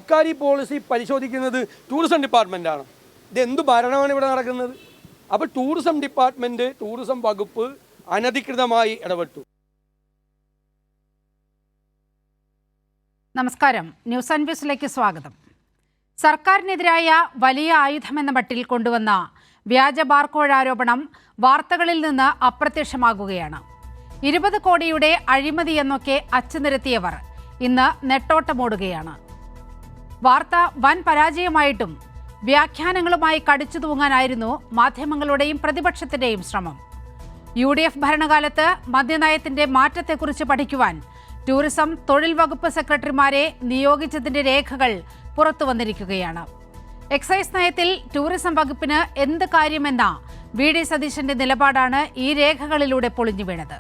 അബ്കാരി policy പരിശോധിക്കുന്നത് tourism ഡിപ്പാർട്ട്മെൻറ്റാണ്. ഇത് എന്ത് ഭരണമാണ് ഇവിടെ നടക്കുന്നത്? അപ്പോൾ ടൂറിസം ഡിപ്പാർട്ട്മെൻറ്റ്, ടൂറിസം വകുപ്പ് അനധികൃതമായി ഇടപെട്ടു. നമസ്കാരം, ന്യൂസ് ആൻഡ് വ്യൂസിലേക്ക് സ്വാഗതം. സർക്കാരിനെതിരായ വലിയ ആയുധമെന്ന മട്ടിൽ കൊണ്ടുവന്ന വ്യാജ ബാർകോഴ ആരോപണം വാർത്തകളിൽ നിന്ന് അപ്രത്യക്ഷമാകുകയാണ്. 20 കോടിയുടെ അഴിമതി എന്നൊക്കെ അച്ചുനിരത്തിയവർ ഇന്ന് നെട്ടോട്ടമോടുകയാണ്. വാർത്ത വൻ പരാജയമായിട്ടും വ്യാഖ്യാനങ്ങളുമായി കടിച്ചു തൂങ്ങാനായിരുന്നു മാധ്യമങ്ങളുടെയും പ്രതിപക്ഷത്തിന്റെയും ശ്രമം. UDF ഭരണകാലത്ത് മദ്യനയത്തിന്റെ മാറ്റത്തെക്കുറിച്ച് പഠിക്കുവാൻ ടൂറിസം, തൊഴിൽ വകുപ്പ് സെക്രട്ടറിമാരെ നിയോഗിച്ചതിന്റെ രേഖകൾ പുറത്തു വന്നിരിക്കുകയാണ്. എക്സൈസ് നയത്തിൽ ടൂറിസം വകുപ്പിന് എന്ത് കാര്യമെന്ന VD സതീശന്റെ നിലപാടാണ് ഈ രേഖകളിലൂടെ പൊളിഞ്ഞു വീണത്.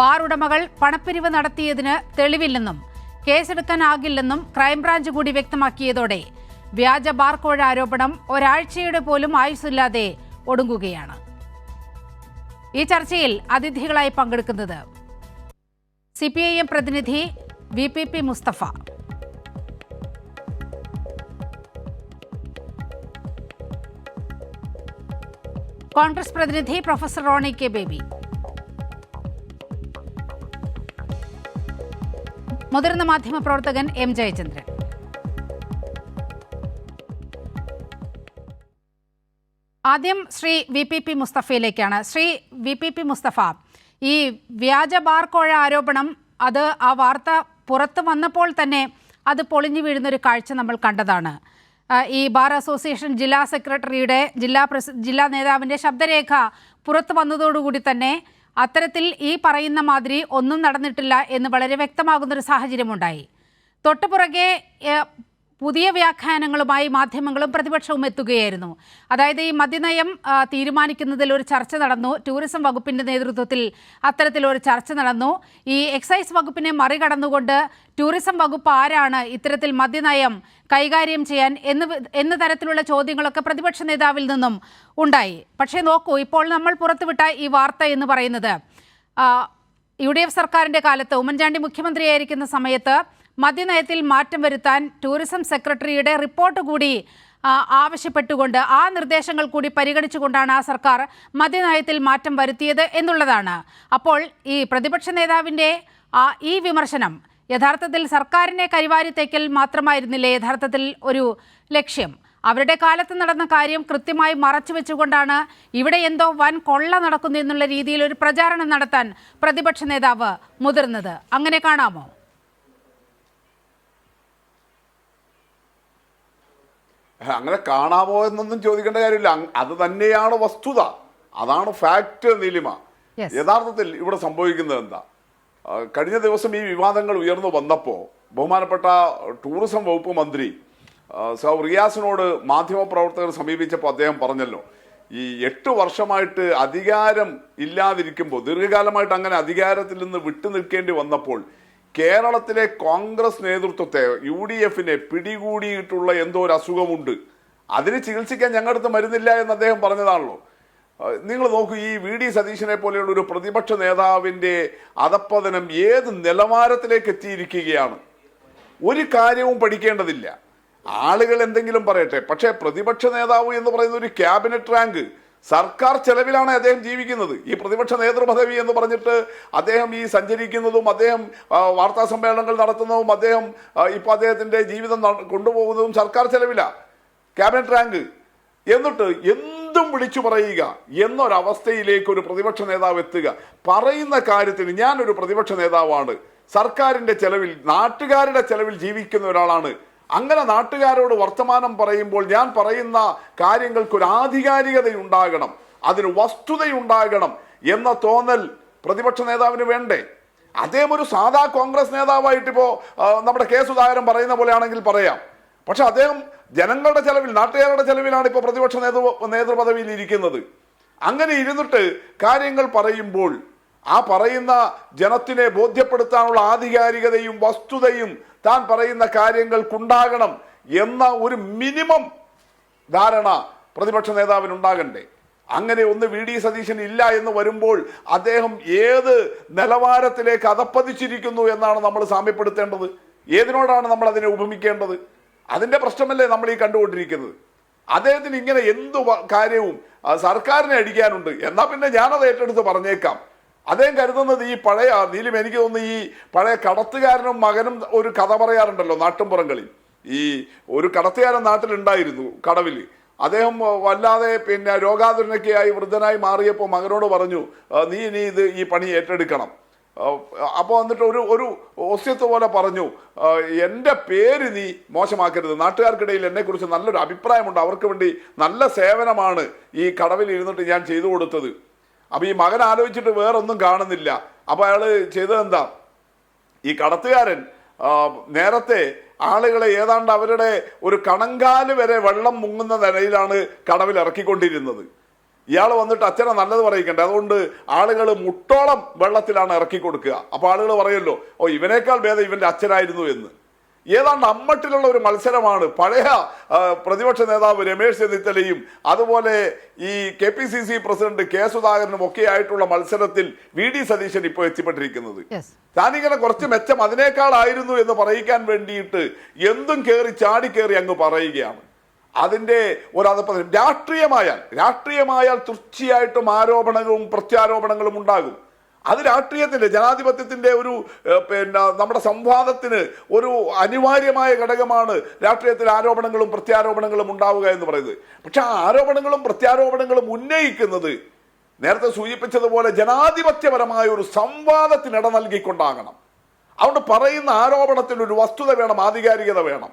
ബാർ ഉടമകൾ പണപ്പിരിവ് നടത്തിയതിന് തെളിവില്ലെന്നും കേസെടുക്കാനാകില്ലെന്നും ക്രൈംബ്രാഞ്ച് കൂടി വ്യക്തമാക്കിയതോടെ വ്യാജ ബാർകോഴ ആരോപണം ഒരാഴ്ചയുടെ പോലും ആയുസ്സില്ലാതെ ഒടുങ്ങുകയാണ്. ഈ ചർച്ചയിൽ അതിഥികളായി പങ്കെടുക്കുന്നത് CPIM പ്രതിനിധി VPP മുസ്തഫ, കോൺഗ്രസ് പ്രതിനിധി പ്രൊഫസർ റോണി കെ ബേബി, മുതിർന്ന മാധ്യമപ്രവർത്തകൻ M ജയചന്ദ്രൻ. ആദ്യം ശ്രീ VPP മുസ്തഫയിലേക്കാണ്. ശ്രീ VPP മുസ്തഫ, ഈ വ്യാജ ബാർകോഴ ആരോപണം അത് ആ വാർത്ത പുറത്തു വന്നപ്പോൾ തന്നെ അത് പൊളിഞ്ഞു വീഴുന്നൊരു കാഴ്ച നമ്മൾ കണ്ടതാണ്. ഈ ബാർ അസോസിയേഷൻ ജില്ലാ സെക്രട്ടറിയുടെ ജില്ലാ നേതാവിൻ്റെ ശബ്ദരേഖ പുറത്തു വന്നതോടുകൂടി തന്നെ അത്തരത്തിൽ ഈ പറയുന്ന മാതിരി ഒന്നും നടന്നിട്ടില്ല എന്ന് വളരെ വ്യക്തമാകുന്നൊരു സാഹചര്യമുണ്ടായി. തൊട്ടുപുറകെ പുതിയ വ്യാഖ്യാനങ്ങളുമായി മാധ്യമങ്ങളും പ്രതിപക്ഷവും എത്തുകയായിരുന്നു. അതായത് ഈ മദ്യനയം തീരുമാനിക്കുന്നതിൽ ഒരു ചർച്ച നടന്നു. ടൂറിസം വകുപ്പിൻ്റെ നേതൃത്വത്തിൽ അത്തരത്തിലൊരു ചർച്ച നടന്നു. ഈ എക്സൈസ് വകുപ്പിനെ മറികടന്നുകൊണ്ട് ടൂറിസം വകുപ്പ് ആരാണ് ഇത്തരത്തിൽ മദ്യനയം കൈകാര്യം ചെയ്യാൻ എന്ന തരത്തിലുള്ള ചോദ്യങ്ങളൊക്കെ പ്രതിപക്ഷ നേതാവിൽ നിന്നും ഉണ്ടായി. പക്ഷേ നോക്കൂ, ഇപ്പോൾ നമ്മൾ പുറത്തുവിട്ട ഈ വാർത്ത എന്ന് പറയുന്നത് UDF സർക്കാരിൻ്റെ കാലത്ത് ഉമ്മൻചാണ്ടി മുഖ്യമന്ത്രിയായിരിക്കുന്ന സമയത്ത് മദ്യനയത്തിൽ മാറ്റം വരുത്താൻ ടൂറിസം സെക്രട്ടറിയുടെ റിപ്പോർട്ട് കൂടി ആവശ്യപ്പെട്ടുകൊണ്ട് ആ നിർദ്ദേശങ്ങൾ കൂടി പരിഗണിച്ചുകൊണ്ടാണ് ആ സർക്കാർ മദ്യനയത്തിൽ മാറ്റം വരുത്തിയത് എന്നുള്ളതാണ്. അപ്പോൾ ഈ പ്രതിപക്ഷ നേതാവിൻ്റെ ഈ വിമർശനം യഥാർത്ഥത്തിൽ സർക്കാരിനെ കരിവാരിത്തേക്കൽ മാത്രമായിരുന്നില്ലേ യഥാർത്ഥത്തിൽ ഒരു ലക്ഷ്യം? അവരുടെ കാലത്ത് നടന്ന കാര്യം കൃത്യമായി മറച്ചു വെച്ചുകൊണ്ടാണ് ഇവിടെ എന്തോ വൻ കൊള്ള നടക്കുന്നു എന്നുള്ള രീതിയിൽ ഒരു പ്രചാരണം നടത്താൻ പ്രതിപക്ഷ നേതാവ് മുതിർന്നത്. അങ്ങനെ കാണാമോ? അങ്ങനെ കാണാമോ എന്നൊന്നും ചോദിക്കേണ്ട കാര്യമില്ല. അത് തന്നെയാണ് വസ്തുത, അതാണ് ഫാക്ട്. നീലിമ, യഥാർത്ഥത്തിൽ ഇവിടെ സംഭവിക്കുന്നത് എന്താ? കഴിഞ്ഞ ദിവസം ഈ വിവാദങ്ങൾ ഉയർന്നു വന്നപ്പോൾ ബഹുമാനപ്പെട്ട ടൂറിസം വകുപ്പ് മന്ത്രി റിയാസിനോട് മാധ്യമപ്രവർത്തകർ സമീപിച്ചപ്പോൾ അദ്ദേഹം പറഞ്ഞല്ലോ, ഈ 8 വർഷമായിട്ട് അധികാരം ഇല്ലാതിരിക്കുമ്പോൾ, ദീർഘകാലമായിട്ട് അങ്ങനെ അധികാരത്തിൽ നിന്ന് വിട്ടു നിൽക്കേണ്ടി വന്നപ്പോൾ കേരളത്തിലെ കോൺഗ്രസ് നേതൃത്വത്തെ UDFനെ പിടികൂടിയിട്ടുള്ള എന്തോ ഒരു അസുഖമുണ്ട്, അതിന് ചികിത്സിക്കാൻ ഞങ്ങളുടെ അടുത്ത് മരുന്നില്ല എന്ന് അദ്ദേഹം പറഞ്ഞതാണല്ലോ. നിങ്ങൾ നോക്കൂ, ഈ VD സതീശനെ പോലെയുള്ള ഒരു പ്രതിപക്ഷ നേതാവിൻ്റെ അധപ്പതനം ഏത് നിലവാരത്തിലേക്ക് എത്തിയിരിക്കുകയാണ്. ഒരു കാര്യവും പഠിക്കേണ്ടതില്ല, ആളുകൾ എന്തെങ്കിലും പറയട്ടെ. പക്ഷേ പ്രതിപക്ഷ നേതാവ് എന്ന് പറയുന്ന ഒരു ക്യാബിനറ്റ് റാങ്ക്, സർക്കാർ ചെലവിലാണ് അദ്ദേഹം ജീവിക്കുന്നത്. ഈ പ്രതിപക്ഷ നേതൃപദവി എന്ന് പറഞ്ഞിട്ട് അദ്ദേഹം ഈ സഞ്ചരിക്കുന്നതും അദ്ദേഹം വാർത്താ സമ്മേളനങ്ങൾ നടത്തുന്നതും അദ്ദേഹം ഇപ്പോൾ അദ്ദേഹത്തിൻ്റെ ജീവിതം കൊണ്ടുപോകുന്നതും സർക്കാർ ചെലവിലാണ്, ക്യാബിനറ്റ് റാങ്ക്. എന്നിട്ട് എന്തും വിളിച്ചു പറയുക എന്നൊരവസ്ഥയിലേക്ക് ഒരു പ്രതിപക്ഷ നേതാവ് എത്തുക. പറയുന്ന കാര്യത്തിന് ഞാനൊരു പ്രതിപക്ഷ നേതാവാണ്, സർക്കാരിൻ്റെ ചെലവിൽ, നാട്ടുകാരുടെ ചെലവിൽ ജീവിക്കുന്ന ഒരാളാണ്. അങ്ങനെ നാട്ടുകാരോട് വർത്തമാനം പറയുമ്പോൾ ഞാൻ പറയുന്ന കാര്യങ്ങൾക്കൊരു ആധികാരികതയുണ്ടാകണം, അതിന് വസ്തുതയുണ്ടാകണം എന്ന തോന്നൽ പ്രതിപക്ഷ നേതാവിന് വേണ്ടേ? അദ്ദേഹം ഒരു സാധാ കോൺഗ്രസ് നേതാവായിട്ടിപ്പോൾ നമ്മുടെ കെ സുധാകരൻ പറയുന്ന പോലെയാണെങ്കിൽ പറയാം. പക്ഷെ അദ്ദേഹം ജനങ്ങളുടെ ചെലവിൽ, നാട്ടുകാരുടെ ചെലവിലാണ് ഇപ്പോൾ പ്രതിപക്ഷ നേതൃപദവിയിൽ ഇരിക്കുന്നത്. അങ്ങനെ ഇരുന്നിട്ട് കാര്യങ്ങൾ പറയുമ്പോൾ ആ പറയുന്ന ജനത്തിനെ ബോധ്യപ്പെടുത്താനുള്ള ആധികാരികതയും വസ്തുതയും താൻ പറയുന്ന കാര്യങ്ങൾക്കുണ്ടാകണം എന്ന ഒരു മിനിമം ധാരണ പ്രതിപക്ഷ നേതാവിനുണ്ടാകണ്ടേ? അങ്ങനെ ഒന്ന് VD സതീശൻ ഇല്ല എന്ന് വരുമ്പോൾ അദ്ദേഹം ഏത് നിലവാരത്തിലേക്ക് അധപ്പതിച്ചിരിക്കുന്നു എന്നാണ് നമ്മൾ സാമ്യപ്പെടുത്തേണ്ടത്. ഏതിനോടാണ് നമ്മൾ അതിനെ ഉപമിക്കേണ്ടത്? അതിന്റെ പ്രശ്നമല്ലേ നമ്മൾ ഈ കണ്ടുകൊണ്ടിരിക്കുന്നത്. അദ്ദേഹത്തിന് ഇങ്ങനെ എന്തു കാര്യവും സർക്കാരിനെ അടിക്കാനുണ്ട്. എന്നാ പിന്നെ ഞാനത് ഏറ്റെടുത്ത് പറഞ്ഞേക്കാം. അദ്ദേഹം കരുതുന്നത് ഈ പഴയ നീലിം, എനിക്ക് തോന്നുന്നു ഈ പഴയ കടത്തുകാരനും മകനും ഒരു കഥ പറയാറുണ്ടല്ലോ നാട്ടിൻപുറങ്ങളിൽ. ഈ ഒരു കടത്തുകാരൻ നാട്ടിലുണ്ടായിരുന്നു കടവിൽ. അദ്ദേഹം വല്ലാതെ പിന്നെ രോഗാതുരനൊക്കെയായി വൃദ്ധനായി മാറിയപ്പോൾ മകനോട് പറഞ്ഞു, നീ ഇനി ഈ പണി ഏറ്റെടുക്കണം. അപ്പോൾ എന്നിട്ട് ഒരു ഒസ്യത്ത് പോലെ പറഞ്ഞു, എൻ്റെ പേര് നീ മോശമാക്കരുത്, നാട്ടുകാർക്കിടയിൽ എന്നെക്കുറിച്ച് നല്ലൊരു അഭിപ്രായമുണ്ട്, അവർക്ക് വേണ്ടി നല്ല സേവനമാണ് ഈ കടവിൽ ഇരുന്നിട്ട് ഞാൻ ചെയ്തു കൊടുത്തത്. അപ്പോൾ ഈ മകൻ ആലോചിച്ചിട്ട് വേറൊന്നും കാണുന്നില്ല. അപ്പോൾ അയാൾ ചെയ്തതെന്താ, ഈ കടത്തുകാരൻ നേരത്തെ ആളുകളെ ഏതാണ്ട് അവരുടെ ഒരു കണങ്കാല് വരെ വെള്ളം മുങ്ങുന്ന നിലയിലാണ് കടവിൽ ഇറക്കിക്കൊണ്ടിരുന്നത്. ഇയാൾ വന്നിട്ട് അച്ഛനെ നല്ലത് പറയിക്കണ്ടേ, അതുകൊണ്ട് ആളുകൾ മുട്ടോളം വെള്ളത്തിലാണ് ഇറക്കി കൊടുക്കുക. അപ്പോൾ ആളുകൾ പറയുമല്ലോ, ഓ ഇവനേക്കാൾ ഭേദം ഇവന്റെ അച്ഛനായിരുന്നു എന്ന്. ഏതാണ്ട് അമ്മട്ടിലുള്ള ഒരു മത്സരമാണ്. പഴയ പ്രതിപക്ഷ നേതാവ് രമേശ് ചെന്നിത്തലയും അതുപോലെ ഈ KPCC പ്രസിഡന്റ് കെ സുധാകരനും ഒക്കെ ആയിട്ടുള്ള മത്സരത്തിൽ VD സതീശൻ ഇപ്പോൾ എത്തിപ്പെട്ടിരിക്കുന്നത്. താനിങ്ങനെ കുറച്ച് മെച്ചം അതിനേക്കാളായിരുന്നു എന്ന് പറയിക്കാൻ വേണ്ടിയിട്ട് എന്തും ചാടിക്കേറി അങ്ങ് പറയുകയാണ്. അതിന്റെ ഒരതപ്പതിനും രാഷ്ട്രീയമായാൽ തീർച്ചയായിട്ടും ആരോപണങ്ങളും പ്രത്യാരോപണങ്ങളും ഉണ്ടാകും. അത് രാഷ്ട്രീയത്തിന്റെ ജനാധിപത്യത്തിന്റെ ഒരു പിന്നെ നമ്മുടെ സംവാദത്തിന് ഒരു അനിവാര്യമായ ഘടകമാണ് രാഷ്ട്രീയത്തിൽ ആരോപണങ്ങളും പ്രത്യാരോപണങ്ങളും ഉണ്ടാവുക എന്ന് പറയുന്നത്. പക്ഷെ ആ ആരോപണങ്ങളും പ്രത്യാരോപണങ്ങളും ഉന്നയിക്കുന്നത് നേരത്തെ സൂചിപ്പിച്ചതുപോലെ ജനാധിപത്യപരമായ ഒരു സംവാദത്തിന് ഇട നൽകിക്കൊണ്ടാകണം. അതുകൊണ്ട് പറയുന്ന ആരോപണത്തിന് ഒരു വസ്തുത വേണം, ആധികാരികത വേണം.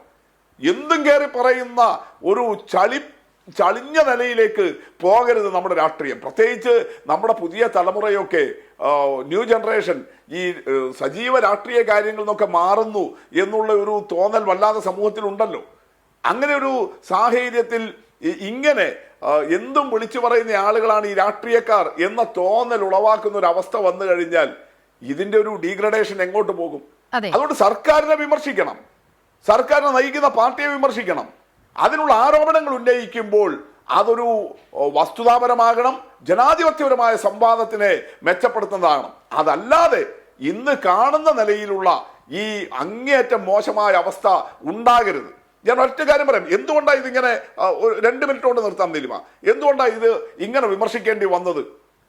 എന്തും കയറി പറയുന്ന ഒരു ചളിഞ്ഞ നിലയിലേക്ക് പോകരുത് നമ്മുടെ രാഷ്ട്രീയം. പ്രത്യേകിച്ച് നമ്മുടെ പുതിയ തലമുറയൊക്കെ ന്യൂ ജനറേഷൻ ഈ സജീവ രാഷ്ട്രീയ കാര്യങ്ങളിൽ നിന്നൊക്കെ മാറുന്നു എന്നുള്ള ഒരു തോന്നൽ വല്ലാതെ സമൂഹത്തിലുണ്ടല്ലോ. അങ്ങനെ ഒരു സാഹചര്യത്തിൽ ഇങ്ങനെ എന്തും വിളിച്ചു പറയുന്ന ആളുകളാണ് ഈ രാഷ്ട്രീയക്കാർ എന്ന തോന്നൽ ഉളവാക്കുന്ന ഒരു അവസ്ഥ വന്നു കഴിഞ്ഞാൽ ഇതിന്റെ ഒരു ഡീഗ്രഡേഷൻ എങ്ങോട്ട് പോകും? അതുകൊണ്ട് സർക്കാരിനെ വിമർശിക്കണം, സർക്കാരിനെ നയിക്കുന്ന പാർട്ടിയെ വിമർശിക്കണം. അതിനുള്ള ആരോപണങ്ങൾ ഉന്നയിക്കുമ്പോൾ അതൊരു വസ്തുതാപരമാകണം, ജനാധിപത്യപരമായ സംവാദത്തിനെ മെച്ചപ്പെടുത്തുന്നതാണ്. അതല്ലാതെ ഇന്ന് കാണുന്ന നിലയിലുള്ള ഈ അങ്ങേയറ്റം മോശമായ അവസ്ഥ ഉണ്ടാകരുത്. ഞാൻ ഒറ്റ കാര്യം പറയാം, എന്തുകൊണ്ടാണ് ഇതിങ്ങനെ 2 മിനിറ്റ് കൊണ്ട് നിർത്താൻ നീലിമ, എന്തുകൊണ്ടാണ് ഇത് ഇങ്ങനെ വിമർശിക്കേണ്ടി വന്നത്?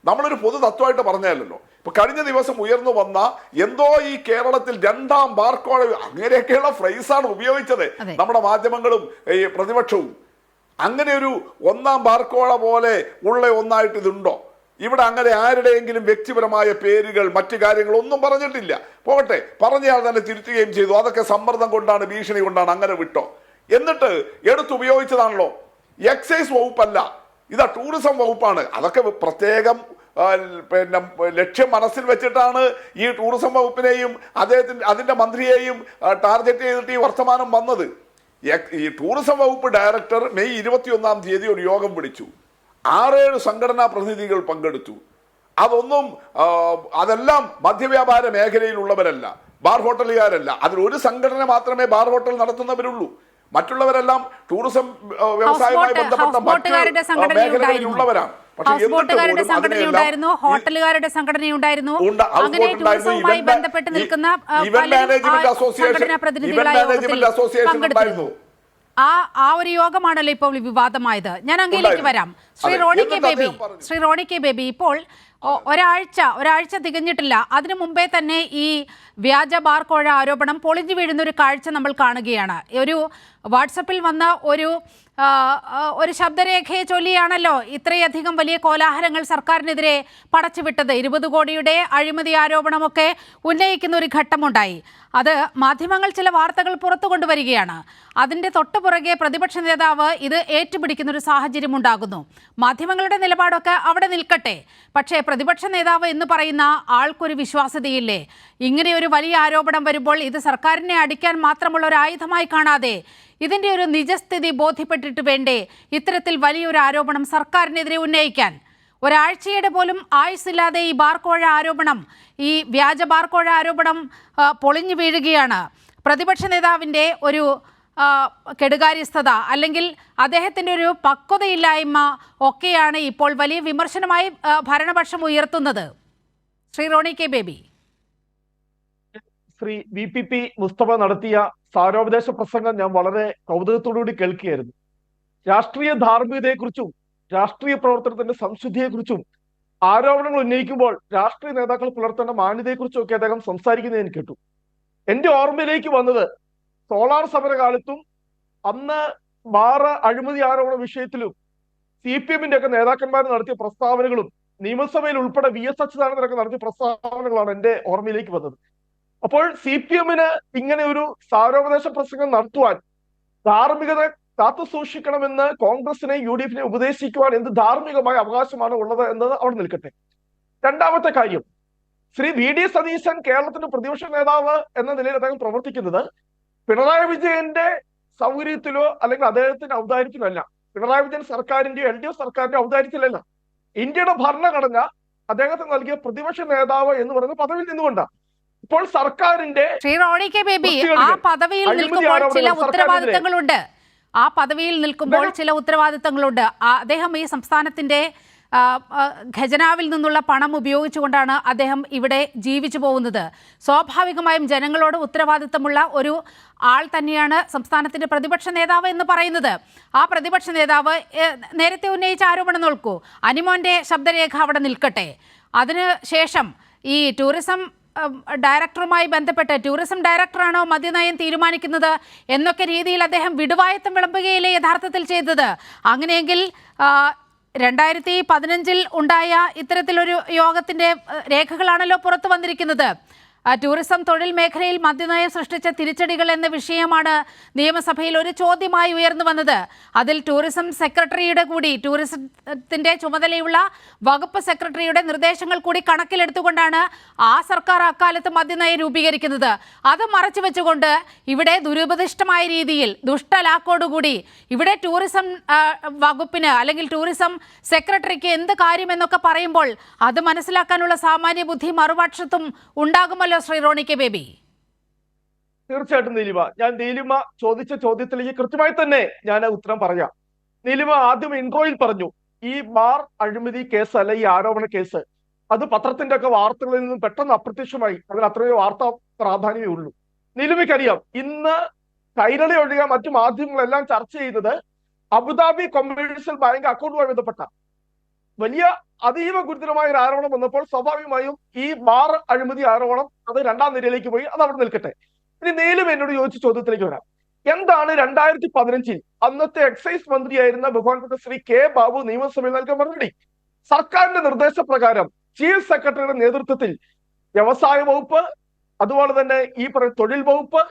നമ്മളൊരു പൊതു തത്വമായിട്ട് പറഞ്ഞല്ലോ. ഇപ്പൊ കഴിഞ്ഞ ദിവസം ഉയർന്നു വന്ന എന്തോ ഈ കേരളത്തിൽ 2ാം ബാർക്കോഴ അങ്ങനെയൊക്കെയുള്ള ഫ്രൈസാണ് ഉപയോഗിച്ചത് നമ്മുടെ മാധ്യമങ്ങളും ഈ പ്രതിപക്ഷവും. അങ്ങനെ ഒരു 1ാം ബാർക്കോഴ പോലെ ഉള്ള ഒന്നായിട്ട് ഇതുണ്ടോ? ഇവിടെ അങ്ങനെ ആരുടെയെങ്കിലും വ്യക്തിപരമായ പേരുകൾ മറ്റു കാര്യങ്ങളൊന്നും പറഞ്ഞിട്ടില്ല. പോകട്ടെ, പറഞ്ഞയാൾ തന്നെ തിരുത്തുകയും ചെയ്തു. അതൊക്കെ സമ്മർദ്ദം കൊണ്ടാണ്, ഭീഷണി കൊണ്ടാണ്, അങ്ങനെ വിട്ടോ. എന്നിട്ട് എടുത്തുപയോഗിച്ചതാണല്ലോ. എക്സൈസ് വകുപ്പല്ല, ഇതാ ടൂറിസം വകുപ്പാണ്. അതൊക്കെ പ്രത്യേകം പിന്നെ ലക്ഷ്യം മനസ്സിൽ വെച്ചിട്ടാണ് ഈ ടൂറിസം വകുപ്പിനെയും അതിന്റെ മന്ത്രിയെയും ടാർഗറ്റ് ചെയ്തിട്ട് ഈ വർത്തമാനം വന്നത്. ഈ ടൂറിസം വകുപ്പ് ഡയറക്ടർ മെയ് 21-ാം തീയതി ഒരു യോഗം വിളിച്ചു. 6-7 സംഘടനാ പ്രതിനിധികൾ പങ്കെടുത്തു. അതെല്ലാം മദ്യവ്യാപാര മേഖലയിലുള്ളവരല്ല, ബാർ ഹോട്ടലുകാരല്ല. അതിലൊരു സംഘടന മാത്രമേ ബാർ ഹോട്ടൽ നടത്തുന്നവരുള്ളൂ. മറ്റുള്ളവരെല്ലാം ടൂറിസം വ്യവസായവുമായി ബന്ധപ്പെട്ട മേഖലകളിലുള്ളവരാണ്. ഹോട്ടലുകാരുടെ സംഘടനയുണ്ടായിരുന്നു, ഹോട്ടലുകാരുടെ സംഘടനയുണ്ടായിരുന്നു, അങ്ങനെ ടൂറിസവുമായി ബന്ധപ്പെട്ട് നിൽക്കുന്ന സംഘടനാ പ്രതിനിധികളായ പങ്കെടുത്തിരുന്നു. ആ ഒരു യോഗമാണല്ലോ ഇപ്പോൾ വിവാദമായത്. ഞാൻ അങ്ങയിലേക്ക് വരാം. ശ്രീ റോണി കെ ബേബി, ഇപ്പോൾ ഒരാഴ്ച തികഞ്ഞിട്ടില്ല. അതിനു മുമ്പേ തന്നെ ഈ വ്യാജ ബാർക്കോഴ ആരോപണം പൊളിഞ്ഞു വീഴുന്ന ഒരു കാഴ്ച നമ്മൾ കാണുകയാണ്. ഒരു വാട്സപ്പിൽ വന്ന ഒരു ശബ്ദരേഖയെ ചൊല്ലിയാണല്ലോ ഇത്രയധികം വലിയ കോലാഹലങ്ങൾ സർക്കാരിനെതിരെ പടച്ചുവിട്ടത്. 20 കോടിയുടെ അഴിമതി ആരോപണമൊക്കെ ഉന്നയിക്കുന്ന ഒരു ഘട്ടമുണ്ടായി. അത് മാധ്യമങ്ങൾ ചില വാർത്തകൾ പുറത്തു കൊണ്ടുവരികയാണ്. അതിൻ്റെ തൊട്ടുപുറകെ പ്രതിപക്ഷ നേതാവ് ഇത് ഏറ്റുപിടിക്കുന്ന ഒരു സാഹചര്യം ഉണ്ടാകുന്നു. മാധ്യമങ്ങളുടെ നിലപാടൊക്കെ അവിടെ നിൽക്കട്ടെ, പക്ഷേ പ്രതിപക്ഷ നേതാവ് എന്ന് പറയുന്ന ആൾക്കൊരു വിശ്വാസ്യതയില്ലേ? ഇങ്ങനെയൊരു വലിയ ആരോപണം വരുമ്പോൾ ഇത് സർക്കാരിനെ അടിക്കാൻ മാത്രമുള്ള ഒരു ആയുധമായി കാണാതെ ഇതിൻ്റെ ഒരു നിജസ്ഥിതി ബോധ്യപ്പെട്ടിട്ട് വേണ്ടേ ഇത്തരത്തിൽ വലിയൊരു ആരോപണം സർക്കാരിനെതിരെ ഉന്നയിക്കാൻ? ഒരാഴ്ചയുടെ പോലും ആയുസില്ലാതെ ഈ ബാർക്കോഴ ആരോപണം, ഈ വ്യാജ ബാർക്കോഴ ആരോപണം പൊളിഞ്ഞു വീഴുകയാണ്. പ്രതിപക്ഷ നേതാവിൻ്റെ ഒരു കെടുകാര്യസ്ഥത അല്ലെങ്കിൽ അദ്ദേഹത്തിൻ്റെ ഒരു പക്വതയില്ലായ്മ ഒക്കെയാണ് ഇപ്പോൾ വലിയ വിമർശനമായി ഭരണപക്ഷം ഉയർത്തുന്നത്. ശ്രീ റോണി കെ ബേബി. ശ്രീ VPP മുസ്തഫ നടത്തിയ സാരോപദേശ പ്രസംഗം ഞാൻ വളരെ കൗതുകത്തോടുകൂടി കേൾക്കുകയായിരുന്നു. രാഷ്ട്രീയ ധാർമ്മികതയെക്കുറിച്ചും രാഷ്ട്രീയ പ്രവർത്തനത്തിന്റെ സംശുദ്ധിയെക്കുറിച്ചും ആരോപണങ്ങൾ ഉന്നയിക്കുമ്പോൾ രാഷ്ട്രീയ നേതാക്കൾ പുലർത്തേണ്ട മാന്യതയെക്കുറിച്ചും ഒക്കെ അദ്ദേഹം സംസാരിക്കുന്നത് ഞാൻ കേട്ടു. എന്റെ ഓർമ്മയിലേക്ക് വന്നത് സോളാർ സമരകാലത്തും അന്ന് ബാർ അഴിമതി ആരോപണ വിഷയത്തിലും CPM-ന്റെ ഒക്കെ നേതാക്കന്മാർ നടത്തിയ പ്രസ്താവനകളും നിയമസഭയിൽ ഉൾപ്പെടെ VS അച്യുതാനന്ദനൊക്കെ നടത്തിയ പ്രസ്താവനകളാണ് എന്റെ ഓർമ്മയിലേക്ക് വന്നത്. അപ്പോൾ CPM-ന് ഇങ്ങനെ ഒരു സാരോപദേശ പ്രസംഗം നടത്തുവാൻ ധാർമ്മികത കാത്തു സൂക്ഷിക്കണമെന്ന് കോൺഗ്രസിനെ UDF-നെ ഉപദേശിക്കുവാൻ എന്ത് ധാർമ്മികമായ അവകാശമാണ് ഉള്ളത് എന്നത് അവിടെ നിൽക്കട്ടെ. രണ്ടാമത്തെ കാര്യം, ശ്രീ VD സതീശൻ കേരളത്തിന്റെ പ്രതിപക്ഷ നേതാവ് എന്ന നിലയിൽ അദ്ദേഹം പ്രവർത്തിക്കുന്നത് പിണറായി വിജയന്റെ സൗകര്യത്തിലോ അല്ലെങ്കിൽ അദ്ദേഹത്തിന്റെ ഔദാര്യത്തിലോ അല്ല. പിണറായി വിജയൻ സർക്കാരിന്റെയോ LDF സർക്കാരിന്റെ ഔദാര്യത്തിലല്ല. ഇന്ത്യയുടെ ഭരണഘടന അദ്ദേഹത്തിന് നൽകിയ പ്രതിപക്ഷ നേതാവ് എന്ന് പറയുന്ന പദവിയിൽ നിന്നുകൊണ്ടാണ്. ഇപ്പോൾ സർക്കാരിന്റെ ശ്രീ റോണി കെ ബേബി ആ പദവിയിൽ നിൽക്കുമ്പോൾ ചില ഉത്തരവാദിത്തങ്ങളുണ്ട്. ആ പദവിയിൽ നിൽക്കുമ്പോൾ ചില ഉത്തരവാദിത്തങ്ങളുണ്ട്. അദ്ദേഹം ഈ സംസ്ഥാനത്തിന്റെ ഖജനാവിൽ നിന്നുള്ള പണം ഉപയോഗിച്ചുകൊണ്ടാണ് അദ്ദേഹം ഇവിടെ ജീവിച്ചു പോകുന്നത്. സ്വാഭാവികമായും ജനങ്ങളോട് ഉത്തരവാദിത്തമുള്ള ഒരു ആൾ തന്നെയാണ് സംസ്ഥാനത്തിന്റെ പ്രതിപക്ഷ നേതാവ് എന്ന് പറയുന്നത്. ആ പ്രതിപക്ഷ നേതാവ് നേരത്തെ ഉന്നയിച്ച ആരോപണം നോക്കൂ, അനിമോന്റെ ശബ്ദരേഖ അവിടെ നിൽക്കട്ടെ. അതിന് ശേഷം ഈ ടൂറിസം ഡയറക്ടറുമായി ബന്ധപ്പെട്ട് ടൂറിസം ഡയറക്ടറാണോ മദ്യനയം തീരുമാനിക്കുന്നത് എന്നൊക്കെ രീതിയിൽ അദ്ദേഹം വിടുവായത്തം വിളമ്പുകയില്ലേ യഥാർത്ഥത്തിൽ ചെയ്തത്. അങ്ങനെയെങ്കിൽ 2015 ഉണ്ടായ ഇത്തരത്തിലൊരു യോഗത്തിന്റെ രേഖകളാണല്ലോ പുറത്തു വന്നിരിക്കുന്നത്. ടൂറിസം തൊഴിൽ മേഖലയിൽ മദ്യനയം സൃഷ്ടിച്ച തിരിച്ചടികൾ എന്ന വിഷയമാണ് നിയമസഭയിൽ ഒരു ചോദ്യമായി ഉയർന്നു വന്നത്. അതിൽ ടൂറിസം സെക്രട്ടറിയുടെ കൂടി ടൂറിസത്തിന്റെ ചുമതലയുള്ള വകുപ്പ് സെക്രട്ടറിയുടെ നിർദ്ദേശങ്ങൾ കൂടി കണക്കിലെടുത്തുകൊണ്ടാണ് ആ സർക്കാർ അക്കാലത്ത് മദ്യനയം രൂപീകരിക്കുന്നത്. അത് മറച്ചു വെച്ചുകൊണ്ട് ഇവിടെ ദുരുപദിഷ്ടമായ രീതിയിൽ ദുഷ്ടലാക്കോടുകൂടി ഇവിടെ ടൂറിസം വകുപ്പിന് അല്ലെങ്കിൽ ടൂറിസം സെക്രട്ടറിക്ക് എന്ത് കാര്യമെന്നൊക്കെ പറയുമ്പോൾ അത് മനസ്സിലാക്കാനുള്ള സാമാന്യ ബുദ്ധി മറുപക്ഷത്തും ഉണ്ടാകുമല്ലോ ശ്രീ റോണി കെ ബേബി. തീർച്ചയായിട്ടും നീലിമ, ഞാൻ നീലിമ ചോദിച്ച ചോദ്യത്തിലേക്ക് കൃത്യമായി തന്നെ ഞാൻ ഉത്തരം പറയാം. നീലിമ ആദ്യം ഇൻട്രോയിൽ പറഞ്ഞു ഈ ബാർ അഴിമതി കേസ് അല്ല, ഈ ആരോപണ കേസ് അത് പത്രത്തിന്റെ ഒക്കെ വാർത്തകളിൽ നിന്നും പെട്ടെന്ന് അപ്രത്യക്ഷമായി. അതിന് അത്രയോ വാർത്താ പ്രാധാന്യമേ ഉള്ളൂ. നീലിമയ്ക്കറിയാം, ഇന്ന് കൈരളി ഒഴികെ മറ്റു മാധ്യമങ്ങളെല്ലാം ചർച്ച ചെയ്യുന്നത് അബുദാബി കൊമേഴ്സ്യൽ ബാങ്ക് അക്കൗണ്ടുമായി ബന്ധപ്പെട്ട വലിയ അതീവ ഗുരുതരമായ ഒരു ആരോപണം വന്നപ്പോൾ സ്വാഭാവികമായും ഈ ബാർ അഴിമതി ആരോപണം അത് രണ്ടാം നിരയിലേക്ക് പോയി. അത് അവിടെ നിൽക്കട്ടെ. ഇനി നീലും എന്നോട് ചോദിച്ച ചോദ്യത്തിലേക്ക് വരാം. എന്താണ് 2015 അന്നത്തെ എക്സൈസ് മന്ത്രിയായിരുന്ന ബഹുമാനപ്പെട്ട ശ്രീ K. ബാബു നിയമസഭയിൽ നൽകിയ മറുപടി? സർക്കാരിന്റെ നിർദ്ദേശപ്രകാരം ചീഫ് സെക്രട്ടറിയുടെ നേതൃത്വത്തിൽ വ്യവസായ വകുപ്പ്, അതുപോലെ തന്നെ ഈ പറയുന്ന തൊഴിൽ വകുപ്പ്,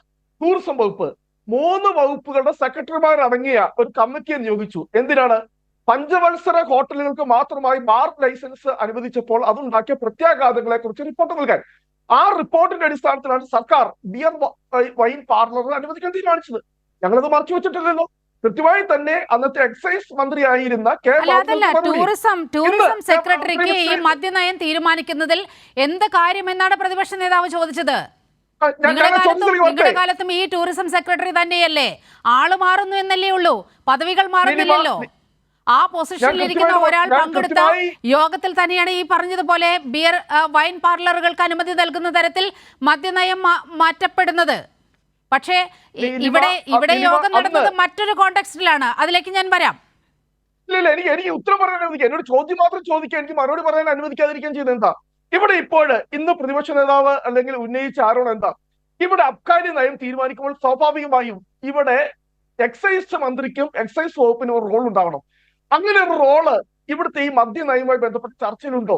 ടൂറിസം വകുപ്പ്, 3 വകുപ്പുകളുടെ സെക്രട്ടറിമാരടങ്ങിയ ഒരു കമ്മിറ്റിയെ നിയോഗിച്ചു. എന്തിനാണ്? പഞ്ചവത്സര ഹോട്ടലുകൾക്ക് മാത്രമായി ബാർ ലൈസൻസ് അനുവദിച്ചപ്പോൾ അതുണ്ടാക്കിയ പ്രത്യാഘാതങ്ങളെ കുറിച്ച് റിപ്പോർട്ട് നൽകാൻ. ആ റിപ്പോർട്ടിന്റെ അടിസ്ഥാനത്തിലാണ് സർക്കാർ ബിയർ വൈൻ പാർലറിന് അനുവദിക്കാൻ തീരുമാനിച്ചത്. ഞങ്ങളത് മറച്ചു വെച്ചിട്ടില്ലല്ലോ. കൃത്യമായി തന്നെ അന്നത്തെ എക്സൈസ് മന്ത്രിയായിരുന്ന ടൂറിസം സെക്രട്ടറിക്ക് ഈ മദ്യനയം തീരുമാനിക്കുന്നതിൽ എന്ത് കാര്യമെന്നാണ് പ്രതിപക്ഷ നേതാവ് ചോദിച്ചത്. നിങ്ങളുടെ കാലത്തും ഈ ടൂറിസം സെക്രട്ടറി തന്നെയല്ലേ? ആള് മാറുന്നു എന്നല്ലേ ഉള്ളൂ, പദവികൾ മാറുന്നില്ലല്ലോ. ആ പൊസിഷനിലിരിക്കുന്ന ഒരാൾ പങ്കെടുത്ത യോഗത്തിൽ തന്നെയാണ് ഈ പറഞ്ഞതുപോലെ ബിയർ വൈൻ പാർലറുകൾക്ക് അനുമതി നൽകുന്ന തരത്തിൽ മദ്യനയം മാറ്റപ്പെടുന്നത്. പക്ഷേ ഇവിടെ യോഗം നടന്നത് മറ്റൊരു കോണ്ടെക്സ്റ്റിലാണ്. അതിലേക്ക് ഞാൻ വരാം. ഇല്ല, എനിക്ക് ഉത്തരം പറയാൻ അനുവദിക്കുക. എന്നോട് ചോദ്യം മാത്രം ചോദിക്കാൻ, എനിക്ക് മറുപടി പറയാൻ അനുവദിക്കാതിരിക്കാൻ ചെയ്യുന്നത് എന്താ? ഇവിടെ ഇന്ന് പ്രതിപക്ഷ നേതാവ് അല്ലെങ്കിൽ ഉന്നയിച്ച ആരോപണം എന്താ? ഇവിടെ അബ്കാരി നയം തീരുമാനിക്കുമ്പോൾ സ്വാഭാവികമായും ഇവിടെ എക്സൈസ് മന്ത്രിക്കും എക്സൈസ് വകുപ്പിനും ഒരു റോൾ ഉണ്ടാവണം. അങ്ങനെ ഒരു റോള് ഇവിടുത്തെ ഈ മദ്യനയവുമായി ബന്ധപ്പെട്ട ചർച്ചയിലുണ്ടോ?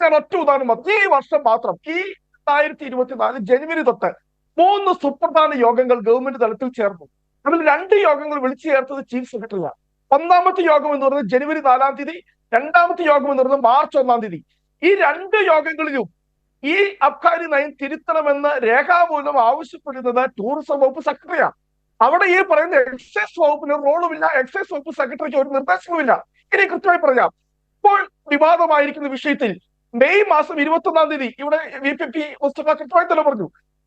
ഞാൻ ഒറ്റ ഉദാഹരണം, ഈ വർഷം മാത്രം ഈ 2024 ജനുവരി തൊട്ട് 3 സുപ്രധാന യോഗങ്ങൾ ഗവൺമെന്റ് തലത്തിൽ ചേർന്നു. അതിൽ 2 യോഗങ്ങൾ വിളിച്ചു ചേർത്തത് ചീഫ് സെക്രട്ടറിയാണ്. ഒന്നാമത്തെ യോഗം എന്ന് പറയുന്നത് ജനുവരി 4-ാം തീയതി, രണ്ടാമത്തെ യോഗം എന്ന് പറയുന്നത് മാർച്ച് 1-ാം തീയതി. ഈ 2 യോഗങ്ങളിലും ഈ അബ്കാരി നയം തിരുത്തണമെന്ന് രേഖാമൂലം ആവശ്യപ്പെടുന്നത് ടൂറിസം വകുപ്പ് സെക്രട്ടറിയാണ്. അവിടെ ഈ പറയുന്ന എക്സൈസ് വകുപ്പിന് റോളുമില്ല, എക്സൈസ് വകുപ്പ് സെക്രട്ടറിക്ക് ഒരു നിർദ്ദേശവുമില്ല. ഇനി കൃത്യമായി പറയാം, ഇപ്പോൾ വിവാദമായിരിക്കുന്ന വിഷയത്തിൽ മെയ് മാസം 21-ാം തീയതി ഇവിടെ VPP മുസ്തഫ കൃത്യമായി തന്നെ പറഞ്ഞു,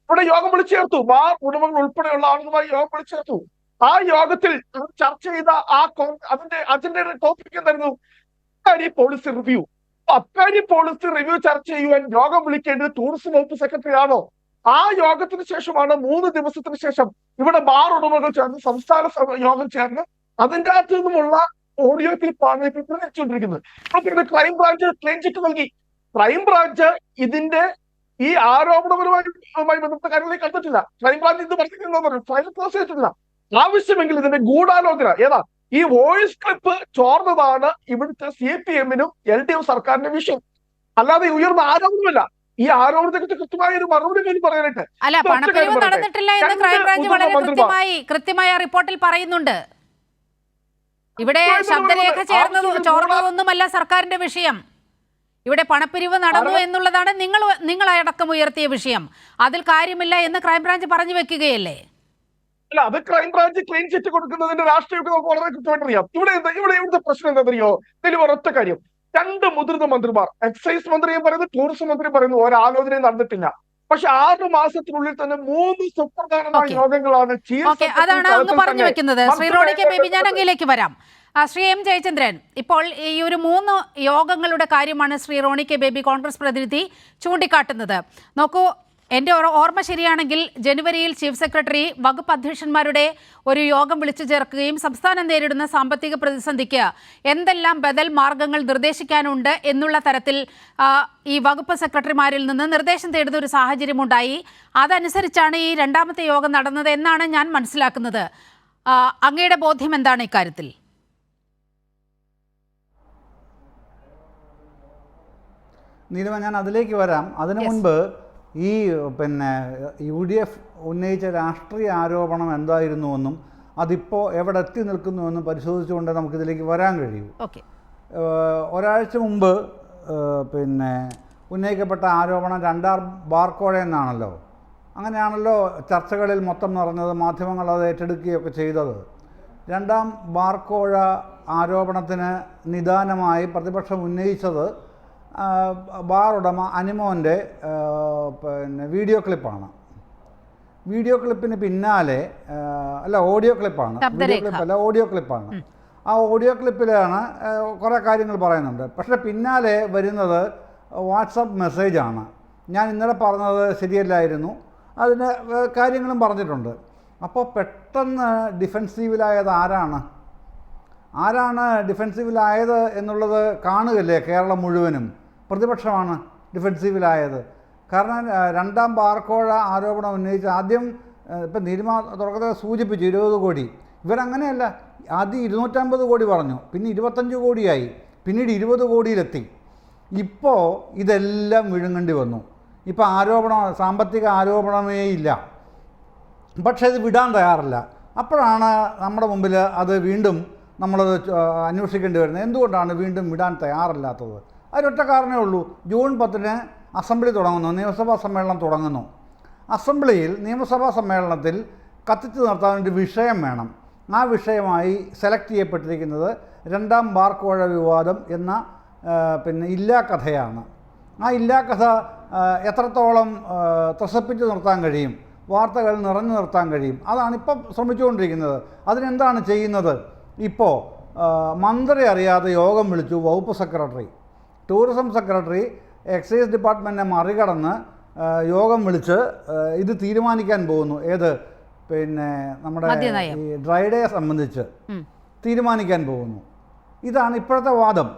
ഇവിടെ യോഗം വിളിച്ചു ചേർത്തു. ബാർ ഉടമകൾ ഉൾപ്പെടെയുള്ള ആളുകളുമായി യോഗം വിളിച്ചു ചേർത്തു. ആ യോഗത്തിൽ ചർച്ച ചെയ്ത അതിന്റെ അജണ്ടയുടെ ടോപ്പിക് എന്തായിരുന്നു? അബ്കാരി പോളിസി റിവ്യൂ. അബ്കാരി പോളിസി റിവ്യൂ ചർച്ച ചെയ്യുവാൻ യോഗം വിളിക്കേണ്ടത് ടൂറിസം വകുപ്പ് സെക്രട്ടറി ആണോ? ആ യോഗത്തിന് ശേഷമാണ് 3 ദിവസത്തിന് ശേഷം ഇവിടെ ബാർ ഉടമകൾ ചേർന്ന് സംസ്ഥാന യോഗം ചേർന്ന് അതിൻ്റെ അകത്തു നിന്നുമുള്ള ഓഡിയോ ക്ലിപ്പാണ് ഇപ്പോൾ പ്രചരിച്ചുകൊണ്ടിരിക്കുന്നത്. അപ്പോൾ ക്രൈംബ്രാഞ്ച് ക്ലീൻ ചിറ്റ് നൽകി. ക്രൈംബ്രാഞ്ച് ഇതിന്റെ ഈ ആരോപണപരമായി ബന്ധപ്പെട്ട കാര്യങ്ങളെ കണ്ടിട്ടില്ല. ക്രൈംബ്രാഞ്ച് ഇത് പറഞ്ഞിട്ടുണ്ടെന്ന് ഫയൽ ക്ലോസ് ചെയ്തിട്ടില്ല. ആവശ്യമെങ്കിൽ ഇതിന്റെ ഗൂഢാലോചന ഏതാ ഈ വോയിസ് ക്ലിപ്പ് ചോർന്നതാണ് ഇവിടുത്തെ CPM-നും LDF സർക്കാരിന്റെ വിഷയം. അല്ലാതെ ഉയർന്ന ആരോപണമല്ല. ഈ ആരോപണത്തെ കൃത്യമായ ഒരു മറുപടി പറയാനായിട്ട് അല്ല, പണപ്പിരിവ് നടന്നിട്ടില്ല എന്ന് ക്രൈംബ്രാഞ്ച് വളരെ കൃത്യമായ റിപ്പോർട്ടിൽ പറയുന്നുണ്ട്. ഇവിടെ ശബ്ദരേഖ ചോർന്നതൊന്നുമല്ല സർക്കാരിന്റെ വിഷയം. ഇവിടെ പണപ്പിരിവ് നടന്നു എന്നുള്ളതാണ് നിങ്ങളടക്കം ഉയർത്തിയ വിഷയം. അതിൽ കാര്യമില്ല എന്ന് ക്രൈംബ്രാഞ്ച് പറഞ്ഞു വെക്കുകയല്ലേ? അല്ല, അത് ക്രൈംബ്രാഞ്ച് ക്ലീൻ ചിറ്റ് കൊടുക്കുന്നതിന്റെ രാഷ്ട്രീയമൊക്കെ നമുക്ക് വളരെ കൃത്യമായിട്ട് അറിയാം. ഇവിടുത്തെ പ്രശ്നം എന്താണെന്നറിയോ? ഇതിൽ ഒരൊറ്റ കാര്യം, 2 മുതിർന്ന മന്ത്രിമാർ, എക്സൈസ് മന്ത്രിയും പറയുന്നു, ടൂറിസം മന്ത്രിയും പറയുന്നു, ഒരാലോചനയും നടന്നിട്ടില്ല. പക്ഷെ 6 മാസത്തിനുള്ളിൽ തന്നെ 3 സുപ്രധാനമായ യോഗങ്ങളാണ് അതാണ് അങ്ങ് പറഞ്ഞു വെക്കുന്നത്. ശ്രീ റോണി കെ ബേബി, ഞാൻ അങ്ങിലേക്ക് വരാം. ശ്രീ M ജയചന്ദ്രൻ, ഇപ്പോൾ ഈ ഒരു 3 യോഗങ്ങളുടെ കാര്യമാണ് ശ്രീ റോണി കെ ബേബി കോൺഗ്രസ് പ്രതിനിധി ചൂണ്ടിക്കാട്ടുന്നത്. നോക്കൂ, എൻ്റെ ഓർമ്മ ശരിയാണെങ്കിൽ ജനുവരിയിൽ ചീഫ് സെക്രട്ടറി വകുപ്പ് അധ്യക്ഷന്മാരുടെ ഒരു യോഗം വിളിച്ചു ചേർക്കുകയും സംസ്ഥാനം നേരിടുന്ന സാമ്പത്തിക പ്രതിസന്ധിക്ക് എന്തെല്ലാം ബദൽ മാർഗങ്ങൾ നിർദ്ദേശിക്കാനുണ്ട് എന്നുള്ള തരത്തിൽ ഈ വകുപ്പ് സെക്രട്ടറിമാരിൽ നിന്ന് നിർദ്ദേശം തേടുന്ന ഒരു സാഹചര്യമുണ്ടായി. അതനുസരിച്ചാണ് ഈ 2ാമത്തെ യോഗം നടന്നത് എന്നാണ് ഞാൻ മനസ്സിലാക്കുന്നത്. അങ്ങയുടെ ബോധ്യം എന്താണ് ഇക്കാര്യത്തിൽ? നീലിമ, ഞാൻ അതിലേക്ക് വരാം. അതിനു മുൻപ് ഈ UDF ഉന്നയിച്ച രാഷ്ട്രീയ ആരോപണം എന്തായിരുന്നുവെന്നും അതിപ്പോൾ എവിടെ എത്തി നിൽക്കുന്നുവെന്നും പരിശോധിച്ചുകൊണ്ട് നമുക്കിതിലേക്ക് വരാൻ കഴിയൂ. ഒരാഴ്ച മുമ്പ് ഉന്നയിക്കപ്പെട്ട ആരോപണം 2ാം ബാർ കോഴ എന്നാണല്ലോ. അങ്ങനെയാണല്ലോ ചർച്ചകളിൽ മൊത്തം നടന്നത്. മാധ്യമങ്ങൾ അത് ഏറ്റെടുക്കുകയൊക്കെ ചെയ്തത്. 2ാം ബാർ കോഴ ആരോപണത്തിന് നിദാനമായി പ്രതിപക്ഷം ഉന്നയിച്ചത് ബാർ ഉടമ അനിമോൻ്റെ വീഡിയോ ക്ലിപ്പാണ്. വീഡിയോ ക്ലിപ്പിന് പിന്നാലെ ഓഡിയോ ക്ലിപ്പാണ്. വീഡിയോ ക്ലിപ്പല്ല, ഓഡിയോ ക്ലിപ്പാണ്. ആ ഓഡിയോ ക്ലിപ്പിലാണ് കുറേ കാര്യങ്ങൾ പറയുന്നുണ്ട്. പക്ഷേ പിന്നാലെ വരുന്നത് വാട്സപ്പ് മെസ്സേജാണ്. ഞാൻ ഇന്നലെ പറഞ്ഞത് ശരിയല്ലായിരുന്നു, അതിന് കാര്യങ്ങളും പറഞ്ഞിട്ടുണ്ട്. അപ്പോൾ പെട്ടെന്ന് ഡിഫെൻസീവിലായത് ആരാണ് ഡിഫെൻസീവിലായത് എന്നുള്ളത് കാണുകയല്ലേ കേരളം മുഴുവനും. പ്രതിപക്ഷമാണ് ഡിഫെൻസീവിലായത്. കാരണം 2ാം ബാർ കോഴ ആരോപണം ഉന്നയിച്ച് ആദ്യം ഇപ്പം നീലിമ തുടക്കത്തിൽ സൂചിപ്പിച്ചു 20 കോടി. ഇവരങ്ങനെയല്ല, ആദ്യം 250 കോടി പറഞ്ഞു, പിന്നെ 25 കോടിയായി, പിന്നീട് 20 കോടിയിലെത്തി. ഇപ്പോൾ ഇതെല്ലാം വിഴുങ്ങേണ്ടി വന്നു. ഇപ്പോൾ സാമ്പത്തിക ആരോപണമേ ഇല്ല. പക്ഷേ ഇത് വിടാൻ തയ്യാറില്ല. അപ്പോഴാണ് നമ്മുടെ മുമ്പിൽ അത് വീണ്ടും നമ്മളത് അന്വേഷിക്കേണ്ടി വരുന്നത്. എന്തുകൊണ്ടാണ് വീണ്ടും വിടാൻ തയ്യാറില്ലാത്തത്? അതിനൊറ്റ കാരണമേ ഉള്ളൂ. ജൂൺ 10-ന് അസംബ്ലി തുടങ്ങുന്നു, നിയമസഭാ സമ്മേളനം തുടങ്ങുന്നു. അസംബ്ലിയിൽ നിയമസഭാ സമ്മേളനത്തിൽ കത്തിച്ചു നിർത്താൻ ഒരു വിഷയം വേണം. ആ വിഷയമായി സെലക്ട് ചെയ്യപ്പെട്ടിരിക്കുന്നത് 2ാം ബാർ കോഴ വിവാദം എന്ന ഇല്ലാക്കഥയാണ്. ആ ഇല്ലാക്കഥ എത്രത്തോളം ത്രസിപ്പിച്ച് നിർത്താൻ കഴിയും, വാർത്തകൾ നിറഞ്ഞു നിർത്താൻ കഴിയും, അതാണിപ്പം ശ്രമിച്ചുകൊണ്ടിരിക്കുന്നത്. അതിനെന്താണ് ചെയ്യുന്നത്? ഇപ്പോൾ മന്ത്രി അറിയാതെ യോഗം വിളിച്ചു വകുപ്പ് സെക്രട്ടറി. ടൂറിസം സെക്രട്ടറി എക്സൈസ് ഡിപ്പാർട്ട്മെൻറ്റിനെ മറികടന്ന് യോഗം വിളിച്ച് ഇത് തീരുമാനിക്കാൻ പോകുന്നു. ഏത് നമ്മുടെ ഈ ഡ്രൈ ഡേ സംബന്ധിച്ച് തീരുമാനിക്കാൻ പോകുന്നു. ഇതാണ് ഇപ്പോഴത്തെ വാദം.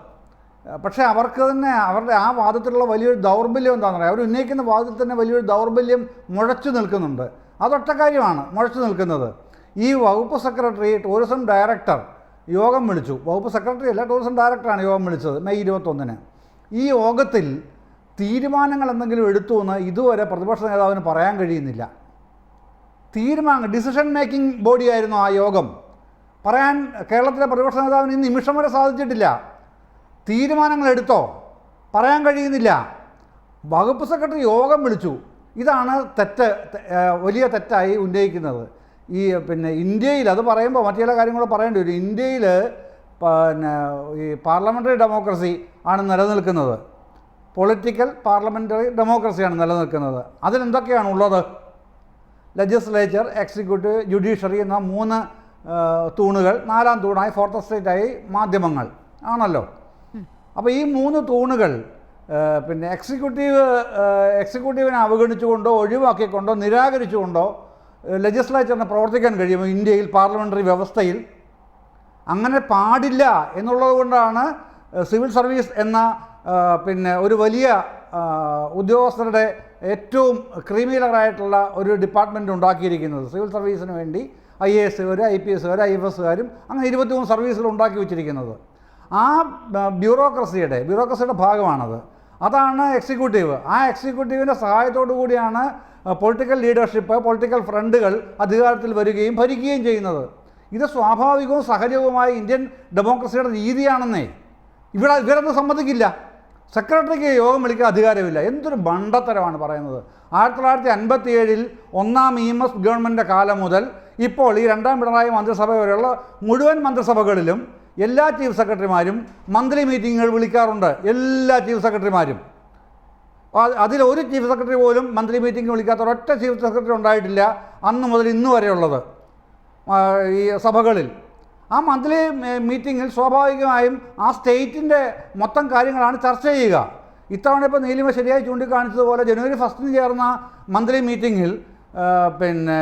പക്ഷേ അവർക്ക് തന്നെ അവരുടെ ആ വാദത്തിലുള്ള വലിയൊരു ദൗർബല്യം എന്താണെന്ന് പറയാം. അവർ ഉന്നയിക്കുന്ന വാദത്തിൽ തന്നെ വലിയൊരു ദൗർബല്യം മുഴച്ചു നിൽക്കുന്നുണ്ട്. അതൊറ്റ കാര്യമാണ് മുഴച്ചു നിൽക്കുന്നത്. ഈ വകുപ്പ് സെക്രട്ടറി ടൂറിസം ഡയറക്ടർ യോഗം വിളിച്ചു. വകുപ്പ് സെക്രട്ടറി അല്ല, ടൂറിസം ഡയറക്ടറാണ് യോഗം വിളിച്ചത് മെയ് 21-ന്. ഈ യോഗത്തിൽ തീരുമാനങ്ങൾ എന്തെങ്കിലും എടുത്തു എന്ന് ഇതുവരെ പ്രതിപക്ഷ നേതാവിന് പറയാൻ കഴിയുന്നില്ല. ഡിസിഷൻ മേക്കിംഗ് ബോഡിയായിരുന്നു ആ യോഗം. പറയാൻ കേരളത്തിലെ പ്രതിപക്ഷ നേതാവിന് ഈ നിമിഷം വരെ സാധിച്ചിട്ടില്ല. തീരുമാനങ്ങൾ എടുത്തോ പറയാൻ കഴിയുന്നില്ല. വകുപ്പ് സെക്രട്ടറി യോഗം വിളിച്ചു. ഇതാണ് വലിയ തെറ്റായി ഉന്നയിക്കുന്നത്. ഈ ഇന്ത്യയിൽ അത് പറയുമ്പോൾ മറ്റു ചില കാര്യങ്ങൾ പറയേണ്ടി വരും. ഇന്ത്യയിൽ ഈ പാർലമെൻ്ററി ഡെമോക്രസി ആണ് നിലനിൽക്കുന്നത്. പൊളിറ്റിക്കൽ പാർലമെൻ്ററി ഡെമോക്രസിയാണ് നിലനിൽക്കുന്നത്. അതിലെന്തൊക്കെയാണുള്ളത്? ലെജിസ്ലേച്ചർ, എക്സിക്യൂട്ടീവ്, ജുഡീഷ്യറി എന്ന 3 തൂണുകൾ. 4ാം തൂണായി, 4th എസ്റ്റേറ്റായി മാധ്യമങ്ങൾ ആണല്ലോ. അപ്പോൾ ഈ 3 തൂണുകൾ പിന്നെ എക്സിക്യൂട്ടീവിനെ അവഗണിച്ചുകൊണ്ടോ ഒഴിവാക്കിക്കൊണ്ടോ നിരാകരിച്ചുകൊണ്ടോ ലെജിസ്ലേച്ചറിന് പ്രവർത്തിക്കാൻ കഴിയുമോ ഇന്ത്യയിൽ പാർലമെൻ്ററി വ്യവസ്ഥയിൽ? അങ്ങനെ പാടില്ല എന്നുള്ളത് കൊണ്ടാണ് സിവിൽ സർവീസ് എന്ന പിന്നെ ഒരു വലിയ ഉദ്യോഗസ്ഥരുടെ ഏറ്റവും ക്രീമിലറായിട്ടുള്ള ഒരു ഡിപ്പാർട്ട്മെൻറ്റ് ഉണ്ടാക്കിയിരിക്കുന്നത്. സിവിൽ സർവീസിന് വേണ്ടി IAS, IPS, IFS അങ്ങനെ 23 സർവീസുകൾ ഉണ്ടാക്കി വെച്ചിരിക്കുന്നത്. ആ ബ്യൂറോക്രസിയുടെ ഭാഗമാണത്. അതാണ് എക്സിക്യൂട്ടീവ്. ആ എക്സിക്യൂട്ടീവിൻ്റെ സഹായത്തോടു കൂടിയാണ് പൊളിറ്റിക്കൽ ലീഡർഷിപ്പ്, പൊളിറ്റിക്കൽ ഫ്രണ്ടുകൾ അധികാരത്തിൽ വരികയും ഭരിക്കുകയും ചെയ്യുന്നത്. ഇത് സ്വാഭാവികവും സഹജവുമായ ഇന്ത്യൻ ഡെമോക്രസിയുടെ രീതിയാണെന്നേ. ഇവരത് സമ്മതിക്കില്ല. സെക്രട്ടറിക്ക് യോഗം വിളിക്കാൻ അധികാരമില്ല. എന്തൊരു ബണ്ടത്തരമാണ് പറയുന്നത്. 1957 ഒന്നാം EMS ഗവൺമെൻറ്റിൻ്റെ കാലം മുതൽ ഇപ്പോൾ ഈ രണ്ടാം പിണറായി മന്ത്രിസഭ വരെയുള്ള മുഴുവൻ മന്ത്രിസഭകളിലും എല്ലാ ചീഫ് സെക്രട്ടറിമാരും മന്ത്ലി മീറ്റിങ്ങുകൾ വിളിക്കാറുണ്ട്. എല്ലാ ചീഫ് സെക്രട്ടറിമാരും. അതിലൊരു ചീഫ് സെക്രട്ടറി പോലും മന്ത്ലി മീറ്റിംഗ് വിളിക്കാത്ത ഒരൊറ്റ ചീഫ് സെക്രട്ടറി ഉണ്ടായിട്ടില്ല അന്ന് മുതൽ ഇന്ന് വരെയുള്ളത് ഈ സഭകളിൽ. ആ മന്ത്ലി മീറ്റിങ്ങിൽ സ്വാഭാവികമായും ആ സ്റ്റേറ്റിൻ്റെ മൊത്തം കാര്യങ്ങളാണ് ചർച്ച ചെയ്യുക. ഇത്തവണ ഇപ്പോൾ നീലിമ ശരിയായി ചൂണ്ടിക്കാണിച്ചതുപോലെ January 1 ചേർന്ന മന്ത്ലി മീറ്റിങ്ങിൽ പിന്നെ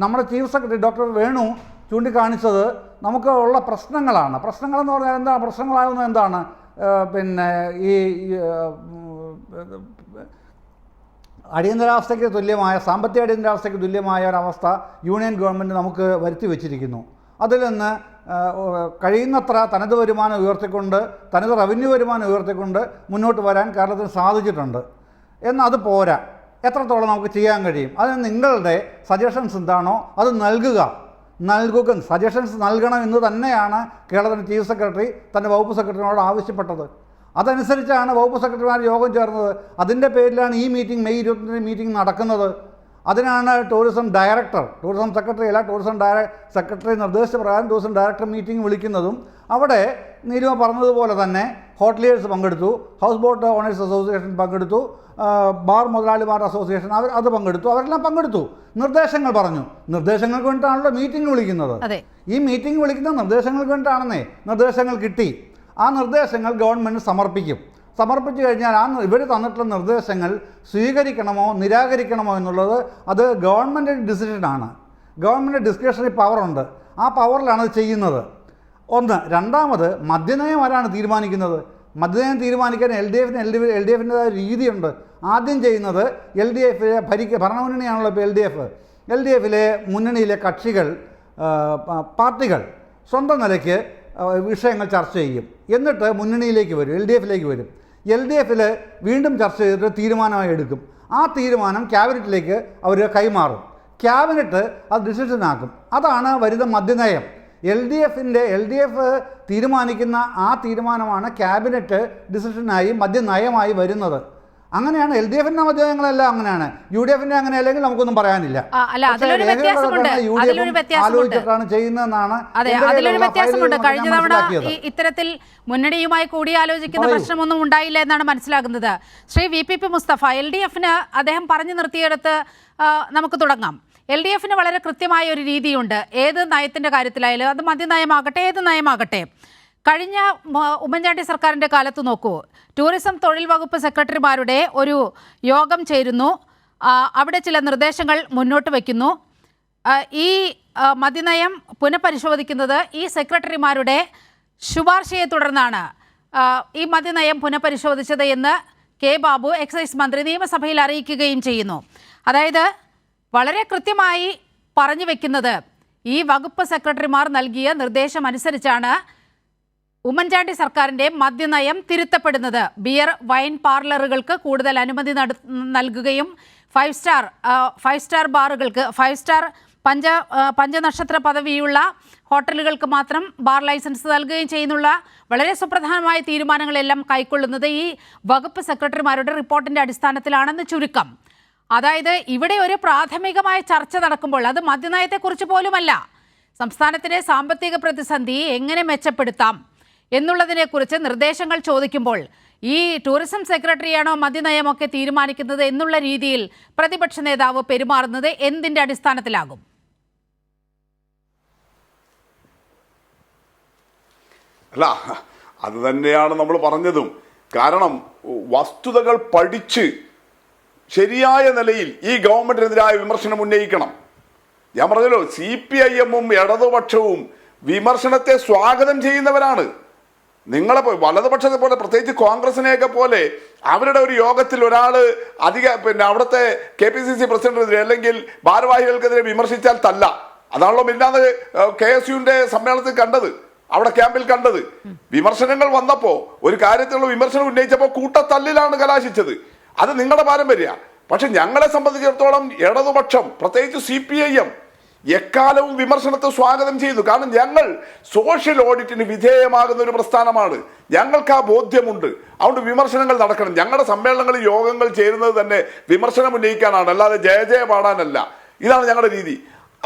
നമ്മുടെ ചീഫ് സെക്രട്ടറി ഡോക്ടർ വേണു ചൂണ്ടിക്കാണിച്ചത് നമുക്ക് ഉള്ള പ്രശ്നങ്ങളാണ്. പ്രശ്നങ്ങളെന്ന് പറഞ്ഞാൽ എന്താണ്? പ്രശ്നങ്ങളാകുന്നത് എന്താണ്? പിന്നെ ഈ അടിയന്തരാവസ്ഥയ്ക്ക് തുല്യമായ, സാമ്പത്തിക അടിയന്തരാവസ്ഥയ്ക്ക് തുല്യമായ ഒരവസ്ഥ യൂണിയൻ ഗവൺമെൻറ് നമുക്ക് വരുത്തി വച്ചിരിക്കുന്നു. അതിൽ നിന്ന് കഴിയുന്നത്ര തനത് വരുമാനം ഉയർത്തിക്കൊണ്ട്, തനത് റവന്യൂ വരുമാനം ഉയർത്തിക്കൊണ്ട് മുന്നോട്ട് വരാൻ കേരളത്തിന് സാധിച്ചിട്ടുണ്ട്. എന്നാൽ അത് പോരാ. എത്രത്തോളം നമുക്ക് ചെയ്യാൻ കഴിയും? അതിന് നിങ്ങളുടെ സജഷൻസ് എന്താണോ അത് നൽകുക. സജഷൻസ് നൽകണം എന്ന് തന്നെയാണ് കേരളത്തിൻ്റെ ചീഫ് സെക്രട്ടറി തൻ്റെ വകുപ്പ് സെക്രട്ടറിയോട് ആവശ്യപ്പെട്ടത്. അതനുസരിച്ചാണ് വകുപ്പ് സെക്രട്ടറിമാർ യോഗം ചേർന്നത്. അതിൻ്റെ പേരിലാണ് ഈ മീറ്റിംഗ്, May 22 മീറ്റിംഗ് നടക്കുന്നത്. അതിനാണ് ടൂറിസം സെക്രട്ടറി അല്ല, സെക്രട്ടറി നിർദ്ദേശപ്രകാരം ടൂറിസം ഡയറക്ടർ മീറ്റിംഗ് വിളിക്കുന്നതും. അവിടെ നീലിമ പറഞ്ഞതുപോലെ തന്നെ ഹോട്ടലിയേഴ്സ് പങ്കെടുത്തു, ഹൗസ് ബോട്ട് ഓണേഴ്സ് അസോസിയേഷൻ പങ്കെടുത്തു, ബാർ മുതലാളിമാരുടെ അസോസിയേഷൻ അത് പങ്കെടുത്തു. അവരെല്ലാം പങ്കെടുത്തു, നിർദ്ദേശങ്ങൾ പറഞ്ഞു. നിർദ്ദേശങ്ങൾക്ക് വേണ്ടിയിട്ടാണല്ലോ മീറ്റിംഗ് വിളിക്കുന്നത്. ഈ മീറ്റിംഗ് വിളിക്കുന്ന നിർദ്ദേശങ്ങൾക്ക് വേണ്ടിയിട്ടാണെന്നേ. നിർദ്ദേശങ്ങൾ കിട്ടി. ആ നിർദ്ദേശങ്ങൾ ഗവൺമെൻറ് സമർപ്പിച്ചു കഴിഞ്ഞാൽ ഇവർ തന്നിട്ടുള്ള നിർദ്ദേശങ്ങൾ സ്വീകരിക്കണമോ നിരാകരിക്കണമോ എന്നുള്ളത് അത് ഗവൺമെൻറ് ഡിസിഷനാണ്. ഗവൺമെൻറ് ഡിസ്ക്രിഷണറി പവറുണ്ട്. ആ പവറിലാണ് അത് ചെയ്യുന്നത്. ഒന്ന്. രണ്ടാമത്, മദ്യനയം ആരാണ് തീരുമാനിക്കുന്നത്? മദ്യനയം തീരുമാനിക്കാൻ എൽ ഡി എഫിൻ്റെതായ രീതിയുണ്ട്. ആദ്യം ചെയ്യുന്നത് LDF ഭരണമുന്നണിയാണല്ലോ ഇപ്പോൾ എൽ ഡി എഫിലെ മുന്നണിയിലെ കക്ഷികൾ, പാർട്ടികൾ സ്വന്തം നിലയ്ക്ക് വിഷയങ്ങൾ ചർച്ച ചെയ്യും. എന്നിട്ട് മുന്നണിയിലേക്ക് വരും, LDFിലേക്ക് വരും. LDFിൽ വീണ്ടും ചർച്ച ചെയ്തിട്ട് തീരുമാനമായി എടുക്കും. ആ തീരുമാനം ക്യാബിനറ്റിലേക്ക് അവർ കൈമാറും. ക്യാബിനറ്റ് അത് ഡിസിഷനാക്കും. അതാണ് വരുന്ന മദ്യനയം. LDF തീരുമാനിക്കുന്ന ആ തീരുമാനമാണ് ക്യാബിനറ്റ് ഡിസിഷനായി മദ്യനയമായി വരുന്നത്. അങ്ങനെയാണ് LDFിൻ്റെ മദ്യനയങ്ങളെല്ലാം അങ്ങനെയാണ്. UDFിൻ്റെ അങ്ങനെ അല്ലെങ്കിൽ നമുക്കൊന്നും പറയാനില്ല. ആലോചിച്ചിട്ടാണ് ചെയ്യുന്നതെന്നാണ്. അതിലൊരു വ്യത്യാസമുണ്ട്. കഴിഞ്ഞ തവണ ഇത്തരത്തിൽ മുന്നണിയുമായി കൂടിയാലോചിക്കുന്ന പ്രശ്നമൊന്നും ഉണ്ടായില്ല എന്നാണ് മനസ്സിലാകുന്നത്. ശ്രീ VPP മുസ്തഫ, LDFിന് അദ്ദേഹം പറഞ്ഞു നിർത്തിയെടുത്ത് നമുക്ക് തുടങ്ങാം. LDFിന് വളരെ കൃത്യമായ ഒരു രീതിയുണ്ട്. ഏത് നയത്തിൻ്റെ കാര്യത്തിലായാലും, അത് മദ്യനയമാകട്ടെ ഏത് നയമാകട്ടെ. കഴിഞ്ഞ ഉമ്മൻചാണ്ടി സർക്കാരിൻ്റെ കാലത്ത് നോക്കൂ, ടൂറിസം തൊഴിൽ വകുപ്പ് സെക്രട്ടറിമാരുടെ ഒരു യോഗം ചേരുന്നു. അവിടെ ചില നിർദ്ദേശങ്ങൾ മുന്നോട്ട് വയ്ക്കുന്നു. ഈ മദ്യനയം പുനഃപരിശോധിക്കുന്നത് ഈ സെക്രട്ടറിമാരുടെ ശുപാർശയെ തുടർന്നാണ് ഈ മദ്യനയം പുനഃപരിശോധിച്ചത് എന്ന് കെ ബാബു എക്സൈസ് മന്ത്രി നിയമസഭയിൽ അറിയിക്കുകയും ചെയ്യുന്നു. അതായത് വളരെ കൃത്യമായി പറഞ്ഞു വെക്കുന്നത് ഈ വകുപ്പ് സെക്രട്ടറിമാർ നൽകിയ നിർദ്ദേശം അനുസരിച്ചാണ് ഉമ്മൻചാണ്ടി സർക്കാരിൻ്റെ മദ്യനയം തിരുത്തപ്പെടുന്നത്. ബിയർ വൈൻ പാർലറുകൾക്ക് കൂടുതൽ അനുമതി നൽകുകയും 5 സ്റ്റാർ ബാറുകൾക്ക് 5 സ്റ്റാർ പഞ്ചനക്ഷത്ര പദവിയുള്ള ഹോട്ടലുകൾക്ക് മാത്രം ബാർ ലൈസൻസ് നൽകുകയും ചെയ്യുന്നുള്ള വളരെ സുപ്രധാനമായ തീരുമാനങ്ങളെല്ലാം കൈക്കൊള്ളുന്നത് ഈ വകുപ്പ് സെക്രട്ടറിമാരുടെ റിപ്പോർട്ടിൻ്റെ അടിസ്ഥാനത്തിലാണെന്ന് ചുരുക്കം. അതായത് ഇവിടെ ഒരു പ്രാഥമികമായ ചർച്ച നടക്കുമ്പോൾ അത് മദ്യനയത്തെക്കുറിച്ച് പോലുമല്ല, സംസ്ഥാനത്തിൻ്റെ സാമ്പത്തിക പ്രതിസന്ധി എങ്ങനെ മെച്ചപ്പെടുത്താം എന്നുള്ളതിനെക്കുറിച്ച് നിർദ്ദേശങ്ങൾ ചോദിക്കുമ്പോൾ ഈ ടൂറിസം സെക്രട്ടറിയാണോ മദ്യനയമൊക്കെ തീരുമാനിക്കുന്നത് എന്നുള്ള രീതിയിൽ പ്രതിപക്ഷ നേതാവ് പെരുമാറുന്നത് എന്തിൻ്റെ അടിസ്ഥാനത്തിലാകും? അല്ല, അത് തന്നെയാണ് നമ്മൾ പറഞ്ഞതും. കാരണം വസ്തുതകൾ പഠിച്ച് ശരിയായ നിലയിൽ ഈ ഗവൺമെന്റിനെതിരായ വിമർശനം ഉന്നയിക്കണം. ഞാൻ പറഞ്ഞല്ലോ, CPIM-ഉം ഇടതുപക്ഷവും വിമർശനത്തെ സ്വാഗതം ചെയ്യുന്നവരാണ്. നിങ്ങളെ വലതുപക്ഷത്തെ പോലെ, പ്രത്യേകിച്ച് കോൺഗ്രസിനെയൊക്കെ പോലെ അവരുടെ ഒരു യോഗത്തിൽ ഒരാൾ അവിടുത്തെ KPCC പ്രസിഡന്റിനെതിരെ അല്ലെങ്കിൽ ഭാരവാഹികൾക്കെതിരെ വിമർശിച്ചാൽ തല്ല. അതാണല്ലോ മിന്നാന്ന് KSUവിന്റെ സമ്മേളനത്തിൽ കണ്ടത്, അവിടെ ക്യാമ്പിൽ കണ്ടത്. വിമർശനങ്ങൾ വന്നപ്പോ ഒരു കാര്യത്തിലുള്ള വിമർശനം ഉന്നയിച്ചപ്പോൾ കൂട്ടത്തല്ലിലാണ് കലാശിച്ചത്. അത് നിങ്ങളുടെ പാരമ്പര്യ. പക്ഷെ ഞങ്ങളെ സംബന്ധിച്ചിടത്തോളം ഇടതുപക്ഷം, പ്രത്യേകിച്ച് CPIM എക്കാലവും വിമർശനത്തെ സ്വാഗതം ചെയ്തു. കാരണം ഞങ്ങൾ സോഷ്യൽ ഓഡിറ്റിന് വിധേയമാകുന്ന ഒരു പ്രസ്ഥാനമാണ്. ഞങ്ങൾക്ക് ആ ബോധ്യമുണ്ട്. അതുകൊണ്ട് വിമർശനങ്ങൾ നടക്കണം. ഞങ്ങളുടെ സമ്മേളനങ്ങളിൽ യോഗങ്ങൾ ചേരുന്നത് തന്നെ വിമർശനം ഉന്നയിക്കാനാണ്, അല്ലാതെ ജയ പാടാനല്ല. ഇതാണ് ഞങ്ങളുടെ രീതി.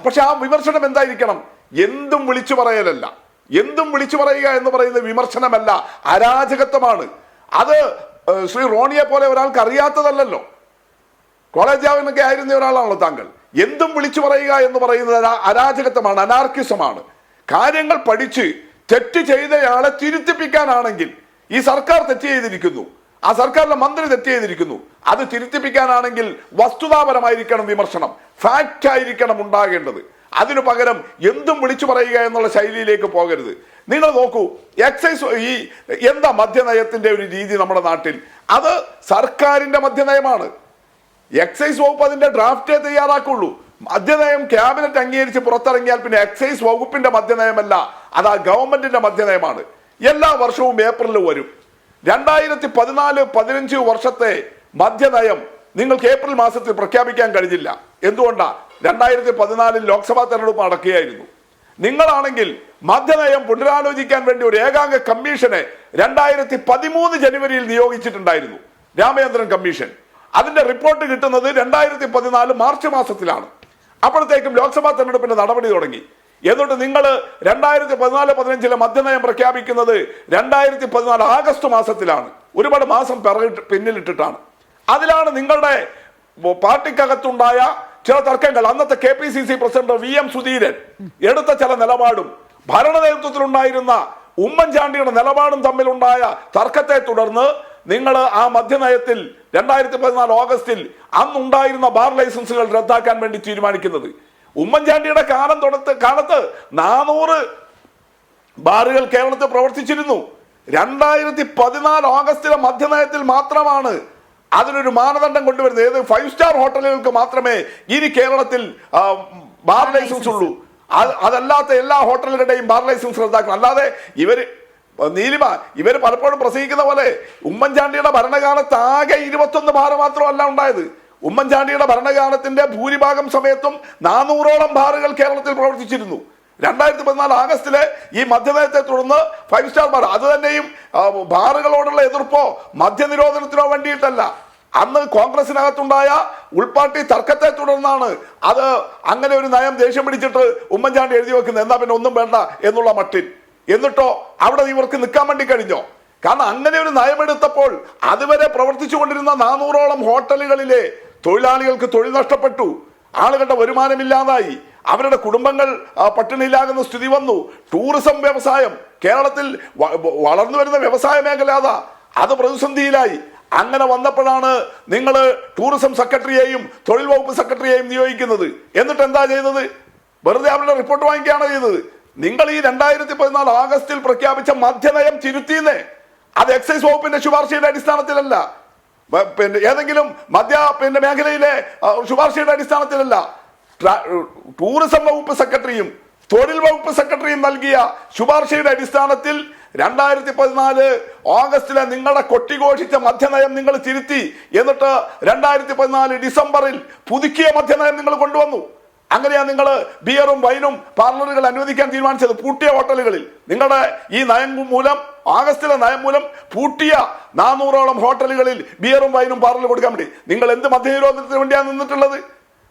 പക്ഷെ ആ വിമർശനം എന്തായിരിക്കണം? എന്തും വിളിച്ചു പറയലല്ല. എന്തും വിളിച്ചു പറയുക എന്ന് പറയുന്നത് വിമർശനമല്ല, അരാജകത്വമാണ്. അത് ശ്രീ റോണിയെ പോലെ ഒരാൾക്ക് അറിയാത്തതല്ലോ. കോളേജ് ജാവിനൊക്കെ ആയിരുന്ന ഒരാളാണല്ലോ താങ്കൾ. എന്തും വിളിച്ചു പറയുക എന്ന് പറയുന്നത് അരാജകത്വമാണ്, അനാർക്കിസമാണ്. കാര്യങ്ങൾ പഠിച്ച് തെറ്റ് ചെയ്തയാളെ തിരുത്തിപ്പിക്കാനാണെങ്കിൽ, ഈ സർക്കാർ തെറ്റ് ചെയ്തിരിക്കുന്നു, ആ സർക്കാരിലെ മന്ത്രി തെറ്റ് ചെയ്തിരിക്കുന്നു, അത് തിരുത്തിപ്പിക്കാനാണെങ്കിൽ വസ്തുതാപരമായിരിക്കണം വിമർശനം, ഫാക്റ്റ് ആയിരിക്കണം ഉണ്ടാകേണ്ടത്. അതിനു പകരം എന്തും വിളിച്ചു പറയുക എന്നുള്ള ശൈലിയിലേക്ക് പോകരുത്. നിങ്ങൾ നോക്കൂ, എക്സൈസ് എന്താ മദ്യനയത്തിന്റെ ഒരു രീതി നമ്മുടെ നാട്ടിൽ? അത് സർക്കാരിന്റെ മദ്യനയമാണ്. എക്സൈസ് വകുപ്പ് അതിന്റെ ഡ്രാഫ്റ്റേ തയ്യാറാക്കുള്ളൂ. മദ്യനയം ക്യാബിനറ്റ് അംഗീകരിച്ച് പുറത്തിറങ്ങിയാൽ പിന്നെ എക്സൈസ് വകുപ്പിന്റെ മദ്യനയമല്ല, അത് ആ ഗവൺമെന്റിന്റെ മദ്യനയമാണ്. എല്ലാ വർഷവും ഏപ്രിലിൽ വരും. 2014-15 വർഷത്തെ മദ്യനയം നിങ്ങൾക്ക് ഏപ്രിൽ മാസത്തിൽ പ്രഖ്യാപിക്കാൻ കഴിഞ്ഞില്ല. എന്തുകൊണ്ടാ? 2014 ലോക്സഭാ തെരഞ്ഞെടുപ്പ് നടക്കുകയായിരുന്നു. നിങ്ങളാണെങ്കിൽ മദ്യനയം പുനരാലോചിക്കാൻ വേണ്ടി ഒരു ഏകാംഗ കമ്മീഷനെ 2013 ജനുവരിയിൽ നിയോഗിച്ചിട്ടുണ്ടായിരുന്നു, രാമചന്ദ്രൻ കമ്മീഷൻ. അതിന്റെ റിപ്പോർട്ട് കിട്ടുന്നത് 2014 മാർച്ച് മാസത്തിലാണ്. അപ്പോഴത്തേക്കും ലോക്സഭാ തെരഞ്ഞെടുപ്പിന്റെ നടപടി തുടങ്ങി. എന്നിട്ട് നിങ്ങൾ 2014-15 മദ്യനയം പ്രഖ്യാപിക്കുന്നത് 2014 ആഗസ്റ്റ് മാസത്തിലാണ്. ഒരുപാട് മാസം പിന്നിലിട്ടിട്ടാണ്. അതിലാണ് നിങ്ങളുടെ പാർട്ടിക്കകത്തുണ്ടായ ചില തർക്കങ്ങൾ, അന്നത്തെ KPCC പ്രസിഡന്റ് VM സുധീരൻ എടുത്ത ചില നിലപാടും ഭരണ നേതൃത്വത്തിലുണ്ടായിരുന്ന ഉമ്മൻചാണ്ടിയുടെ നിലപാടും തമ്മിലുണ്ടായ തർക്കത്തെ തുടർന്ന് നിങ്ങൾ ആ മദ്യനയത്തിൽ 2014 ഓഗസ്റ്റിൽ അന്നുണ്ടായിരുന്ന ബാർ ലൈസൻസുകൾ റദ്ദാക്കാൻ വേണ്ടി തീരുമാനിക്കുന്നത്. ഉമ്മൻചാണ്ടിയുടെ കാലത്ത് 400 ബാറുകൾ കേരളത്തിൽ പ്രവർത്തിച്ചിരുന്നു. 2014 ഓഗസ്റ്റിലെ മദ്യനയത്തിൽ മാത്രമാണ് അതിനൊരു മാനദണ്ഡം കൊണ്ടുവരുന്നത്. ഏത് 5 സ്റ്റാർ ഹോട്ടലുകൾക്ക് മാത്രമേ ഇനി കേരളത്തിൽ ബാർ ലൈസൻസ് ഉള്ളൂ. അതല്ലാത്ത എല്ലാ ഹോട്ടലുകളുടെയും ബാർ ലൈസൻസ് റദ്ദാക്കണം. അല്ലാതെ നീലിമ ഇവർ പലപ്പോഴും പ്രസംഗിക്കുന്ന പോലെ ഉമ്മൻചാണ്ടിയുടെ ഭരണകാലത്ത് ആകെ 21 ബാർ മാത്രമല്ല ഉണ്ടായത്. ഉമ്മൻചാണ്ടിയുടെ ഭരണകാലത്തിന്റെ ഭൂരിഭാഗം സമയത്തും 400ഓളം ബാറുകൾ കേരളത്തിൽ പ്രവർത്തിച്ചിരുന്നു. 2014 ആഗസ്റ്റിലെ ഈ മദ്യനയത്തെ തുടർന്ന് 5 സ്റ്റാർ ബാർ, അത് തന്നെയും ബാറുകളോടുള്ള എതിർപ്പോ മദ്യനിരോധനത്തിനോ വേണ്ടിയിട്ടല്ല. അന്ന് കോൺഗ്രസിനകത്തുണ്ടായ ഉൾപാർട്ടി തർക്കത്തെ തുടർന്നാണ് അത് അങ്ങനെ ഒരു നയം ദേഷ്യം പിടിച്ചിട്ട് ഉമ്മൻചാണ്ടി എഴുതി വെക്കുന്നത്. എന്നാ പിന്നെ ഒന്നും വേണ്ട എന്നുള്ള മട്ടിൽ. എന്നിട്ടോ അവിടെ ഇവർക്ക് നിൽക്കാൻ വേണ്ടി കഴിഞ്ഞോ? കാരണം അങ്ങനെ ഒരു നയമെടുത്തപ്പോൾ അതുവരെ പ്രവർത്തിച്ചു കൊണ്ടിരുന്ന 400ഓളം ഹോട്ടലുകളിലെ തൊഴിലാളികൾക്ക് തൊഴിൽ നഷ്ടപ്പെട്ടു. ആളുകളുടെ വരുമാനമില്ലാതായി. അവരുടെ കുടുംബങ്ങൾ പട്ടിണിയിലാകുന്ന സ്ഥിതി വന്നു. ടൂറിസം വ്യവസായം കേരളത്തിൽ വളർന്നു വരുന്ന വ്യവസായ മേഖല അത് പ്രതിസന്ധിയിലായി. അങ്ങനെ വന്നപ്പോഴാണ് നിങ്ങൾ ടൂറിസം സെക്രട്ടറിയെയും തൊഴിൽ വകുപ്പ് സെക്രട്ടറിയെയും നിയോഗിക്കുന്നത്. എന്നിട്ട് എന്താ ചെയ്തത്? വെറുതെ അവരുടെ റിപ്പോർട്ട് വാങ്ങിക്കുകയാണ് ചെയ്തത്. നിങ്ങൾ ഈ 2014 ആഗസ്റ്റിൽ പ്രഖ്യാപിച്ച മദ്യനയം തിരുത്തിയെന്നേ. അത് എക്സൈസ് വകുപ്പിന്റെ ശുപാർശയുടെ അടിസ്ഥാനത്തിലല്ല, ഏതെങ്കിലും മേഖലയിലെ ശുപാർശയുടെ അടിസ്ഥാനത്തിലല്ല. ടൂറിസം വകുപ്പ് സെക്രട്ടറിയും തൊഴിൽ വകുപ്പ് സെക്രട്ടറിയും നൽകിയ ശുപാർശയുടെ അടിസ്ഥാനത്തിൽ 2014 ഓഗസ്റ്റിലെ നിങ്ങളുടെ കൊട്ടിഘോഷിച്ച മദ്യനയം നിങ്ങൾ തിരുത്തി. എന്നിട്ട് 2014 ഡിസംബറിൽ പുതുക്കിയ മദ്യനയം നിങ്ങൾ കൊണ്ടുവന്നു. അങ്ങനെയാ നിങ്ങൾ ബിയറും വൈനും പാർലറുകൾ അനുവദിക്കാൻ തീരുമാനിച്ചത്, പൂട്ടിയ ഹോട്ടലുകളിൽ. നിങ്ങളുടെ ഈ നയം മൂലം, ആഗസ്റ്റിലെ നയം മൂലം പൂട്ടിയ 400ഓളം ഹോട്ടലുകളിൽ ബിയറും വൈനും പാർലർ കൊടുക്കാൻ വേണ്ടി നിങ്ങൾ എന്ത് മദ്യനിരോധനത്തിന് വേണ്ടിയാണ് നിന്നിട്ടുള്ളത്?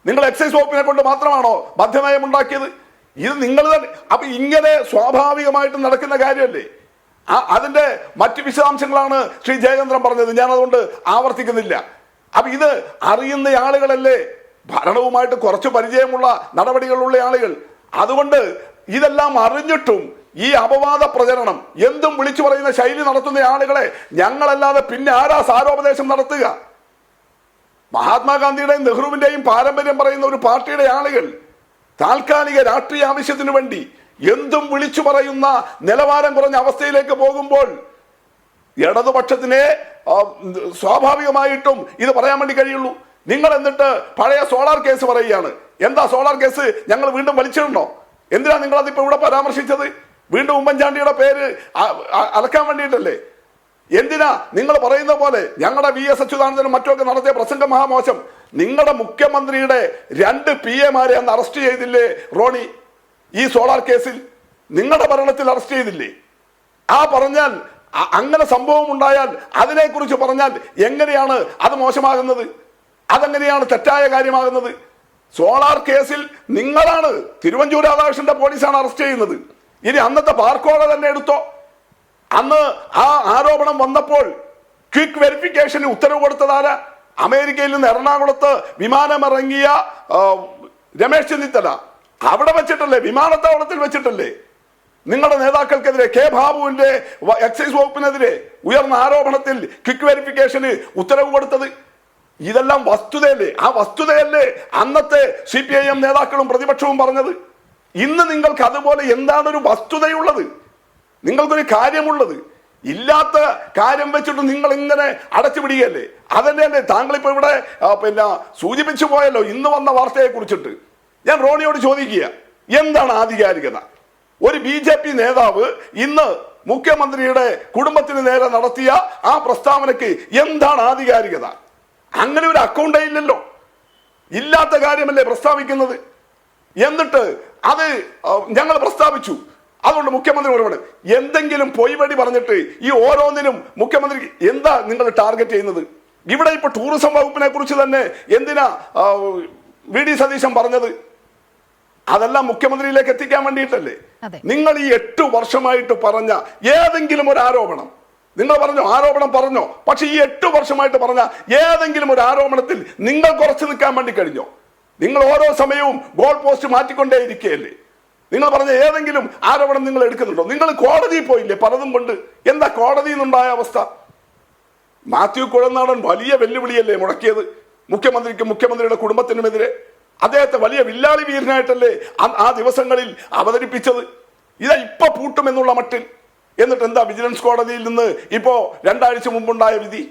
നിങ്ങൾ എക്സൈസ് വകുപ്പിനെ കൊണ്ട് മാത്രമാണോ മദ്യനയം ഉണ്ടാക്കിയത്? ഇത് നിങ്ങൾ തന്നെ. അപ്പൊ ഇങ്ങനെ സ്വാഭാവികമായിട്ട് നടക്കുന്ന കാര്യമല്ലേ? അതിന്റെ മറ്റു വിശദാംശങ്ങളാണ് ശ്രീ ജയചന്ദ്രൻ പറഞ്ഞത്. ഞാൻ അതുകൊണ്ട് ആവർത്തിക്കുന്നില്ല. അപ്പൊ ഇത് അറിയുന്ന ആളുകളല്ലേ, ഭരണവുമായിട്ട് കുറച്ച് പരിചയമുള്ള നടപടികളുള്ള ആളുകൾ. അതുകൊണ്ട് ഇതെല്ലാം അറിഞ്ഞിട്ടും ഈ അപവാദ പ്രചരണം എന്തും വിളിച്ചു പറയുന്ന ശൈലി നടത്തുന്ന ആളുകളെ ഞങ്ങളല്ലാതെ പിന്നെ ആരാ സാരോപദേശം നടത്തുക? മഹാത്മാഗാന്ധിയുടെയും നെഹ്റുവിന്റെയും പാരമ്പര്യം പറയുന്ന ഒരു പാർട്ടിയുടെ ആളുകൾ താൽക്കാലിക രാഷ്ട്രീയ ആവശ്യത്തിനു വേണ്ടി എന്തും വിളിച്ചു പറയുന്ന നിലവാരം കുറഞ്ഞ അവസ്ഥയിലേക്ക് പോകുമ്പോൾ ഇടതുപക്ഷത്തിനെ സ്വാഭാവികമായിട്ടും ഇത് പറയാൻ വേണ്ടി കഴിയുള്ളൂ. നിങ്ങൾ എന്നിട്ട് പഴയ സോളാർ കേസ് പറയുകയാണ്. എന്താ സോളാർ കേസ് ഞങ്ങൾ വീണ്ടും വലിച്ചിടണോ? എന്തിനാ നിങ്ങൾ അതിപ്പോ ഇവിടെ പരാമർശിച്ചത്? വീണ്ടും ഉമ്മൻചാണ്ടിയുടെ പേര് അലക്കാൻ വേണ്ടിയിട്ടല്ലേ? എന്തിനാ നിങ്ങൾ പറയുന്ന പോലെ ഞങ്ങളുടെ VS അച്യുതാനന്ദനും മറ്റുമൊക്കെ നടത്തിയ പ്രസംഗം മഹാമോശം. നിങ്ങളുടെ മുഖ്യമന്ത്രിയുടെ 2 PA-മാരെ അന്ന് അറസ്റ്റ് ചെയ്തില്ലേ റോണി? ഈ സോളാർ കേസിൽ നിങ്ങളുടെ ഭരണത്തിൽ അറസ്റ്റ് ചെയ്തില്ലേ? ആ പറഞ്ഞാൽ അങ്ങനെ സംഭവം ഉണ്ടായാൽ അതിനെക്കുറിച്ച് പറഞ്ഞാൽ എങ്ങനെയാണ് അത് മോശമാകുന്നത്? അതെങ്ങനെയാണ് തെറ്റായ കാര്യമാകുന്നത്? സോളാർ കേസിൽ നിങ്ങളാണ്, തിരുവഞ്ചൂർ രാധാകൃഷ്ണന്റെ പോലീസാണ് അറസ്റ്റ് ചെയ്യുന്നത്. ഇനി അന്നത്തെ ബാർക്കോഴ തന്നെ എടുത്തോ. അന്ന് ആ ആരോപണം വന്നപ്പോൾ ക്വിക്ക് വെരിഫിക്കേഷന് ഉത്തരവ് കൊടുത്തതാരാ? അമേരിക്കയിൽ നിന്ന് എറണാകുളത്ത് വിമാനമിറങ്ങിയ രമേശ് ചെന്നിത്തല അവിടെ വെച്ചിട്ടല്ലേ, വിമാനത്താവളത്തിൽ വെച്ചിട്ടല്ലേ നിങ്ങളുടെ നേതാക്കൾക്കെതിരെ, കെ ബാബുവിന്റെ എക്സൈസ് വകുപ്പിനെതിരെ ഉയർന്ന ആരോപണത്തിൽ ക്വിക്ക് വെരിഫിക്കേഷന് ഉത്തരവ് കൊടുത്തത്? ഇതെല്ലാം വസ്തുതയല്ലേ? ആ വസ്തുതയല്ലേ അന്നത്തെ CPIM നേതാക്കളും പ്രതിപക്ഷവും പറഞ്ഞത്? ഇന്ന് നിങ്ങൾക്ക് അതുപോലെ എന്താണ് ഒരു വസ്തുതയുള്ളത്? നിങ്ങൾക്കൊരു കാര്യമുള്ളത്? ഇല്ലാത്ത കാര്യം വെച്ചിട്ട് നിങ്ങൾ ഇങ്ങനെ അടച്ചുപിടിക്കല്ലേ? അതന്നെ താങ്കളിപ്പോ ഇവിടെ പിന്നെ സൂചിപ്പിച്ചു പോയല്ലോ ഇന്ന് വന്ന വാർത്തയെ കുറിച്ചിട്ട്. ഞാൻ റോണിയോട് ചോദിക്കുക, എന്താണ് ആധികാരികത? ഒരു BJP നേതാവ് ഇന്ന് മുഖ്യമന്ത്രിയുടെ കുടുംബത്തിന് നേരെ നടത്തിയ ആ പ്രസ്താവനയ്ക്ക് എന്താണ് ആധികാരികത? അങ്ങനെ ഒരു അക്കൗണ്ടേ ഇല്ലല്ലോ. ഇല്ലാത്ത കാര്യമല്ലേ പ്രസ്താവിക്കുന്നത്? എന്നിട്ട് അത് ഞങ്ങൾ പ്രസ്താവിച്ചു, അതുകൊണ്ട് മുഖ്യമന്ത്രി മറുപടി. എന്തെങ്കിലും പൊയ്വടി പറഞ്ഞിട്ട് ഈ ഓരോന്നിനും മുഖ്യമന്ത്രി എന്താ നിങ്ങൾ ടാർഗറ്റ് ചെയ്യുന്നത്? ഇവിടെ ഇപ്പൊ ടൂറിസം വകുപ്പിനെ കുറിച്ച് തന്നെ എന്തിനാ VD സതീശൻ പറഞ്ഞത്? അതെല്ലാം മുഖ്യമന്ത്രിയിലേക്ക് എത്തിക്കാൻ വേണ്ടിയിട്ടല്ലേ? നിങ്ങൾ ഈ 8 വർഷമായിട്ട് പറഞ്ഞ ഏതെങ്കിലും ഒരു ആരോപണം നിങ്ങൾ പറഞ്ഞോ? ആരോപണം പറഞ്ഞോ? പക്ഷെ ഈ 8 വർഷമായിട്ട് പറഞ്ഞ ഏതെങ്കിലും ഒരു ആരോപണത്തിൽ നിങ്ങൾ കുറച്ച് നിൽക്കാൻ വേണ്ടി കഴിഞ്ഞോ? നിങ്ങൾ ഓരോ സമയവും ഗോൾ പോസ്റ്റ് മാറ്റിക്കൊണ്ടേ ഇരിക്കുകയല്ലേ? നിങ്ങൾ പറഞ്ഞ ഏതെങ്കിലും ആരോപണം നിങ്ങൾ എടുക്കുന്നുണ്ടോ? നിങ്ങൾ കോടതിയിൽ പോയില്ലേ പലതും കൊണ്ട്? എന്താ കോടതിയിൽ നിന്നുണ്ടായ അവസ്ഥ? മാത്യു കുഴൽനാടൻ വലിയ വെല്ലുവിളിയല്ലേ മുടക്കിയത് മുഖ്യമന്ത്രിക്കും മുഖ്യമന്ത്രിയുടെ കുടുംബത്തിനുമെതിരെ? അദ്ദേഹത്തെ വലിയ വില്ലാളി വീരനായിട്ടല്ലേ ആ ദിവസങ്ങളിൽ അവതരിപ്പിച്ചത്? ഇതാ ഇപ്പൊ പൂട്ടുമെന്നുള്ള മട്ടിൽ. എന്നിട്ട് എന്താ വിജിലൻസ് കോടതിയിൽ നിന്ന് ഇപ്പോ 2 ആഴ്ച മുമ്പുണ്ടായ വിധി?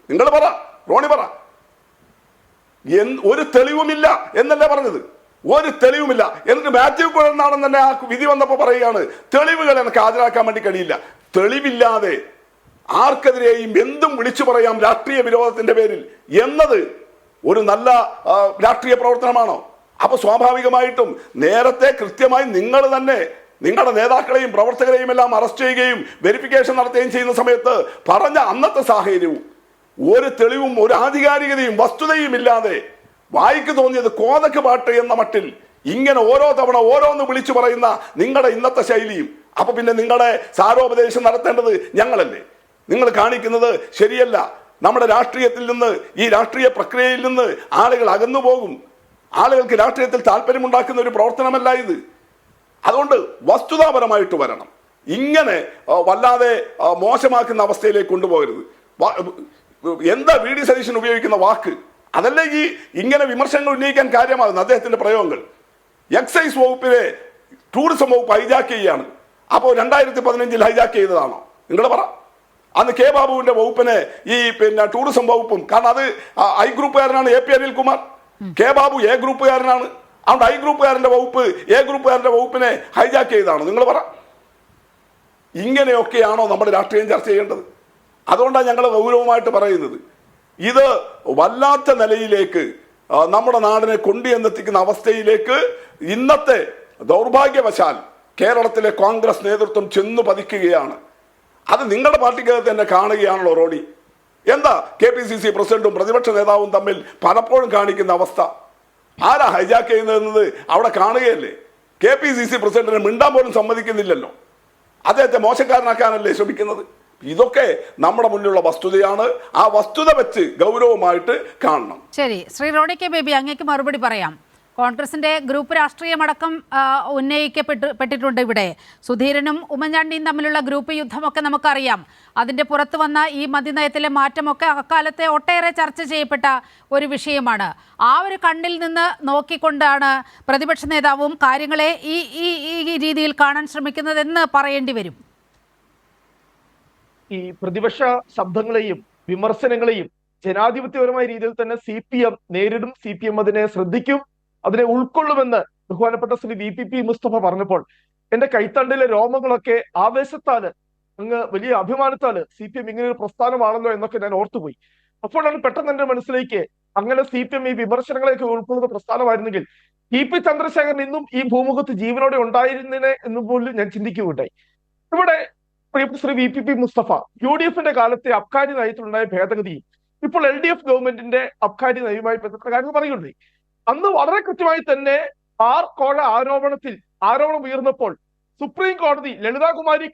നിങ്ങൾ പറ, റോണി പറ. ഒരു തെളിവുമില്ല എന്നല്ലേ പറഞ്ഞത്? ഒരു തെളിവുമില്ല. എന്നിട്ട് മാത്യു കുഴൽനാടൻ തന്നെ ആ വിധി വന്നപ്പോ പറയുകയാണ് തെളിവുകൾ എനിക്ക് ഹാജരാക്കാൻ വേണ്ടി കഴിയില്ല. തെളിവില്ലാതെ ആർക്കെതിരെയും എന്തും വിളിച്ചു പറയാം രാഷ്ട്രീയ വിരോധത്തിന്റെ പേരിൽ എന്നത് ഒരു നല്ല രാഷ്ട്രീയ പ്രവർത്തനമാണോ? അപ്പൊ സ്വാഭാവികമായിട്ടും നേരത്തെ കൃത്യമായി നിങ്ങൾ തന്നെ നിങ്ങളുടെ നേതാക്കളെയും പ്രവർത്തകരെയും എല്ലാം അറസ്റ്റ് ചെയ്യുകയും വെരിഫിക്കേഷൻ നടത്തുകയും ചെയ്യുന്ന സമയത്ത് പറഞ്ഞ അന്നത്തെ സാഹചര്യവും ഒരു തെളിവും ഒരു ആധികാരികതയും വസ്തുതയും ഇല്ലാതെ വായിക്ക് തോന്നിയത് കോതക്ക് പാട്ട് എന്ന മട്ടിൽ ഇങ്ങനെ ഓരോ തവണ ഓരോന്ന് വിളിച്ചു പറയുന്ന നിങ്ങളുടെ ഇന്നത്തെ ശൈലിയും, അപ്പൊ പിന്നെ നിങ്ങളുടെ സാരോപദേശം നടത്തേണ്ടത് ഞങ്ങളല്ലേ? നിങ്ങൾ കാണിക്കുന്നത് ശരിയല്ല. നമ്മുടെ രാഷ്ട്രീയത്തിൽ നിന്ന്, ഈ രാഷ്ട്രീയ പ്രക്രിയയിൽ നിന്ന് ആളുകൾ അകന്നു പോകും. ആളുകൾക്ക് രാഷ്ട്രീയത്തിൽ താല്പര്യമുണ്ടാക്കുന്ന ഒരു പ്രവർത്തനമല്ല ഇത്. അതുകൊണ്ട് വസ്തുതാപരമായിട്ട് വരണം. ഇങ്ങനെ വല്ലാതെ മോശമാക്കുന്ന അവസ്ഥയിലേക്ക് കൊണ്ടുപോകരുത്. എന്താ VD സതീശൻ ഉപയോഗിക്കുന്ന വാക്ക്? അതല്ലേ ഈ ഇങ്ങനെ വിമർശനങ്ങൾ ഉന്നയിക്കാൻ കാര്യമാകുന്നു അദ്ദേഹത്തിന്റെ പ്രയോഗങ്ങൾ. എക്സൈസ് വകുപ്പിലെ ടൂറിസം വകുപ്പ് ഹൈജാക്ക് ചെയ്യുകയാണ്. അപ്പോൾ 2015 ഹൈജാക്ക് ചെയ്തതാണോ? നിങ്ങൾ പറ. അന്ന് കെ ബാബുവിന്റെ വകുപ്പിനെ ഈ ടൂറിസം വകുപ്പും, കാരണം അത് I ഗ്രൂപ്പുകാരനാണ് AP Anilkumar, K Babu A ഗ്രൂപ്പുകാരനാണ്. അതുകൊണ്ട് I ഗ്രൂപ്പുകാരന്റെ വകുപ്പ് A ഗ്രൂപ്പുകാരന്റെ വകുപ്പിനെ ഹൈജാക്ക് ചെയ്തതാണോ? നിങ്ങൾ പറ. ഇങ്ങനെയൊക്കെയാണോ നമ്മുടെ രാഷ്ട്രീയം ചർച്ച ചെയ്യേണ്ടത്? അതുകൊണ്ടാണ് ഞങ്ങൾ ഗൗരവമായിട്ട് പറയുന്നത്, ഇത് വല്ലാത്ത നിലയിലേക്ക് നമ്മുടെ നാടിനെ കൊണ്ടുചെന്നെത്തിക്കുന്ന അവസ്ഥയിലേക്ക് ഇന്നത്തെ ദൗർഭാഗ്യവശാൽ കേരളത്തിലെ കോൺഗ്രസ് നേതൃത്വം ചെന്നു പതിക്കുകയാണ്. അത് നിങ്ങളുടെ പാർട്ടിക്കകത്ത് തന്നെ കാണുകയാണല്ലോ റോഡി. എന്താ KPCC പ്രസിഡന്റും പ്രതിപക്ഷ നേതാവും തമ്മിൽ പലപ്പോഴും കാണിക്കുന്ന അവസ്ഥ? ആരാ ഹൈജാക്ക് ചെയ്യുന്നതെന്നത് അവിടെ കാണുകയല്ലേ? KPCC പ്രസിഡന്റിനെ മിണ്ടാൻ പോലും സമ്മതിക്കുന്നില്ലല്ലോ. അദ്ദേഹത്തെ മോശക്കാരനാക്കാനല്ലേ ശ്രമിക്കുന്നത്? ഇതൊക്കെ നമ്മുടെ മുന്നിലുള്ള വസ്തുതയാണ്. ആ വസ്തുത വെച്ച് ഗൗരവമായിട്ട് കാണണം. ശരി, ശ്രീ റോണി കെ ബേബി, അങ്ങേക്ക് മറുപടി പറയാം. കോൺഗ്രസിന്റെ ഗ്രൂപ്പ് രാഷ്ട്രീയമടക്കം ഉന്നയിക്കപ്പെട്ടിട്ടുണ്ട് ഇവിടെ. സുധീരനും ഉമ്മൻചാണ്ടിയും തമ്മിലുള്ള ഗ്രൂപ്പ് യുദ്ധമൊക്കെ നമുക്കറിയാം. അതിന്റെ പുറത്തു വന്ന ഈ മദ്യനയത്തിലെ മാറ്റമൊക്കെ അക്കാലത്തെ ഒട്ടേറെ ചർച്ച ചെയ്യപ്പെട്ട ഒരു വിഷയമാണ്. ആ ഒരു കണ്ണിൽ നിന്ന് നോക്കിക്കൊണ്ടാണ് പ്രതിപക്ഷ നേതാവും കാര്യങ്ങളെ ഈ രീതിയിൽ കാണാൻ ശ്രമിക്കുന്നതെന്ന് പറയേണ്ടി വരും. ഈ പ്രതിപക്ഷ ശബ്ദങ്ങളെയും വിമർശനങ്ങളെയും ജനാധിപത്യപരമായ രീതിയിൽ തന്നെ CPM നേരിടും. CPM അതിനെ ശ്രദ്ധിക്കും, അതിനെ ഉൾക്കൊള്ളുമെന്ന് ബഹുമാനപ്പെട്ട ശ്രീ VPP മുസ്തഫ പറഞ്ഞപ്പോൾ എന്റെ കൈത്തണ്ടിലെ രോമങ്ങളൊക്കെ ആവേശത്താല്, അങ്ങ് വലിയ അഭിമാനത്താല് CPM ഇങ്ങനെ ഒരു പ്രസ്ഥാനമാണല്ലോ എന്നൊക്കെ ഞാൻ ഓർത്തുപോയി. അപ്പോഴാണ് പെട്ടെന്ന് എന്റെ മനസ്സിലേക്ക് അങ്ങനെ CPM ഈ വിമർശനങ്ങളെയൊക്കെ ഉൾക്കൊള്ളുന്ന പ്രസ്ഥാനമായിരുന്നെങ്കിൽ TP ചന്ദ്രശേഖരൻ ഇന്നും ഈ ഭൂമുഖത്ത് ജീവനോടെ ഉണ്ടായിരുന്നതിനെ എന്ന് പോലും ഞാൻ ചിന്തിക്കുകയുണ്ടായി. ഇവിടെ ശ്രീ VPP മുസ്തഫ UDF-ന്റെ കാലത്തെ അബ്കാരി നയത്തിലുണ്ടായ ഭേദഗതിയും ഇപ്പോൾ LDF ഗവൺമെന്റിന്റെ അബ്കാരി നയവുമായി ബന്ധപ്പെട്ട കാര്യങ്ങൾ പറയുകയുണ്ടായി. അന്ന് വളരെ കൃത്യമായി തന്നെ ബാർ കോഴ ആരോപണം ഉയർന്നപ്പോൾ സുപ്രീം കോടതി ലളിതാകുമാരി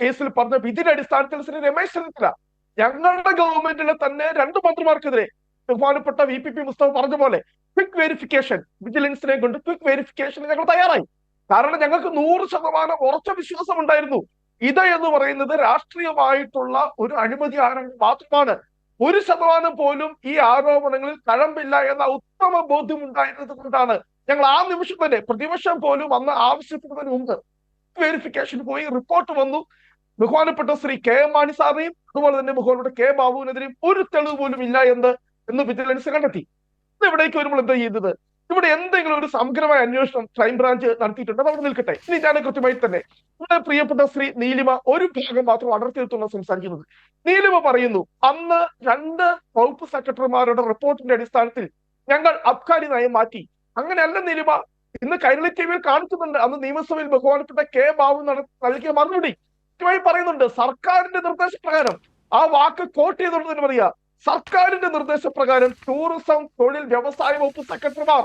കേസിൽ പറഞ്ഞ വിധിയുടെ അടിസ്ഥാനത്തിൽ ശ്രീ രമേശ് ചെന്നിത്തല ഞങ്ങളുടെ ഗവൺമെന്റിലെ തന്നെ 2 മന്ത്രിമാർക്കെതിരെ ബഹുമാനപ്പെട്ട VPP മുസ്തഫ പറഞ്ഞ പോലെ ക്വിക്ക് വെരിഫിക്കേഷൻ, വിജിലൻസിനെ കൊണ്ട് ക്വിക്ക് വെരിഫിക്കേഷന് ഞങ്ങൾ തയ്യാറായി. കാരണം ഞങ്ങൾക്ക് 100% ഉറച്ച വിശ്വാസം ഉണ്ടായിരുന്നു ഇത് എന്ന് പറയുന്നത് രാഷ്ട്രീയമായിട്ടുള്ള ഒരു അഴിമതി ആരോപണം മാത്രമാണ്. 1% പോലും ഈ ആരോപണങ്ങളിൽ കഴമ്പില്ല എന്ന ഉത്തമ ബോധ്യം ഉണ്ടായിരുന്നത് കൊണ്ടാണ് ഞങ്ങൾ ആ നിമിഷം തന്നെ പ്രതിപക്ഷം പോലും അന്ന് ആവശ്യപ്പെടുന്നതിന് മുമ്പ് വെരിഫിക്കേഷൻ പോയി. റിപ്പോർട്ട് വന്നു. ബഹുമാനപ്പെട്ട ശ്രീ KM മാണി സാറിനെയും അതുപോലെ തന്നെ ബഹുമാനപ്പെട്ട K ബാബുവിനെതിരെയും ഒരു തെളിവ് പോലും ഇല്ല എന്ന് വിജിലൻസ് കണ്ടെത്തി. ഇവിടേക്ക് വരുമ്പോൾ എന്താ ചെയ്തത്? ഇവിടെ എന്തെങ്കിലും ഒരു സമഗ്രമായ അന്വേഷണം ക്രൈംബ്രാഞ്ച് നടത്തിയിട്ടുണ്ട്, അവിടെ നിൽക്കട്ടെ. ഇനി ഞാൻ കൃത്യമായി തന്നെ ഇവിടെ പ്രിയപ്പെട്ട ശ്രീ നീലിമ ഒരു ഭാഗം മാത്രം അടർത്തിയെടുത്തുള്ള സംസാരിക്കുന്നത്. നീലിമ പറയുന്നു അന്ന് 2 വകുപ്പ് സെക്രട്ടറിമാരുടെ റിപ്പോർട്ടിന്റെ അടിസ്ഥാനത്തിൽ ഞങ്ങൾ അബ്കാരി നയം മാറ്റി. അങ്ങനെയല്ല നീലിമ, ഇന്ന് കൈരളി TVയിൽ കാണിക്കുന്നുണ്ട്. അന്ന് നിയമസഭയിൽ ബഹുമാനപ്പെട്ട K ബാബു നൽകിയ മറുപടി കൃത്യമായി പറയുന്നുണ്ട്. സർക്കാരിന്റെ നിർദ്ദേശപ്രകാരം, ആ വാക്ക് കോട്ട് ചെയ്തുകൊണ്ട് തന്നെ പറയാ, സർക്കാരിന്റെ നിർദ്ദേശപ്രകാരം ടൂറിസം, തൊഴിൽ, വ്യവസായ വകുപ്പ് സെക്രട്ടറിമാർ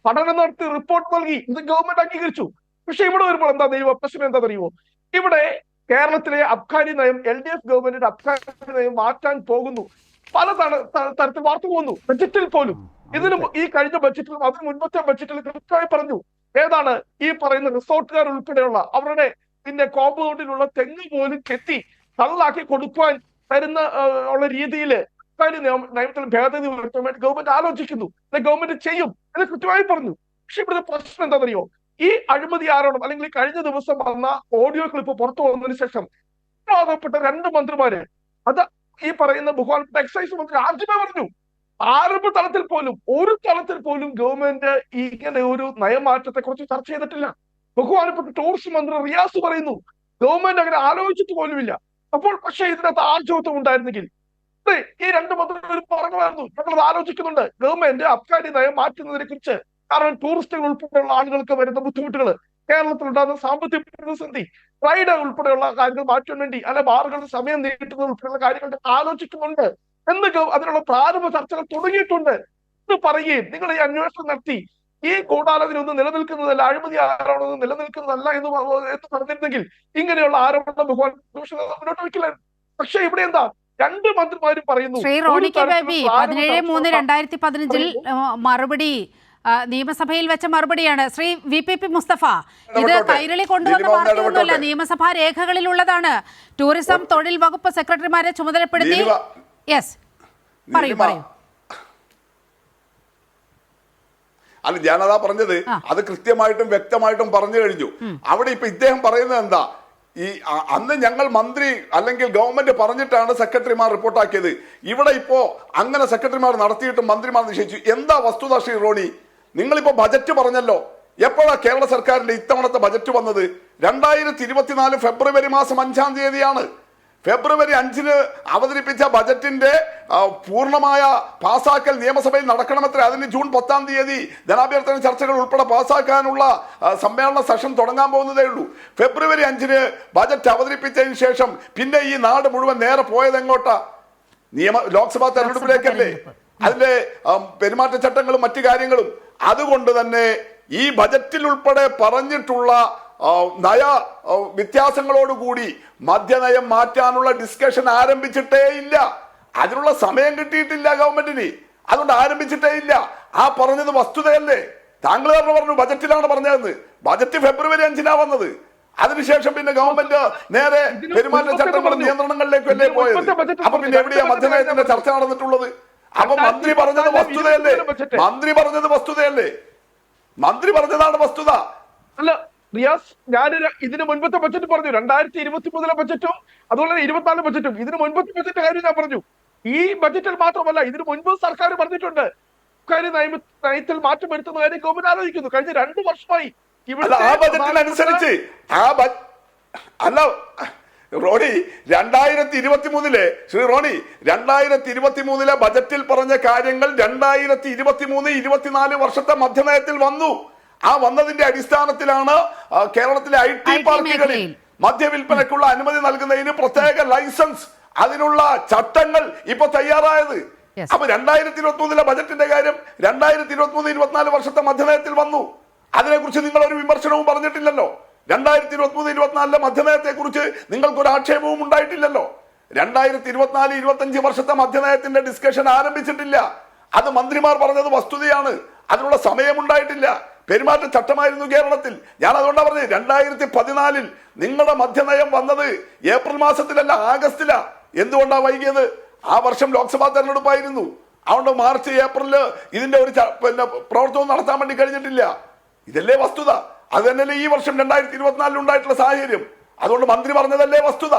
പഠനം നടത്തി റിപ്പോർട്ട് നൽകി. ഇത് ഗവൺമെന്റ് അംഗീകരിച്ചു. പക്ഷെ ഇവിടെ വരുമ്പോൾ എന്താ പ്രശ്നം എന്താ അറിയുമോ? ഇവിടെ കേരളത്തിലെ അബ്കാരി നയം, LDF ഗവൺമെന്റിന്റെ അബ്കാരി നയം മാറ്റാൻ പോകുന്നു. പല തരത്തിൽ വാർത്ത പോകുന്നു. ബജറ്റിൽ പോലും, ഇതിന് ഈ കഴിഞ്ഞ ബജറ്റിലും അതിന് മുൻപത്തെ ബജറ്റിൽ കൃത്യമായി പറഞ്ഞു. ഏതാണ് ഈ പറയുന്ന റിസോർട്ടുകാർ ഉൾപ്പെടെയുള്ള അവരുടെ പിന്നെ കോമ്പൗണ്ടിലുള്ള തെങ്ങ് പോലും കെട്ടി തള്ളാക്കി കൊടുക്കുവാൻ തരുന്ന ഉള്ള രീതിയിൽ നയത്തിൽ ഭേദഗതി വരുത്താൻ വേണ്ടി ഗവൺമെന്റ് ആലോചിക്കുന്നു, ഗവൺമെന്റ് ചെയ്യും എന്ന് കൃത്യമായി പറഞ്ഞു. പക്ഷെ ഇവിടെ പ്രശ്നം എന്താണെന്നറിയോ? ഈ അഴിമതി ആരോപണം അല്ലെങ്കിൽ കഴിഞ്ഞ ദിവസം വന്ന ഓഡിയോ ക്ലിപ്പ് പുറത്തു വന്നതിന് ശേഷം ഉത്തരവാദപ്പെട്ട 2 മന്ത്രിമാര് അത് ഈ പറയുന്ന ബഹുമാനപ്പെട്ട എക്സൈസ് മന്ത്രി ആദ്യമേ പറഞ്ഞു, ആരംഭ തലത്തിൽ പോലും ഒരു തലത്തിൽ പോലും ഗവൺമെന്റ് ഇങ്ങനെ ഒരു നയമാറ്റത്തെ കുറിച്ച് ചർച്ച ചെയ്തിട്ടില്ല. ബഹുമാനപ്പെട്ട ടൂറിസം മന്ത്രി റിയാസ് പറയുന്നു ഗവൺമെന്റ് അങ്ങനെ ആലോചിച്ചിട്ട് പോലുമില്ല. അപ്പോൾ പക്ഷേ ഇതിനകത്ത് ആർജവത്വം ഉണ്ടായിരുന്നെങ്കിൽ ഈ 2 മന്ത്രിമാർ പറഞ്ഞായിരുന്നു ഞങ്ങൾ ആലോചിക്കുന്നുണ്ട് ഗവൺമെന്റ് അബ്കാരി നയം മാറ്റുന്നതിനെ കുറിച്ച്. കാരണം ടൂറിസ്റ്റുകൾ ഉൾപ്പെടെയുള്ള ആളുകൾക്ക് വരുന്ന ബുദ്ധിമുട്ടുകൾ, കേരളത്തിൽ ഉണ്ടാകുന്ന സാമ്പത്തിക പ്രതിസന്ധി, റൈഡ് ഉൾപ്പെടെയുള്ള കാര്യങ്ങൾ മാറ്റാൻ വേണ്ടി അല്ലെ ബാറുകളുടെ സമയം നീട്ടുന്നത് ഉൾപ്പെടെയുള്ള കാര്യങ്ങൾ ആലോചിക്കുന്നുണ്ട് എന്ന് അതിനുള്ള പ്രാരംഭ ചർച്ചകൾ തുടങ്ങിയിട്ടുണ്ട് എന്ന് പറയുകയും നിങ്ങൾ ഈ അന്വേഷണം നടത്തി ഈ ഗൂഢാലോചന ഒന്നും നിലനിൽക്കുന്നതല്ല, അഴിമതി ആരോപണം നിലനിൽക്കുന്നതല്ല എന്ന് പറഞ്ഞിരുന്നെങ്കിൽ ഇങ്ങനെയുള്ള ആരോപണം മുന്നോട്ട് വയ്ക്കില്ലായിരുന്നു. പക്ഷെ ഇവിടെ എന്താ 2 മന്ത്രിമാരും പറയുന്നു. ശ്രീ റോണി കെ ബേബി 17/3/2015 മറുപടി നിയമസഭയിൽ വെച്ച മറുപടിയാണ്. ശ്രീ VPP മുസ്തഫ, ഇത് കൈരളി കൊണ്ടുവന്ന വാർത്തയൊന്നുമല്ല, നിയമസഭാ രേഖകളിലുള്ളതാണ്. ടൂറിസം, തൊഴിൽ വകുപ്പ് സെക്രട്ടറിമാരെ ചുമതലപ്പെടുത്തി. യെസ്, പറയൂ. അല്ല, ഞാനതാ പറഞ്ഞത്, അത് കൃത്യമായിട്ടും വ്യക്തമായിട്ടും പറഞ്ഞു കഴിഞ്ഞു. അവിടെ ഇപ്പൊ ഇദ്ദേഹം പറയുന്നത് എന്താ? ഈ അന്ന് ഞങ്ങൾ മന്ത്രി അല്ലെങ്കിൽ ഗവൺമെന്റ് പറഞ്ഞിട്ടാണ് സെക്രട്ടറിമാർ റിപ്പോർട്ടാക്കിയത്. ഇവിടെ ഇപ്പോ അങ്ങനെ സെക്രട്ടറിമാർ നടത്തിയിട്ടും മന്ത്രിമാർ നിശ്ചയിച്ചു. എന്താ വസ്തുത ശ്രീ റോണി? നിങ്ങളിപ്പോ ബജറ്റ് പറഞ്ഞല്ലോ. എപ്പോഴാ കേരള സർക്കാരിന്റെ ഇത്തവണത്തെ ബജറ്റ് വന്നത്? 2024 ഫെബ്രുവരി മാസം 5-ാം തീയതിയാണ്. ഫെബ്രുവരി 5-ന് അവതരിപ്പിച്ച ബജറ്റിന്റെ പൂർണ്ണമായ പാസാക്കൽ നിയമസഭയിൽ നടക്കണമത്രേ. അതിന് ജൂൺ 10-ാം തീയതി ധനാഭ്യർത്ഥന ചർച്ചകൾ ഉൾപ്പെടെ പാസാക്കാനുള്ള സമ്മേളന സെഷൻ തുടങ്ങാൻ പോകുന്നതേ ഉള്ളൂ. ഫെബ്രുവരി 5-ന് ബജറ്റ് അവതരിപ്പിച്ചതിന് ശേഷം പിന്നെ ഈ നാട് മുഴുവൻ നേരെ പോയത് എങ്ങോട്ടാ? ലോക്സഭാ തെരഞ്ഞെടുപ്പിലേക്കല്ലേ? അതിന്റെ പെരുമാറ്റച്ചട്ടങ്ങളും മറ്റു കാര്യങ്ങളും. അതുകൊണ്ട് തന്നെ ഈ ബജറ്റിൽ ഉൾപ്പെടെ പറഞ്ഞിട്ടുള്ള നയ വ്യത്യാസങ്ങളോടുകൂടി മദ്യനയം മാറ്റാനുള്ള ഡിസ്കഷൻ ആരംഭിച്ചിട്ടേ ഇല്ല. അതിനുള്ള സമയം കിട്ടിയിട്ടില്ല ഗവൺമെന്റിന്. അതുകൊണ്ട് ആരംഭിച്ചിട്ടേ ഇല്ല. ആ പറഞ്ഞത് വസ്തുതയല്ലേ? താങ്കൾ തന്നെ പറഞ്ഞു ബജറ്റിലാണ് പറഞ്ഞതെന്ന്. ബജറ്റ് ഫെബ്രുവരി 5-നാ വന്നത്. അതിനുശേഷം പിന്നെ ഗവൺമെന്റ് നേരെ പെരുമാറ്റച്ചട്ടങ്ങളും നിയന്ത്രണങ്ങളിലേക്കും അല്ലേ പോയത്. അപ്പൊ പിന്നെ എവിടെയാ മധ്യനയത്തിന്റെ ചർച്ച നടന്നിട്ടുള്ളത്? അപ്പൊ മന്ത്രി പറഞ്ഞത് വസ്തുതയല്ലേ? മന്ത്രി പറഞ്ഞത് വസ്തുതയല്ലേ? മന്ത്രി പറഞ്ഞതാണ് വസ്തുത. അല്ല റിയാസ്, ഞാൻ ഇതിന് മുൻപത്തെ ബജറ്റ് പറഞ്ഞു, 2023 ബജറ്റും അതുപോലെ 24 ബജറ്റും. ഇതിന് മുൻപത്തെ ബജറ്റ് കാര്യം ഞാൻ പറഞ്ഞു. ഈ ബജറ്റിൽ മാത്രമല്ല, ഇതിന് മുൻപ് സർക്കാർ പറഞ്ഞിട്ടുണ്ട് നയത്തിൽ മാറ്റം വരുത്തുന്ന കാര്യം ഗവൺമെന്റ് ആലോചിക്കുന്നു. കഴിഞ്ഞ 2 വർഷമായി ആ ബജറ്റിനനുസരിച്ച് അല്ല റോണി 2023 ശ്രീ റോണി 2023 ബജറ്റിൽ പറഞ്ഞ കാര്യങ്ങൾ 2023-24 വർഷത്തെ മധ്യനയത്തിൽ വന്നു. ആ വന്നതിന്റെ അടിസ്ഥാനത്തിലാണ് കേരളത്തിലെ IT പാർക്കുകളിൽ മദ്യവിൽപ്പനക്കുള്ള അനുമതി നൽകുന്നതിന് പ്രത്യേക ലൈസൻസ്, അതിനുള്ള ചട്ടങ്ങൾ ഇപ്പൊ തയ്യാറായത്. അപ്പൊ 2023 ബജറ്റിന്റെ കാര്യം 2023-24 വർഷത്തെ മധ്യനയത്തിൽ വന്നു. അതിനെക്കുറിച്ച് നിങ്ങൾ ഒരു വിമർശനവും പറഞ്ഞിട്ടില്ലല്ലോ. 2023-24 മധ്യനയത്തെ കുറിച്ച് നിങ്ങൾക്കൊരു ആക്ഷേപവും ഉണ്ടായിട്ടില്ലല്ലോ. 2024-25 വർഷത്തെ മധ്യനയത്തിന്റെ ഡിസ്കഷൻ ആരംഭിച്ചിട്ടില്ല. അത് മന്ത്രിമാർ പറഞ്ഞത് വസ്തുതയാണ്. അതിനുള്ള സമയമുണ്ടായിട്ടില്ല. പെരുമാറ്റച്ചട്ടമായിരുന്നു കേരളത്തിൽ. ഞാൻ അതുകൊണ്ടാണ് പറഞ്ഞത് 2014 നിങ്ങളുടെ മധ്യനയം വന്നത് ഏപ്രിൽ മാസത്തിലല്ല, ആഗസ്റ്റിലാ. എന്തുകൊണ്ടാണ് വൈകിയത്? ആ വർഷം ലോക്സഭാ തെരഞ്ഞെടുപ്പായിരുന്നു. അതുകൊണ്ട് മാർച്ച് ഏപ്രില് ഇതിന്റെ ഒരു പ്രവർത്തനം നടത്താൻ വേണ്ടി കഴിഞ്ഞിട്ടില്ല. ഇതല്ലേ വസ്തുത? അത് തന്നെയല്ലേ ഈ വർഷം 2024 ഉണ്ടായിട്ടുള്ള സാഹചര്യം. അതുകൊണ്ട് മന്ത്രി പറഞ്ഞതല്ലേ വസ്തുത?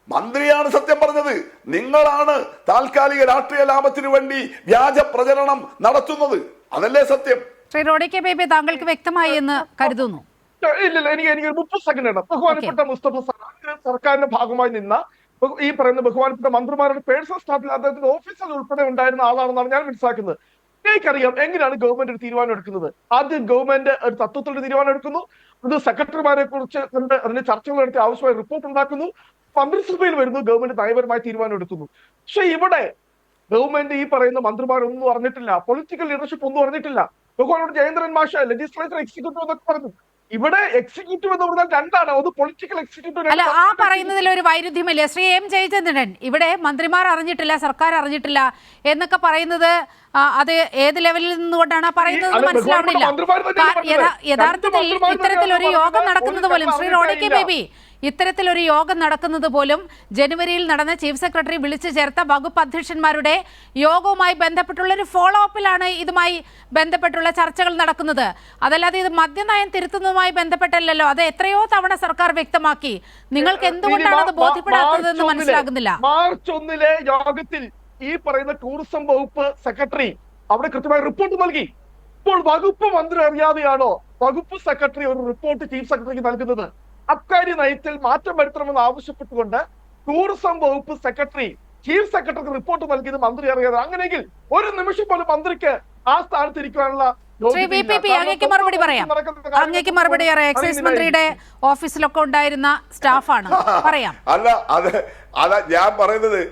മന്ത്രിയാണ് സത്യം പറഞ്ഞത്. നിങ്ങളാണ് താൽക്കാലിക രാഷ്ട്രീയ ലാഭത്തിനു വേണ്ടി വ്യാജ പ്രചരണം നടത്തുന്നത്. അതല്ലേ സത്യം? ശ്രീ റോണി കെ ബേബി, താങ്കൾക്ക് വ്യക്തമായി എന്ന് കരുതുന്നു. ഇല്ല, എനിക്ക് 30 സെക്കൻഡ് ആണ്. ബഹുമാനപ്പെട്ട മുസ്തഫ സർക്കാരിന്റെ ഭാഗമായി നിന്ന ഈ പറയുന്ന ബഹുമാനപ്പെട്ട മന്ത്രിമാരുടെ പേഴ്സണൽ സ്റ്റാഫിൽ അദ്ദേഹത്തിന്റെ ഓഫീസിൽ ഉൾപ്പെടെ ഉണ്ടായിരുന്ന ആളാണെന്നാണ് ഞാൻ മനസ്സിലാക്കുന്നത്. എനിക്കറിയാം എങ്ങനെയാണ് ഗവൺമെന്റ് ഒരു തീരുമാനം എടുക്കുന്നത്. ആദ്യം ഗവൺമെന്റ് ഒരു തത്വത്തിലുള്ള തീരുമാനം എടുക്കുന്നു. അത് സെക്രട്ടറിമാരെ കുറിച്ച് കണ്ട് അതിന്റെ ചർച്ചകൾ നടത്തി ആവശ്യമായ റിപ്പോർട്ട് ഉണ്ടാക്കുന്നു. മന്ത്രിസഭയിൽ വരുന്നു, ഗവൺമെന്റ് നയപരമായ തീരുമാനം എടുക്കുന്നു. പക്ഷെ ഇവിടെ ഗവൺമെന്റ് ഈ പറയുന്ന മന്ത്രിമാരൊന്നും അറിഞ്ഞിട്ടില്ല, പൊളിറ്റിക്കൽ ലീഡർഷിപ്പ് ഒന്നും അറിഞ്ഞിട്ടില്ല. ബഹുമാനോട് ജയേന്ദ്രൻ മാഷ ലെജിസ്ലേച്ചർ എക്സിക്യൂട്ടീവ് എന്നൊക്കെ പറഞ്ഞു. ഇവിടെ എക്സിക്യൂട്ടീവ് എന്ന് പറഞ്ഞാൽ രണ്ടാണ്, ഒന്ന് പൊളിറ്റിക്കൽ എക്സിക്യൂട്ടീവ്. അല്ല, ആ പറയുന്നതിൽ ഒരു വൈരുദ്ധ്യമില്ലേ? ശ്രീ എം ജയചന്ദ്രൻ, ഇവിടെ മന്ത്രിമാർ അറിഞ്ഞിട്ടില്ല, സർക്കാർ അറിഞ്ഞിട്ടില്ല എന്നൊക്കെ പറയുന്നത് അത് ഏത് ലെവലിൽ നിന്നുകൊണ്ടാണ് പറയുന്നത് മനസ്സിലാവുന്നില്ല. യഥാർത്ഥത്തിൽ ഇത്തരത്തിലൊരു യോഗം നടക്കുന്നത് പോലും ശ്രീ റോണി കെ ബേബി, ഇത്തരത്തിലൊരു യോഗം നടക്കുന്നത് പോലും ജനുവരിയിൽ നടന്ന ചീഫ് സെക്രട്ടറി വിളിച്ചു ചേർത്ത വകുപ്പ് അധ്യക്ഷന്മാരുടെ യോഗവുമായി ബന്ധപ്പെട്ടുള്ള ഒരു ഫോളോ അപ്പിലാണ് ഇതുമായി ബന്ധപ്പെട്ടുള്ള ചർച്ചകൾ നടക്കുന്നത്. അതല്ലാതെ ഇത് മദ്യനയം തിരുത്തുന്നതുമായി ബന്ധപ്പെട്ടല്ലോ. അത് എത്രയോ തവണ സർക്കാർ വ്യക്തമാക്കി. നിങ്ങൾക്ക് എന്തുകൊണ്ടാണ് അത് ബോധ്യപ്പെടാത്തതെന്ന് മനസ്സിലാകുന്നില്ല. മാർച്ച് 1 യോഗത്തിൽ ഈ പറയുന്ന ടൂറിസം വകുപ്പ് സെക്രട്ടറി അവിടെ കൃത്യമായി റിപ്പോർട്ട് നൽകി. ഇപ്പോൾ വകുപ്പ് മന്ത്രി അറിയാതെയാണോ വകുപ്പ് സെക്രട്ടറി ഒരു റിപ്പോർട്ട് ചീഫ് സെക്രട്ടറിക്ക് നൽകുന്നത്? അബ്കാരി നയത്തിൽ മാറ്റം വരുത്തണമെന്ന് ആവശ്യപ്പെട്ടുകൊണ്ട് ടൂറിസം വകുപ്പ് സെക്രട്ടറി ചീഫ് സെക്രട്ടറിക്ക് റിപ്പോർട്ട് നൽകിയത് മന്ത്രി അറിയാതെ. അങ്ങനെയെങ്കിൽ ഒരു നിമിഷം പോലും മന്ത്രിക്ക് ആ സ്ഥാനത്ത് ഇരിക്കാനുള്ള അങ്ങേക്ക് മറുപടി പറയാം. എക്സൈസ് മന്ത്രിയുടെ ഓഫീസിലൊക്കെ ഉണ്ടായിരുന്ന സ്റ്റാഫാണ്, പറയാം. അല്ല ഞാൻ പറയുന്നത്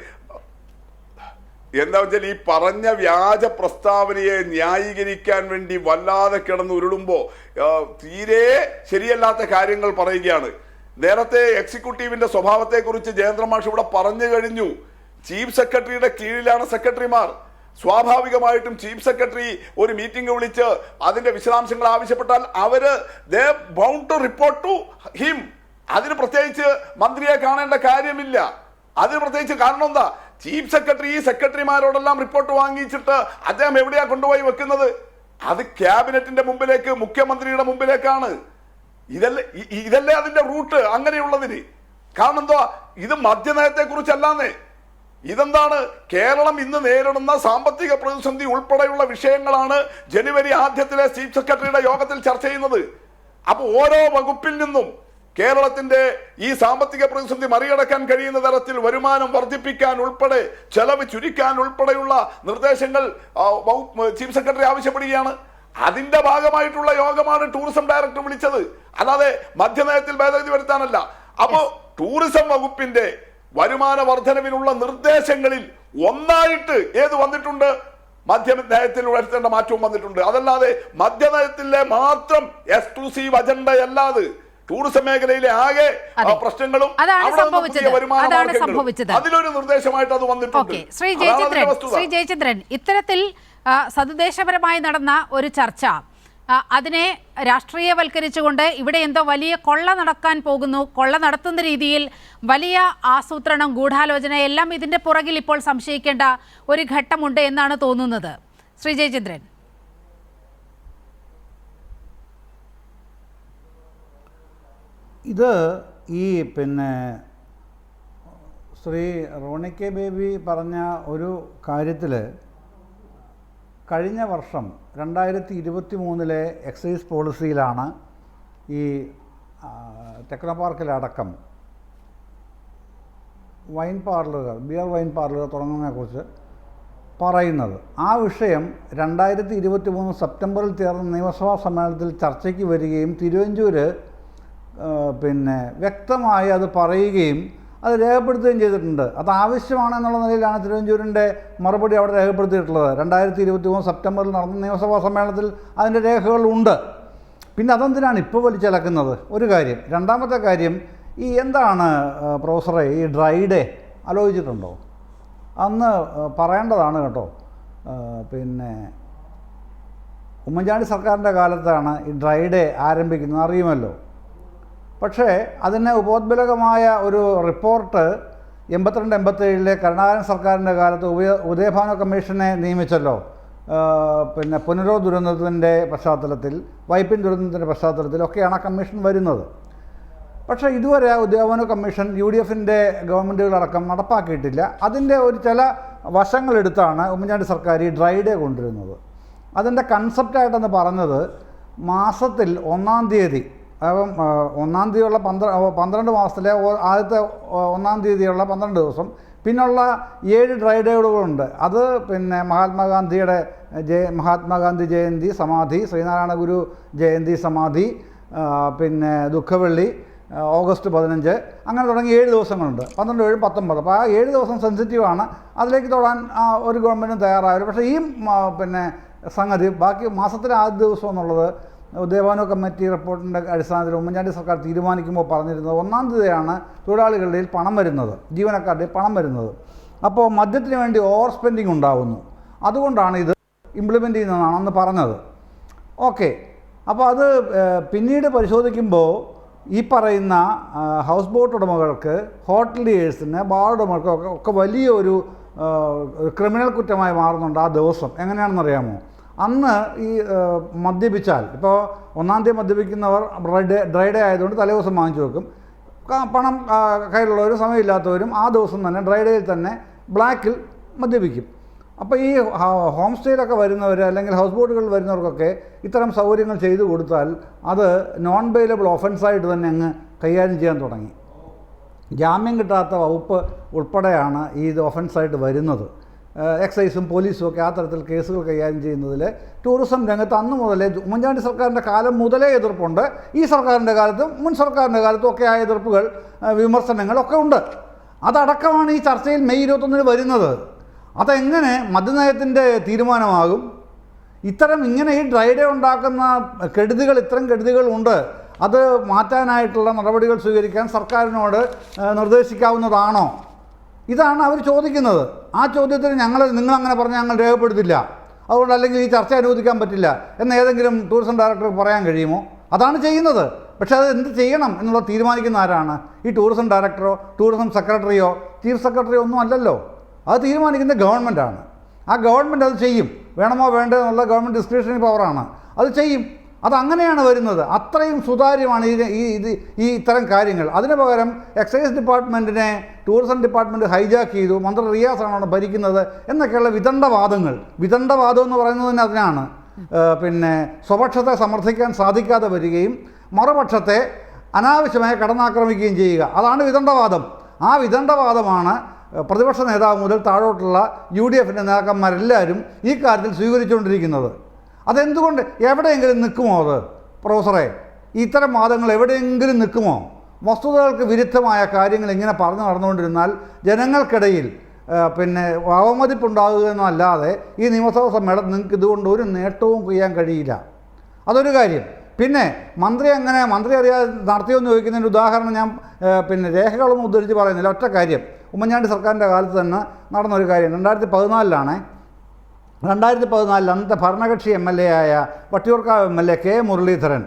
എന്താ വെച്ചാൽ ഈ പറഞ്ഞ വ്യാജ പ്രസ്താവനയെ ന്യായീകരിക്കാൻ വേണ്ടി വല്ലാതെ കിടന്ന് ഉരുളുമ്പോ തീരെ ശരിയല്ലാത്ത കാര്യങ്ങൾ പറയുകയാണ്. നേരത്തെ എക്സിക്യൂട്ടീവിന്റെ സ്വഭാവത്തെ കുറിച്ച് ജയേന്ദ്ര മാഷ് ഇവിടെ പറഞ്ഞു കഴിഞ്ഞു. ചീഫ് സെക്രട്ടറിയുടെ കീഴിലാണ് സെക്രട്ടറിമാർ. സ്വാഭാവികമായിട്ടും ചീഫ് സെക്രട്ടറി ഒരു മീറ്റിംഗ് വിളിച്ച് അതിന്റെ വിശദാംശങ്ങൾ ആവശ്യപ്പെട്ടാൽ അവര് they bound to report to him. അതിന് പ്രത്യേകിച്ച് മന്ത്രിയെ കാണേണ്ട കാര്യമില്ല. അതിന് പ്രത്യേകിച്ച് കാരണം എന്താ? ചീഫ് സെക്രട്ടറി ഈ സെക്രട്ടറിമാരോടെല്ലാം റിപ്പോർട്ട് വാങ്ങിച്ചിട്ട് അദ്ദേഹം എവിടെയാ കൊണ്ടുപോയി വെക്കുന്നത്? അത് ക്യാബിനറ്റിന്റെ മുമ്പിലേക്ക്, മുഖ്യമന്ത്രിയുടെ മുമ്പിലേക്കാണ്. ഇതല്ലേ അതിന്റെ റൂട്ട് അങ്ങനെയുള്ളതിന്. കാരണം എന്താ? ഇത് മദ്യനയത്തെ കുറിച്ചല്ലാന്നേ. ഇതെന്താണ്? കേരളം ഇന്ന് നേരിടുന്ന സാമ്പത്തിക പ്രതിസന്ധി ഉൾപ്പെടെയുള്ള വിഷയങ്ങളാണ് ജനുവരി ആദ്യത്തിലെ ചീഫ് സെക്രട്ടറിയുടെ യോഗത്തിൽ ചർച്ച ചെയ്യുന്നത്. അപ്പൊ ഓരോ വകുപ്പിൽ നിന്നും കേരളത്തിന്റെ ഈ സാമ്പത്തിക പ്രതിസന്ധി മറികടക്കാൻ കഴിയുന്ന തരത്തിൽ വരുമാനം വർദ്ധിപ്പിക്കാൻ ഉൾപ്പെടെ, ചെലവ് ചുരുക്കാൻ ഉൾപ്പെടെയുള്ള നിർദ്ദേശങ്ങൾ ചീഫ് സെക്രട്ടറി ആവശ്യപ്പെടുകയാണ്. അതിന്റെ ഭാഗമായിട്ടുള്ള യോഗമാണ് ടൂറിസം ഡയറക്ടർ വിളിച്ചത്, അല്ലാതെ മദ്യനയത്തിൽ ഭേദഗതി വരുത്താനല്ല. അപ്പോ ടൂറിസം വകുപ്പിന്റെ വരുമാന വർധനവിനുള്ള നിർദ്ദേശങ്ങളിൽ ഒന്നായിട്ട് ഏത് വന്നിട്ടുണ്ട്? മദ്യനയത്തിൽ വരുത്തേണ്ട മാറ്റവും വന്നിട്ടുണ്ട്. അതല്ലാതെ മദ്യനയത്തിലെ മാത്രം എക്സ്ക്ലൂസീവ് അജണ്ടയല്ലാതെ ടൂറിസം മേഖലയിലെ ആകെ പ്രശ്നങ്ങളും അതിലൊരു നിർദ്ദേശമായിട്ട് അത് വന്നിട്ടുണ്ട്. ശ്രീ ജയചന്ദ്രൻ, ഇത്തരത്തിൽ സതുദ്ദേശപരമായി നടന്ന ഒരു ചർച്ച അതിനെ രാഷ്ട്രീയവൽക്കരിച്ചുകൊണ്ട് ഇവിടെ എന്തോ വലിയ കൊള്ള നടക്കാൻ പോകുന്നു, കൊള്ള നടത്തുന്ന രീതിയിൽ വലിയ ആസൂത്രണം, ഗൂഢാലോചന എല്ലാം ഇതിൻ്റെ പുറകിൽ ഇപ്പോൾ സംശയിക്കേണ്ട ഒരു ഘട്ടമുണ്ട് എന്നാണ് തോന്നുന്നത്. ശ്രീ ജയചന്ദ്രൻ. ഇത് ഈ ശ്രീ റോണി കെ ബേബി പറഞ്ഞ ഒരു കാര്യത്തിൽ കഴിഞ്ഞ വർഷം 2023 എക്സൈസ് പോളിസിയിലാണ് ഈ ടെക്നോപാർക്കിലടക്കം വൈൻ പാർലറുകൾ, ബിയർ വൈൻ പാർലറുകൾ തുടങ്ങുന്നതിനെക്കുറിച്ച് പറയുന്നത്. ആ വിഷയം 2023 സെപ്റ്റംബറിൽ ചേർന്ന നിയമസഭാ സമ്മേളനത്തിൽ ചർച്ചയ്ക്ക് വരികയും തിരുവഞ്ചൂർ വ്യക്തമായി അത് പറയുകയും അത് രേഖപ്പെടുത്തുകയും ചെയ്തിട്ടുണ്ട്. അത് ആവശ്യമാണെന്നുള്ള നിലയിലാണ് തിരുവഞ്ചൂരിൻ്റെ മറുപടി അവിടെ രേഖപ്പെടുത്തിയിട്ടുള്ളത്. 2023 സെപ്റ്റംബറിൽ നടന്ന നിയമസഭാ സമ്മേളനത്തിൽ അതിൻ്റെ രേഖകളുണ്ട്. പിന്നെ അതെന്തിനാണ് ഇപ്പോൾ വലിച്ചിളക്കുന്നത്? ഒരു കാര്യം. രണ്ടാമത്തെ കാര്യം, ഈ എന്താണ് പ്രൊഫസറെ ഈ ഡ്രൈ ഡേ ആലോചിച്ചിട്ടുണ്ടോ? അന്ന് പറയേണ്ടതാണ് കേട്ടോ. ഉമ്മൻചാണ്ടി സർക്കാരിൻ്റെ കാലത്താണ് ഈ ഡ്രൈ ഡേ ആരംഭിക്കുന്നത്, അറിയുമല്ലോ. പക്ഷേ അതിന് ഉപോദ്ബലകമായ ഒരു റിപ്പോർട്ട് 82-87 കരുണാകരൻ സർക്കാരിൻ്റെ കാലത്ത് ഉദയഭാനു കമ്മീഷനെ നിയമിച്ചല്ലോ. പുനരോ ദുരന്തത്തിൻ്റെ പശ്ചാത്തലത്തിൽ, വൈപ്പിൻ ദുരന്തത്തിൻ്റെ പശ്ചാത്തലത്തിലൊക്കെയാണ് ആ കമ്മീഷൻ വരുന്നത്. പക്ഷേ ഇതുവരെ ഉദയഭാനു കമ്മീഷൻ UDFൻ്റെ ഗവൺമെൻറ്റുകളടക്കം നടപ്പാക്കിയിട്ടില്ല. അതിൻ്റെ ചില വശങ്ങളെടുത്താണ് ഉമ്മൻചാണ്ടി സർക്കാർ ഈ ഡ്രൈ ഡേ കൊണ്ടുവരുന്നത്. അതിൻ്റെ കൺസെപ്റ്റായിട്ടെന്ന് പറഞ്ഞത് മാസത്തിൽ 1-ാം തീയതി, അപ്പം 1-ാം തീയതിയുള്ള 12 മാസത്തിലെ ആദ്യത്തെ 1-ാം തീയതിയുള്ള 12 ദിവസം, പിന്നുള്ള 7 ഡ്രൈ ഡേകളുണ്ട്. അത് മഹാത്മാഗാന്ധി ജയന്തി സമാധി, ശ്രീനാരായണ ഗുരു ജയന്തി സമാധി, ദുഃഖവെള്ളി, ഓഗസ്റ്റ് 15, അങ്ങനെ തുടങ്ങി 7 ദിവസങ്ങളുണ്ട്. 12, 7, 19. അപ്പോൾ ആ 7 ദിവസം സെൻസിറ്റീവാണ്. അതിലേക്ക് തൊടാൻ ഒരു ഗവൺമെൻറ്റും തയ്യാറാവില്ല. പക്ഷേ ഈ സംഗതി ബാക്കി മാസത്തിലെ ആദ്യ ദിവസം എന്നുള്ളത് ഉദയഭാനു കമ്മിറ്റി റിപ്പോർട്ടിൻ്റെ അടിസ്ഥാനത്തിൽ ഉമ്മൻചാണ്ടി സർക്കാർ തീരുമാനിക്കുമ്പോൾ പറഞ്ഞിരുന്നത് 1-ാം തീയതിയാണ് തൊഴിലാളികളുടെ പണം വരുന്നത്, ജീവനക്കാരുടെ പണം വരുന്നത്. അപ്പോൾ മദ്യത്തിന് വേണ്ടി ഓവർ സ്പെൻഡിങ് ഉണ്ടാകുന്നു. അതുകൊണ്ടാണ് ഇത് ഇംപ്ലിമെൻ്റ് ചെയ്യുന്നതാണ് അന്ന് പറഞ്ഞത്. ഓക്കെ. അപ്പോൾ അത് പിന്നീട് പരിശോധിക്കുമ്പോൾ ഈ പറയുന്ന ഹൗസ് ബോട്ട് ഉടമകൾക്ക്, ഹോട്ടലിയേഴ്സിന്, ബാർ ഉടമകൾക്ക് ഒക്കെ വലിയൊരു ക്രിമിനൽ കുറ്റമായി മാറുന്നുണ്ട് ആ ദിവസം. എങ്ങനെയാണെന്നറിയാമോ? അന്ന് ഈ മദ്യപിച്ചാൽ, ഇപ്പോൾ 1-ാം തീയതി മദ്യപിക്കുന്നവർ ഡ്രൈ ഡേ ആയതുകൊണ്ട് തലേദിവസം വാങ്ങിച്ചു വെക്കും. പണം കയ്യിലുള്ളവരും സമയമില്ലാത്തവരും ആ ദിവസം തന്നെ ഡ്രൈ ഡേയിൽ തന്നെ ബ്ലാക്കിൽ മദ്യപിക്കും. അപ്പോൾ ഈ ഹോം സ്റ്റേയിലൊക്കെ വരുന്നവർ അല്ലെങ്കിൽ ഹൗസ് ബോട്ടുകളിൽ വരുന്നവർക്കൊക്കെ ഇത്തരം സൗകര്യങ്ങൾ ചെയ്തു കൊടുത്താൽ അത് നോൺ ബെയിലബിൾ ഒഫൻസായിട്ട് തന്നെ അങ്ങ് കൈകാര്യം ചെയ്യാൻ തുടങ്ങി. ജാമ്യം കിട്ടാത്ത വകുപ്പ് ഉൾപ്പെടെയാണ് ഇത് ഒഫൻസായിട്ട് വരുന്നത്. എക്സൈസും പോലീസും ഒക്കെ ആ തരത്തിൽ കേസുകൾ കൈകാര്യം ചെയ്യുന്നതിൽ ടൂറിസം രംഗത്ത് അന്ന് മുതലേ, ഉമ്മൻചാണ്ടി സർക്കാരിൻ്റെ കാലം മുതലേ എതിർപ്പുണ്ട്. ഈ സർക്കാരിൻ്റെ കാലത്തും മുൻ സർക്കാരിൻ്റെ കാലത്തും ഒക്കെ ആ എതിർപ്പുകൾ, വിമർശനങ്ങളൊക്കെ ഉണ്ട്. അതടക്കമാണ് ഈ ചർച്ചയിൽ മെയ് 21 വരുന്നത്. അതെങ്ങനെ മദ്യനയത്തിൻ്റെ തീരുമാനമാകും? ഇങ്ങനെ ഈ ഡ്രൈ ഡേ ഉണ്ടാക്കുന്ന ഇത്തരം കെടുതികളുണ്ട്. അത് മാറ്റാനായിട്ടുള്ള നടപടികൾ സ്വീകരിക്കാൻ സർക്കാരിനോട് നിർദ്ദേശിക്കാവുന്നതാണോ? ഇതാണ് അവർ ചോദിക്കുന്നത്. ആ ചോദ്യത്തിന് നിങ്ങളങ്ങനെ പറഞ്ഞാൽ ഞങ്ങൾ രേഖപ്പെടുത്തില്ല, അതുകൊണ്ട് അല്ലെങ്കിൽ ഈ ചർച്ച അനുവദിക്കാൻ പറ്റില്ല എന്ന് ഏതെങ്കിലും ടൂറിസം ഡയറക്ടർക്ക് പറയാൻ കഴിയുമോ? അതാണ് ചെയ്യുന്നത്. പക്ഷേ അത് എന്ത് ചെയ്യണം എന്നുള്ളത് തീരുമാനിക്കുന്ന ആരാണ്? ഈ ടൂറിസം ഡയറക്ടറോ ടൂറിസം സെക്രട്ടറിയോ ചീഫ് സെക്രട്ടറിയോ ഒന്നും അല്ലല്ലോ. അത് തീരുമാനിക്കുന്ന ഗവൺമെൻറ്റാണ്. ആ ഗവൺമെൻറ് അത് ചെയ്യും. വേണമോ വേണ്ടോ എന്നുള്ള ഗവൺമെൻറ് ഡിസ്ക്രിപ്ഷണറി പവറാണ്. അത് ചെയ്യും. അതങ്ങനെയാണ് വരുന്നത്. അത്രയും സുതാര്യമാണ് ഈ ഇത്തരം കാര്യങ്ങൾ. അതിന് പകരം എക്സൈസ് ഡിപ്പാർട്ട്മെൻറ്റിനെ ടൂറിസം ഡിപ്പാർട്ട്മെൻറ്റ് ഹൈജാക്ക് ചെയ്തു, മന്ത്രി റിയാസാണ് ഭരിക്കുന്നത് എന്നൊക്കെയുള്ള വിദണ്ഡവാദം എന്ന് പറയുന്നത് തന്നെ അതിനാണ്. സ്വപക്ഷത്തെ സമർത്ഥിക്കാൻ സാധിക്കാതെ വരികയും മറുപക്ഷത്തെ അനാവശ്യമായി കടന്നാക്രമിക്കുകയും ചെയ്യുക, അതാണ് വിദണ്ഡവാദം. ആ വിദണ്ഡവാദമാണ് പ്രതിപക്ഷ നേതാവ് മുതൽ താഴോട്ടുള്ള UDFൻ്റെ നേതാക്കന്മാരെല്ലാവരും ഈ കാര്യത്തിൽ സ്വീകരിച്ചുകൊണ്ടിരിക്കുന്നത്. അതെന്തുകൊണ്ട്? എവിടെയെങ്കിലും നിൽക്കുമോ അത് പ്രൊഫസറെ? ഇത്തരം വാദങ്ങൾ എവിടെയെങ്കിലും നിൽക്കുമോ? വസ്തുതകൾക്ക് വിരുദ്ധമായ കാര്യങ്ങൾ ഇങ്ങനെ പറഞ്ഞു നടന്നുകൊണ്ടിരുന്നാൽ ജനങ്ങൾക്കിടയിൽ അവമതിപ്പുണ്ടാകുക എന്നല്ലാതെ ഈ നിയമസഭാ സമ്മേളനം നിങ്ങൾക്ക് ഇതുകൊണ്ട് ഒരു നേട്ടവും ചെയ്യാൻ കഴിയില്ല. അതൊരു കാര്യം. പിന്നെ മന്ത്രി അറിയാതെ നടത്തിയെന്ന് ചോദിക്കുന്നതിൻ്റെ ഉദാഹരണം ഞാൻ രേഖകളൊന്നും ഉദ്ധരിച്ച് പറയുന്നില്ല. ഒറ്റ കാര്യം, ഉമ്മൻചാണ്ടി സർക്കാരിൻ്റെ കാലത്ത് തന്നെ നടന്നൊരു കാര്യം. 2014 2014 അന്നത്തെ ഭരണകക്ഷി MLA ആയ വട്ടിയൂർക്കാവ് MLA കെ മുരളീധരൻ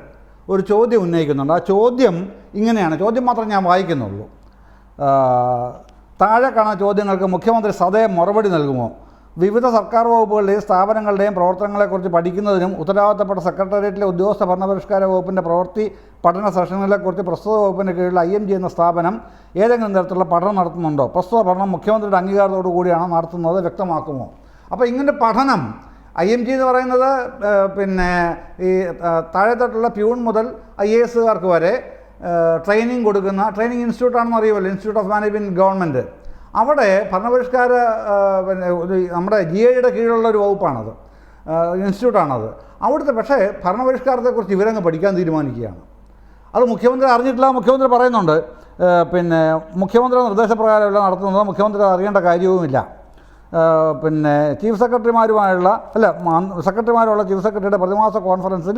ഒരു ചോദ്യം ഉന്നയിക്കുന്നുണ്ട്. ആ ചോദ്യം ഇങ്ങനെയാണ്, ചോദ്യം മാത്രം ഞാൻ വായിക്കുന്നുള്ളൂ. താഴെ കാണുന്ന ചോദ്യങ്ങൾക്ക് മുഖ്യമന്ത്രി സദയം മറുപടി നൽകുമോ? വിവിധ സർക്കാർ വകുപ്പുകളുടെയും സ്ഥാപനങ്ങളുടെയും പ്രവർത്തനങ്ങളെക്കുറിച്ച് പഠിക്കുന്നതിനും ഉത്തരവാദിത്തപ്പെട്ട സെക്രട്ടേറിയറ്റിലെ ഉദ്യോഗസ്ഥ ഭരണപരിഷ്കാര വകുപ്പിൻ്റെ പ്രവൃത്തി പഠന സെഷനുകളെക്കുറിച്ച് പ്രസ്തുത വകുപ്പിൻ്റെ കീഴിൽ IMG എന്ന സ്ഥാപനം ഏതെങ്കിലും തരത്തിലുള്ള പഠനം നടത്തുന്നുണ്ടോ? പ്രസ്തുത പഠനം മുഖ്യമന്ത്രിയുടെ അംഗീകാരത്തോടു കൂടിയാണ് നടത്തുന്നത്, വ്യക്തമാക്കുമോ? അപ്പോൾ ഇങ്ങനെ പഠനം IMG എന്ന് പറയുന്നത് പിന്നെ ഈ താഴെത്തട്ടുള്ള പ്യൂൺ മുതൽ IASകാർക്ക് വരെ ട്രെയിനിങ് കൊടുക്കുന്ന ട്രെയിനിങ് ഇൻസ്റ്റിറ്റ്യൂട്ടാണെന്ന് അറിയുമല്ലോ, ഇൻസ്റ്റിറ്റ്യൂട്ട് ഓഫ് മാനേജ്മെൻറ്റ് ഗവൺമെൻറ്. അവിടെ ഭരണപരിഷ്കാര പിന്നെ നമ്മുടെ GAയുടെ കീഴിലുള്ള ഒരു വകുപ്പാണത്, ഇൻസ്റ്റിറ്റ്യൂട്ടാണത്. അവിടുത്തെ പക്ഷേ ഭരണപരിഷ്കാരത്തെക്കുറിച്ച് ഇവരങ്ങ് പഠിക്കാൻ തീരുമാനിക്കുകയാണ്. അത് മുഖ്യമന്ത്രി അറിഞ്ഞിട്ടില്ല. മുഖ്യമന്ത്രി പറയുന്നുണ്ട് പിന്നെ മുഖ്യമന്ത്രിയുടെ നിർദ്ദേശപ്രകാരമല്ല നടത്തുന്നത്, മുഖ്യമന്ത്രി അറിയേണ്ട കാര്യവുമില്ല. പിന്നെ ചീഫ് സെക്രട്ടറിമാരുമായുള്ള സെക്രട്ടറിമാരുള്ള ചീഫ് സെക്രട്ടറിയുടെ പ്രതിമാസ കോൺഫറൻസിൽ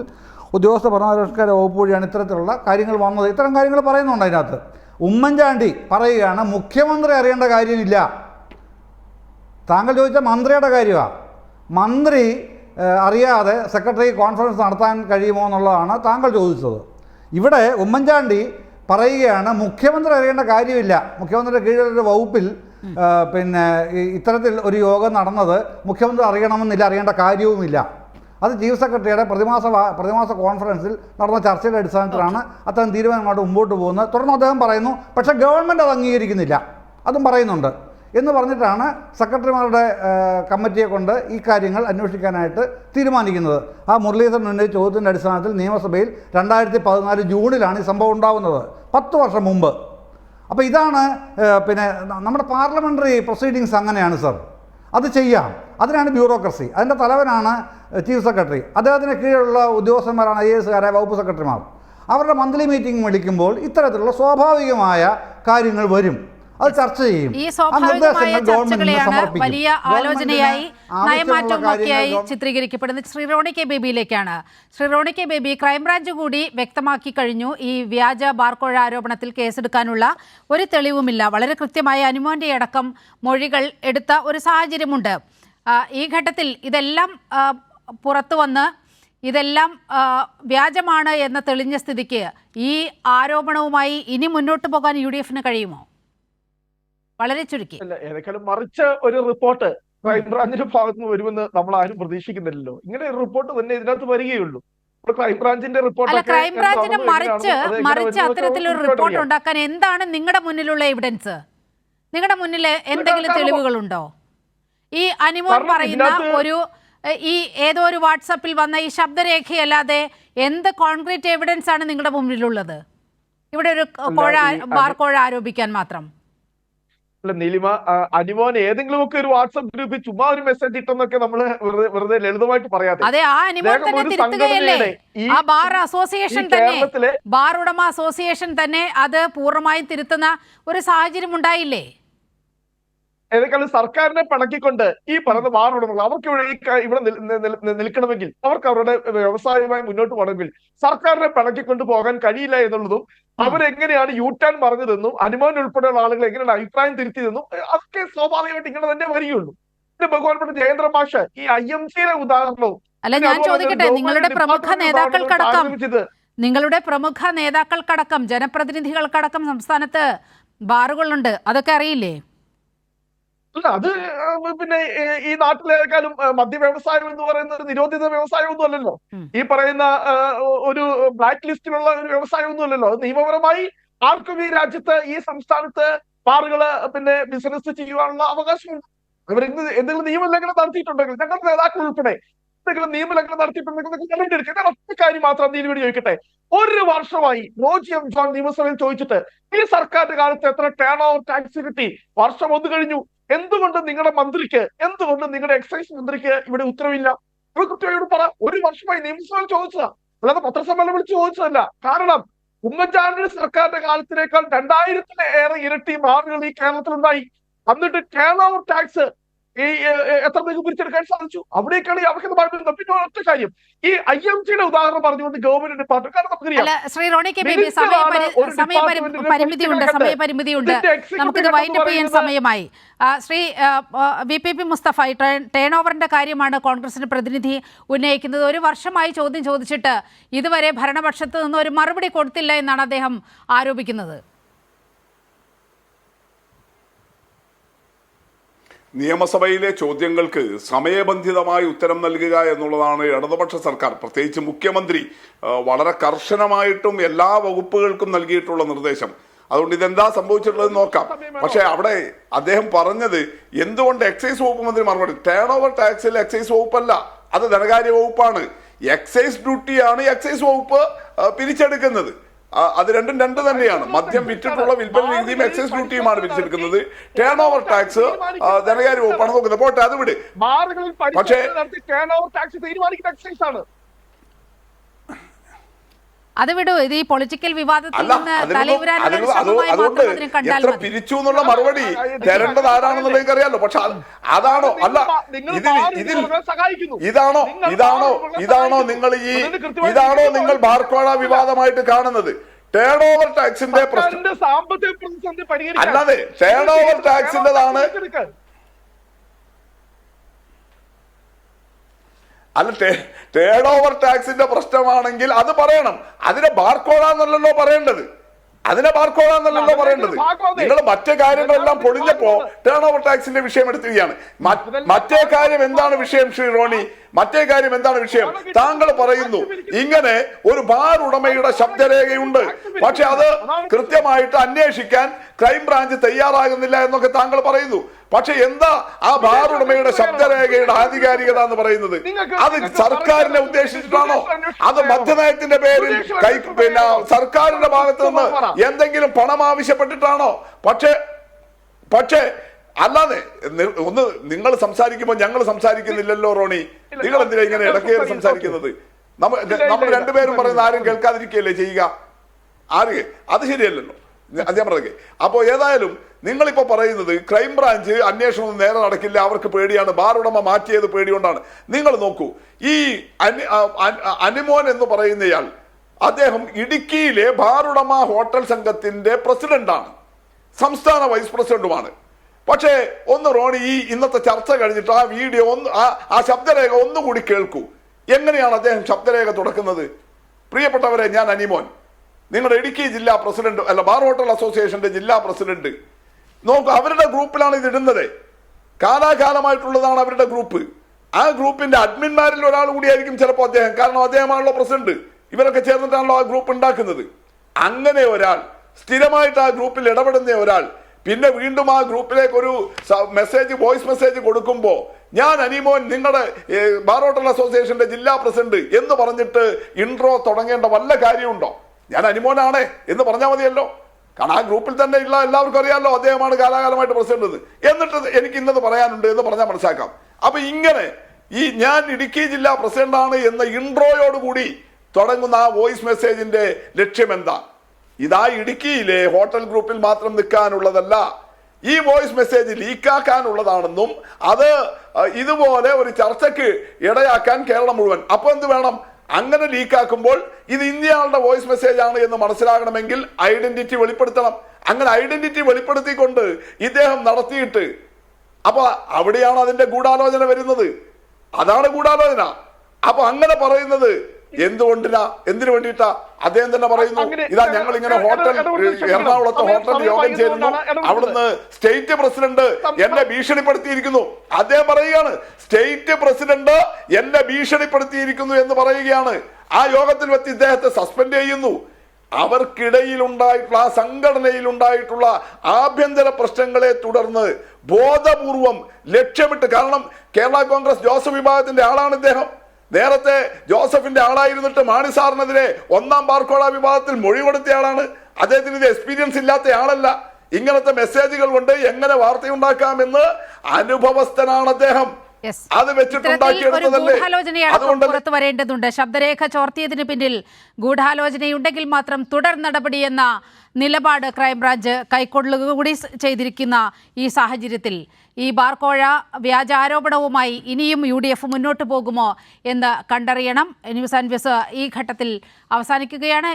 ഉദ്യോഗസ്ഥ ഭരണപരിഷ്കാര വകുപ്പ് വഴിയാണ് ഇത്തരത്തിലുള്ള കാര്യങ്ങൾ വന്നത്. ഇത്തരം കാര്യങ്ങൾ പറയുന്നുണ്ട് അതിനകത്ത്. ഉമ്മൻചാണ്ടി പറയുകയാണ് മുഖ്യമന്ത്രി അറിയേണ്ട കാര്യമില്ല. താങ്കൾ ചോദിച്ച മന്ത്രിയുടെ കാര്യമാണ്. മന്ത്രി അറിയാതെ സെക്രട്ടറി കോൺഫറൻസ് നടത്താൻ കഴിയുമോ എന്നുള്ളതാണ് താങ്കൾ ചോദിച്ചത്. ഇവിടെ ഉമ്മൻചാണ്ടി പറയുകയാണ് മുഖ്യമന്ത്രി അറിയേണ്ട കാര്യമില്ല. മുഖ്യമന്ത്രിയുടെ കീഴിലൊരു വകുപ്പിൽ പിന്നെ ഇത്തരത്തിൽ ഒരു യോഗം നടന്നത് മുഖ്യമന്ത്രി അറിയണമെന്നില്ല, അറിയേണ്ട കാര്യവുമില്ല. അത് ചീഫ് സെക്രട്ടറിയുടെ പ്രതിമാസ കോൺഫറൻസിൽ നടന്ന ചർച്ചയുടെ അടിസ്ഥാനത്തിലാണ് അത്തരം തീരുമാനമായിട്ട് മുമ്പോട്ട് പോകുന്നത്. തുടർന്ന് അദ്ദേഹം പറയുന്നു പക്ഷേ ഗവൺമെൻറ് അത് അംഗീകരിക്കുന്നില്ല, അതും പറയുന്നുണ്ട് എന്ന് പറഞ്ഞിട്ടാണ് സെക്രട്ടറിമാരുടെ കമ്മിറ്റിയെ കൊണ്ട് ഈ കാര്യങ്ങൾ അന്വേഷിക്കാനായിട്ട് തീരുമാനിക്കുന്നത്. ആ മുരളീധരൻ ഉന്നയിച്ച ചോദ്യത്തിൻ്റെ അടിസ്ഥാനത്തിൽ നിയമസഭയിൽ 2014 ജൂണിലാണ് ഈ സംഭവം ഉണ്ടാകുന്നത്, 10 വർഷം മുമ്പ്. അപ്പോൾ ഇതാണ് പിന്നെ നമ്മുടെ പാർലമെൻ്ററി പ്രൊസീഡിങ്സ് അങ്ങനെയാണ് സർ. അത് ചെയ്യാം, അതിനാണ് ബ്യൂറോക്രസി. അതിൻ്റെ തലവനാണ് ചീഫ് സെക്രട്ടറി. അദ്ദേഹത്തിന് കീഴിലുള്ള ഉദ്യോഗസ്ഥന്മാരാണ് IASകാരായ വകുപ്പ് സെക്രട്ടറിമാർ. അവരുടെ മന്ത്ലി മീറ്റിംഗ് വിളിക്കുമ്പോൾ ഇത്തരത്തിലുള്ള സ്വാഭാവികമായ കാര്യങ്ങൾ വരും, അത് ചർച്ച ചെയ്യും. ഈ സ്വാഭാവികമായ ചർച്ചകളെയാണ് വലിയ ആലോചനയായി നയമാറ്റമൊക്കെയായി ചിത്രീകരിക്കപ്പെടുന്നത്. ശ്രീ റോണി കെ ബേബിയിലേക്കാണ്. ശ്രീ റോണി കെ ബേബി, ക്രൈംബ്രാഞ്ച് കൂടി വ്യക്തമാക്കി കഴിഞ്ഞു ഈ വ്യാജ ബാർക്കോഴ ആരോപണത്തിൽ കേസെടുക്കാനുള്ള ഒരു തെളിവുമില്ല. വളരെ കൃത്യമായ അനുമോന്റെ അടക്കം മൊഴികൾ എടുത്ത ഒരു സാഹചര്യമുണ്ട്. ഈ ഘട്ടത്തിൽ ഇതെല്ലാം പുറത്തു വന്ന് ഇതെല്ലാം വ്യാജമാണ് എന്ന് തെളിഞ്ഞ സ്ഥിതിക്ക് ഈ ആരോപണവുമായി ഇനി മുന്നോട്ട് പോകാൻ UDFന് കഴിയുമോ? വളരെ ചുരുക്കി. ഏതെങ്കിലും മറിച്ച് ഒരു റിപ്പോർട്ട് ക്രൈംബ്രാഞ്ചിന്റെ ഭാഗത്ത് നിന്ന് വരുമെന്ന് നമ്മൾ ആരും പ്രതീക്ഷിക്കുന്നില്ലല്ലോ. ഇങ്ങനെ ഒരു റിപ്പോർട്ട് തന്നെ ഇതിനകത്ത് വരികയുള്ളൂ. ക്രൈംബ്രാഞ്ചിന്റെ റിപ്പോർട്ട് ക്രൈംബ്രാഞ്ചിന് മറിച്ച് അത്തരത്തിലൊരു റിപ്പോർട്ട് ഉണ്ടാക്കാൻ എന്താണ് നിങ്ങളുടെ മുന്നിലുള്ള എവിഡൻസ്? നിങ്ങളുടെ മുന്നിൽ എന്തെങ്കിലും തെളിവുകളുണ്ടോ? ഈ അനുമോൻ പറയുന്ന ഈ ഏതോ ഒരു വാട്സാപ്പിൽ വന്ന ഈ ശബ്ദരേഖയല്ലാതെ എന്ത് കോൺക്രീറ്റ് എവിഡൻസ് ആണ് നിങ്ങളുടെ മുന്നിലുള്ളത് ഇവിടെ ഒരു ബാർക്കോഴ ആരോപിക്കാൻ മാത്രം? നീലിമ, അനുമോൻ ഏതെങ്കിലും ഒക്കെ ഒരു വാട്സ്ആപ്പ് ഗ്രൂപ്പിൽ ചുമ്മാ ഒരു മെസ്സേജ് ഇട്ടെന്നൊക്കെ നമ്മള് വെറുതെ ലളിതമായിട്ട് പറയാതെ, അതെ, ആ അനുമോൻ തന്നെ തിരുത്തുകയല്ലേ? ആ ബാർ അസോസിയേഷൻ തന്നെ, ബാർ ഉടമ അസോസിയേഷൻ തന്നെ അത് പൂർണ്ണമായും തിരുത്തുന്ന ഒരു സാഹചര്യം ഉണ്ടായില്ലേ? ഏതെങ്കിലും സർക്കാരിനെ പിണക്കിക്കൊണ്ട് ഈ പറയുന്ന ബാർ ഉടമകൾ അവർക്ക് ഇവിടെ നിൽക്കണമെങ്കിൽ, അവർക്ക് അവരുടെ വ്യവസായവുമായി മുന്നോട്ട് പോകണമെങ്കിൽ സർക്കാരിനെ പിണക്കിക്കൊണ്ട് പോകാൻ കഴിയില്ല എന്നുള്ളതും അവരെങ്ങനെയാണ് യൂട്ടേൺ പറഞ്ഞതെന്നും അനുമോൻ ഉൾപ്പെടെയുള്ള ആളുകൾ എങ്ങനെയാണ് അഭിപ്രായം തിരുത്തിയതെന്നും അതൊക്കെ സ്വാഭാവികമായിട്ട് ഇങ്ങനെ തന്നെ വരികയുള്ളൂ. പിന്നെ ബഹുമാനപ്പെട്ട ജയേന്ദ്ര മാഷ് ഈ IMCയുടെ ഉദാഹരണവും അല്ല, ഞാൻ ചോദിക്കട്ടെ, നിങ്ങളുടെ പ്രമുഖ നേതാക്കൾക്കടക്കം ജനപ്രതിനിധികൾക്കടക്കം സംസ്ഥാനത്ത് ബാറുകളുണ്ട്, അതൊക്കെ അറിയില്ലേ? അല്ല, അത് പിന്നെ ഈ നാട്ടിലേക്കാളും മദ്യ വ്യവസായം എന്ന് പറയുന്ന ഒരു നിരോധിത വ്യവസായമൊന്നും അല്ലല്ലോ. ഈ പറയുന്ന ഒരു ബ്ലാക്ക് ലിസ്റ്റിലുള്ള ഒരു വ്യവസായമൊന്നും അല്ലല്ലോ. അത് നിയമപരമായി ആർക്കും ഈ രാജ്യത്ത്, ഈ സംസ്ഥാനത്ത് ബാറുകള് പിന്നെ ബിസിനസ് ചെയ്യുവാനുള്ള അവകാശമുണ്ട്. അവർ എന്തെങ്കിലും നിയമലംഘനം നടത്തിയിട്ടുണ്ടെങ്കിൽ, ഞങ്ങളുടെ നേതാക്കൾ ഉൾപ്പെടെ എന്തെങ്കിലും നിയമലംഘനം നടത്തിയിട്ടുണ്ടെങ്കിൽ കണ്ടെടുക്കുക. ഒറ്റ കാര്യം മാത്രം നീലവേണ്ടി ചോദിക്കട്ടെ, 1 വർഷമായി റോജി എം ജോൺ നിയമസഭയിൽ ചോദിച്ചിട്ട് ഈ സർക്കാരിന്റെ കാലത്ത് എത്ര ടേൺ ഓവർ ടാക്സ് കിട്ടി? വർഷം 1 കഴിഞ്ഞു. എന്തുകൊണ്ട് നിങ്ങളുടെ മന്ത്രിക്ക്, എന്തുകൊണ്ട് നിങ്ങളുടെ എക്സൈസ് മന്ത്രിക്ക് ഇവിടെ ഉത്തരവില്ല? അത് കൃത്യമായിട്ട് പറ. 1 വർഷമായി നിയമസഭയിൽ ചോദിച്ചതാ, അല്ലാതെ പത്രസമ്മേളനം വിളിച്ച് ചോദിച്ചതല്ല. കാരണം ഉമ്മൻചാണ്ടി സർക്കാരിന്റെ കാലത്തിനേക്കാൾ 2000-ലേറെ ഇരട്ടി ബാറുകൾ ഈ കേരളത്തിലുണ്ടായി. എന്നിട്ട് ടേൺ ഓവർ ടാക്സ് എത്ര പേർക്ക് പിരിച്ചെടുക്കാൻ സാധിച്ചു? അവിടേക്കാണ് ഈ അവഹേദനം വരുന്നത്. പിന്നെ ഒറ്റ കാര്യം, ഈ IMG-യുടെ ഉദാഹരണം പറഞ്ഞുകൊണ്ട് ഗവൺമെന്റ് ഡിപ്പാർട്ട്മെന്റ്, കാരണം നമുക്കറിയാം ശ്രീ റോണി കെ ബേബി, സമയപരിമിതിയുണ്ട്. നമുക്കിത് വൈൻഡപ്പ് ചെയ്യാൻ സമയമായി. ശ്രീ VPP മുസ്തഫ, ടേൺ ഓവറിന്റെ കാര്യമാണ് കോൺഗ്രസിന്റെ പ്രതിനിധി ഉന്നയിക്കുന്നത്. ഒരു വർഷമായി ചോദ്യം ചോദിച്ചിട്ട് ഇതുവരെ ഭരണപക്ഷത്ത് നിന്ന് ഒരു മറുപടി കൊടുത്തില്ല എന്നാണ് അദ്ദേഹം ആരോപിക്കുന്നത്. നിയമസഭയിലെ ചോദ്യങ്ങൾക്ക് സമയബന്ധിതമായി ഉത്തരം നൽകുക എന്നുള്ളതാണ് ഇടതുപക്ഷ സർക്കാർ, പ്രത്യേകിച്ച് മുഖ്യമന്ത്രി വളരെ കർശനമായിട്ടും എല്ലാ വകുപ്പുകൾക്കും നൽകിയിട്ടുള്ള നിർദ്ദേശം. അതുകൊണ്ട് ഇതെന്താ സംഭവിച്ചിട്ടുള്ളത് നോക്കാം. പക്ഷെ അവിടെ അദ്ദേഹം പറഞ്ഞത് എന്തുകൊണ്ട് എക്സൈസ് വകുപ്പ് മന്ത്രി മറുപടി, ടേൺ ഓവർ ടാക്സിൽ എക്സൈസ് വകുപ്പല്ല, അത് ധനകാര്യ വകുപ്പാണ്. എക്സൈസ് ഡ്യൂട്ടിയാണ് എക്സൈസ് വകുപ്പ് പിരിച്ചെടുക്കുന്നത്. അത് രണ്ടും രണ്ട് തന്നെയാണ്. മദ്യം വിറ്റിട്ടുള്ള വിൽപ്പന നികുതിയും എക്സൈസ് ഡ്യൂട്ടിയുമാണ് പിരിച്ചെടുക്കുന്നത്. ടേൺ ഓവർ ടാക്സ് ധനകാര്യ വകുപ്പാണ് നോക്കുന്നത്. പോട്ടെ, അത് വിട്. പക്ഷേ അത് വിടൂ. ഇത് ഈ പൊളിറ്റിക്കൽ വിവാദത്തിൽ നിന്ന് അതുകൊണ്ട് എത്ര പിരിച്ചു എന്നുള്ള മറുപടി തരേണ്ടത് ആരാണെന്നുള്ള എനിക്കറിയാലോ. പക്ഷെ അതാണോ അല്ല ഇതാണോ നിങ്ങൾ ബാർക്കോഴ വിവാദമായിട്ട് കാണുന്നത്? ടേൺ ഓവർ ടാക്സിന്റെ പ്രശ്നം അല്ലാതെ ടേൺ ഓവർ ടാക്സിന്റെതാണ്. അല്ല, ടേൺ ഓവർ ടാക്സിന്റെ പ്രശ്നമാണെങ്കിൽ അത് പറയണം. അതിനെ ബാർക്കോഴാന്നല്ലല്ലോ പറയേണ്ടത്. നിങ്ങൾ മറ്റേ കാര്യങ്ങളെല്ലാം പൊളിഞ്ഞപ്പോ ടേൺ ഓവർ ടാക്സിന്റെ വിഷയം എടുത്തുകയാണ്. മറ്റേ കാര്യം എന്താണ് വിഷയം ശ്രീ റോണി? മറ്റേ കാര്യം എന്താണ് വിഷയം? താങ്കൾ പറയുന്നു ഇങ്ങനെ ഒരു ബാർ ഉടമയുടെ ശബ്ദരേഖയുണ്ട്, പക്ഷെ അത് കൃത്യമായിട്ട് അന്വേഷിക്കാൻ ക്രൈംബ്രാഞ്ച് തയ്യാറാകുന്നില്ല എന്നൊക്കെ താങ്കൾ പറയുന്നു. പക്ഷെ എന്താ ആ ബാർ ഉടമയുടെ ശബ്ദരേഖയുടെ ആധികാരികത എന്ന് പറയുന്നത്? അത് സർക്കാരിനെ ഉദ്ദേശിച്ചിട്ടാണോ? അത് മദ്യനയത്തിന്റെ പേരിൽ പിന്നെ സർക്കാരിന്റെ ഭാഗത്ത് നിന്ന് എന്തെങ്കിലും പണം ആവശ്യപ്പെട്ടിട്ടാണോ? പക്ഷേ അല്ലാതെ ഒന്ന് നിങ്ങൾ സംസാരിക്കുമ്പോൾ ഞങ്ങൾ സംസാരിക്കുന്നില്ലല്ലോ റോണി. നിങ്ങൾ എന്തിനാ ഇങ്ങനെ ഇടക്കേറി സംസാരിക്കുന്നത്? നമ്മൾ രണ്ടുപേരും പറയുന്ന ആരും കേൾക്കാതിരിക്കുകയല്ലേ ചെയ്യുക? അത് ശരിയല്ലല്ലോ. അദ്ദേഹം പറഞ്ഞേ. അപ്പോ ഏതായാലും നിങ്ങളിപ്പോ പറയുന്നത് ക്രൈംബ്രാഞ്ച് അന്വേഷണം നേരെ നടക്കില്ല, അവർക്ക് പേടിയാണ്, ബാർ ഉടമ മാറ്റിയത് പേടികൊണ്ടാണ്. നിങ്ങൾ നോക്കൂ, ഈ അനിമോൻ എന്ന് പറയുന്നയാൾ അദ്ദേഹം ഇടുക്കിയിലെ ബാർ ഉടമ ഹോട്ടൽ സംഘത്തിന്റെ പ്രസിഡന്റാണ്, സംസ്ഥാന വൈസ് പ്രസിഡന്റുമാണ്. പക്ഷേ ഒന്ന് റോണി, ഈ ഇന്നത്തെ ചർച്ച കഴിഞ്ഞിട്ട് ആ വീഡിയോ ആ ശബ്ദരേഖ ഒന്നുകൂടി കേൾക്കൂ. എങ്ങനെയാണ് അദ്ദേഹം ശബ്ദരേഖ തുടക്കുന്നത്? പ്രിയപ്പെട്ടവരെ, ഞാൻ അനിമോൻ, നിങ്ങളുടെ ഇടുക്കി ജില്ലാ പ്രസിഡന്റ് അല്ല, ബാർ ഹോട്ടൽ അസോസിയേഷന്റെ ജില്ലാ പ്രസിഡന്റ്. നോക്കൂ, അവരുടെ ഗ്രൂപ്പിലാണ് ഇത് ഇടുന്നത്. കാലാകാലമായിട്ടുള്ളതാണ് അവരുടെ ഗ്രൂപ്പ്. ആ ഗ്രൂപ്പിന്റെ അഡ്മിന്മാരിൽ ഒരാൾ കൂടിയായിരിക്കും ചിലപ്പോൾ അദ്ദേഹം, കാരണം അദ്ദേഹമാണല്ലോ പ്രസിഡന്റ്. ഇവരൊക്കെ ചേർന്നിട്ടാണല്ലോ ആ ഗ്രൂപ്പ് ഉണ്ടാക്കുന്നത്. അങ്ങനെ ഒരാൾ, സ്ഥിരമായിട്ട് ആ ഗ്രൂപ്പിൽ ഇടപെടുന്ന ഒരാൾ, പിന്നെ വീണ്ടും ആ ഗ്രൂപ്പിലേക്ക് ഒരു വോയിസ് മെസ്സേജ് കൊടുക്കുമ്പോൾ ഞാൻ അനിമോൻ, നിങ്ങളുടെ ബാർ ഹോട്ടൽ അസോസിയേഷന്റെ ജില്ലാ പ്രസിഡന്റ് എന്ന് പറഞ്ഞിട്ട് ഇൻട്രോ തുടങ്ങേണ്ട വല്ല കാര്യമുണ്ടോ? ഞാൻ അനിമോനാണ് എന്ന് പറഞ്ഞാൽ മതിയല്ലോ. കാരണം ആ ഗ്രൂപ്പിൽ തന്നെ ഉള്ള എല്ലാവർക്കും അറിയാമല്ലോ അദ്ദേഹമാണ് കാലാകാലമായിട്ട് പ്രസിഡന്റ്. എന്നിട്ട് എനിക്ക് ഇന്നത് പറയാനുണ്ട് എന്ന് പറഞ്ഞാൽ മനസ്സിലാക്കാം. അപ്പൊ ഇങ്ങനെ ഈ ഞാൻ ഇടുക്കി ജില്ലാ പ്രസിഡന്റാണ് എന്ന ഇൻട്രോയോടുകൂടി തുടങ്ങുന്ന ആ വോയിസ് മെസ്സേജിന്റെ ലക്ഷ്യം എന്താ? ഇതാ ഇടുക്കിയിലെ ഹോട്ടൽ ഗ്രൂപ്പിൽ മാത്രം നിൽക്കാനുള്ളതല്ല, ഈ വോയിസ് മെസ്സേജ് ലീക്കാക്കാനുള്ളതാണെന്നും അത് ഇതുപോലെ ഒരു ചർച്ചയ്ക്ക് ഇടയാക്കാൻ കേരളം മുഴുവൻ. അപ്പൊ എന്ത് വേണം? അങ്ങനെ ലീക്കാക്കുമ്പോൾ ഇത് ഇന്നയാളുടെ വോയിസ് മെസ്സേജ് ആണ് എന്ന് മനസ്സിലാകണമെങ്കിൽ ഐഡന്റിറ്റി വെളിപ്പെടുത്തണം. അങ്ങനെ ഐഡന്റിറ്റി വെളിപ്പെടുത്തിക്കൊണ്ട് ഇദ്ദേഹം നടത്തിയിട്ട്, അപ്പൊ അവിടെയാണ് അതിന്റെ ഗൂഢാലോചന വരുന്നത്. അതാണ് ഗൂഢാലോചന. അപ്പൊ അങ്ങനെ പറയുന്നത് എന്തിനു വേണ്ടിയിട്ടാ? അദ്ദേഹം തന്നെ പറയുന്നു, ഇതാ ഞങ്ങൾ ഇങ്ങനെ എറണാകുളത്ത് ഹോട്ടൽ യോഗം ചേരുന്നു, അവിടുന്ന് സ്റ്റേറ്റ് പ്രസിഡന്റ് എന്നെ ഭീഷണിപ്പെടുത്തിയിരിക്കുന്നു. അദ്ദേഹം പറയുകയാണ്, സ്റ്റേറ്റ് പ്രസിഡന്റ് എന്നെ ഭീഷണിപ്പെടുത്തിയിരിക്കുന്നു എന്ന് പറയുകയാണ്. ആ യോഗത്തിൽ വെച്ച് ഇദ്ദേഹത്തെ സസ്പെൻഡ് ചെയ്യുന്നു. അവർക്കിടയിലുണ്ടായിട്ടുള്ള, ആ സംഘടനയിൽ ഉണ്ടായിട്ടുള്ള ആഭ്യന്തര പ്രശ്നങ്ങളെ തുടർന്ന് ബോധപൂർവം ലക്ഷ്യമിട്ട്, കാരണം കേരള കോൺഗ്രസ് ജോസഫ് വിഭാഗത്തിന്റെ ആളാണ് ഇദ്ദേഹം. നേരത്തെ ജോസഫിന്റെ ആളായിരുന്നിട്ട് മാണി സാറിനെതിരെ ഒന്നാം ബാർക്കോഴ വിവാദത്തിൽ മൊഴി കൊടുത്ത ആളാണ്. അദ്ദേഹത്തിന് ഇത് എക്സ്പീരിയൻസ് ഇല്ലാത്ത ആളല്ല. ഇങ്ങനത്തെ മെസ്സേജുകൾ കൊണ്ട് എങ്ങനെ വാർത്തയുണ്ടാക്കാമെന്ന് അനുഭവസ്ഥനാണ് അദ്ദേഹം. Yes. അത് വെച്ചിട്ടുണ്ടാക്കിയെടുത്തതല്ലേ? ഗൂഢാലോചനയടക്കം പുറത്തു വരേണ്ടതുണ്ട്. ശബ്ദരേഖ ചോർത്തിയതിന് പിന്നിൽ ഗൂഢാലോചനയുണ്ടെങ്കിൽ മാത്രം തുടർ നടപടി എന്ന നിലപാട് ക്രൈംബ്രാഞ്ച് കൈക്കൊള്ളുകൂടി ചെയ്തിരിക്കുന്ന ഈ സാഹചര്യത്തിൽ ഈ ബാർക്കോഴ വ്യാജാരോപണവുമായി ഇനിയും UDF മുന്നോട്ട് പോകുമോ എന്ന് കണ്ടറിയണം. ന്യൂസ് ആൻഡ് വ്യൂസ് ഈ ഘട്ടത്തിൽ അവസാനിക്കുകയാണ്.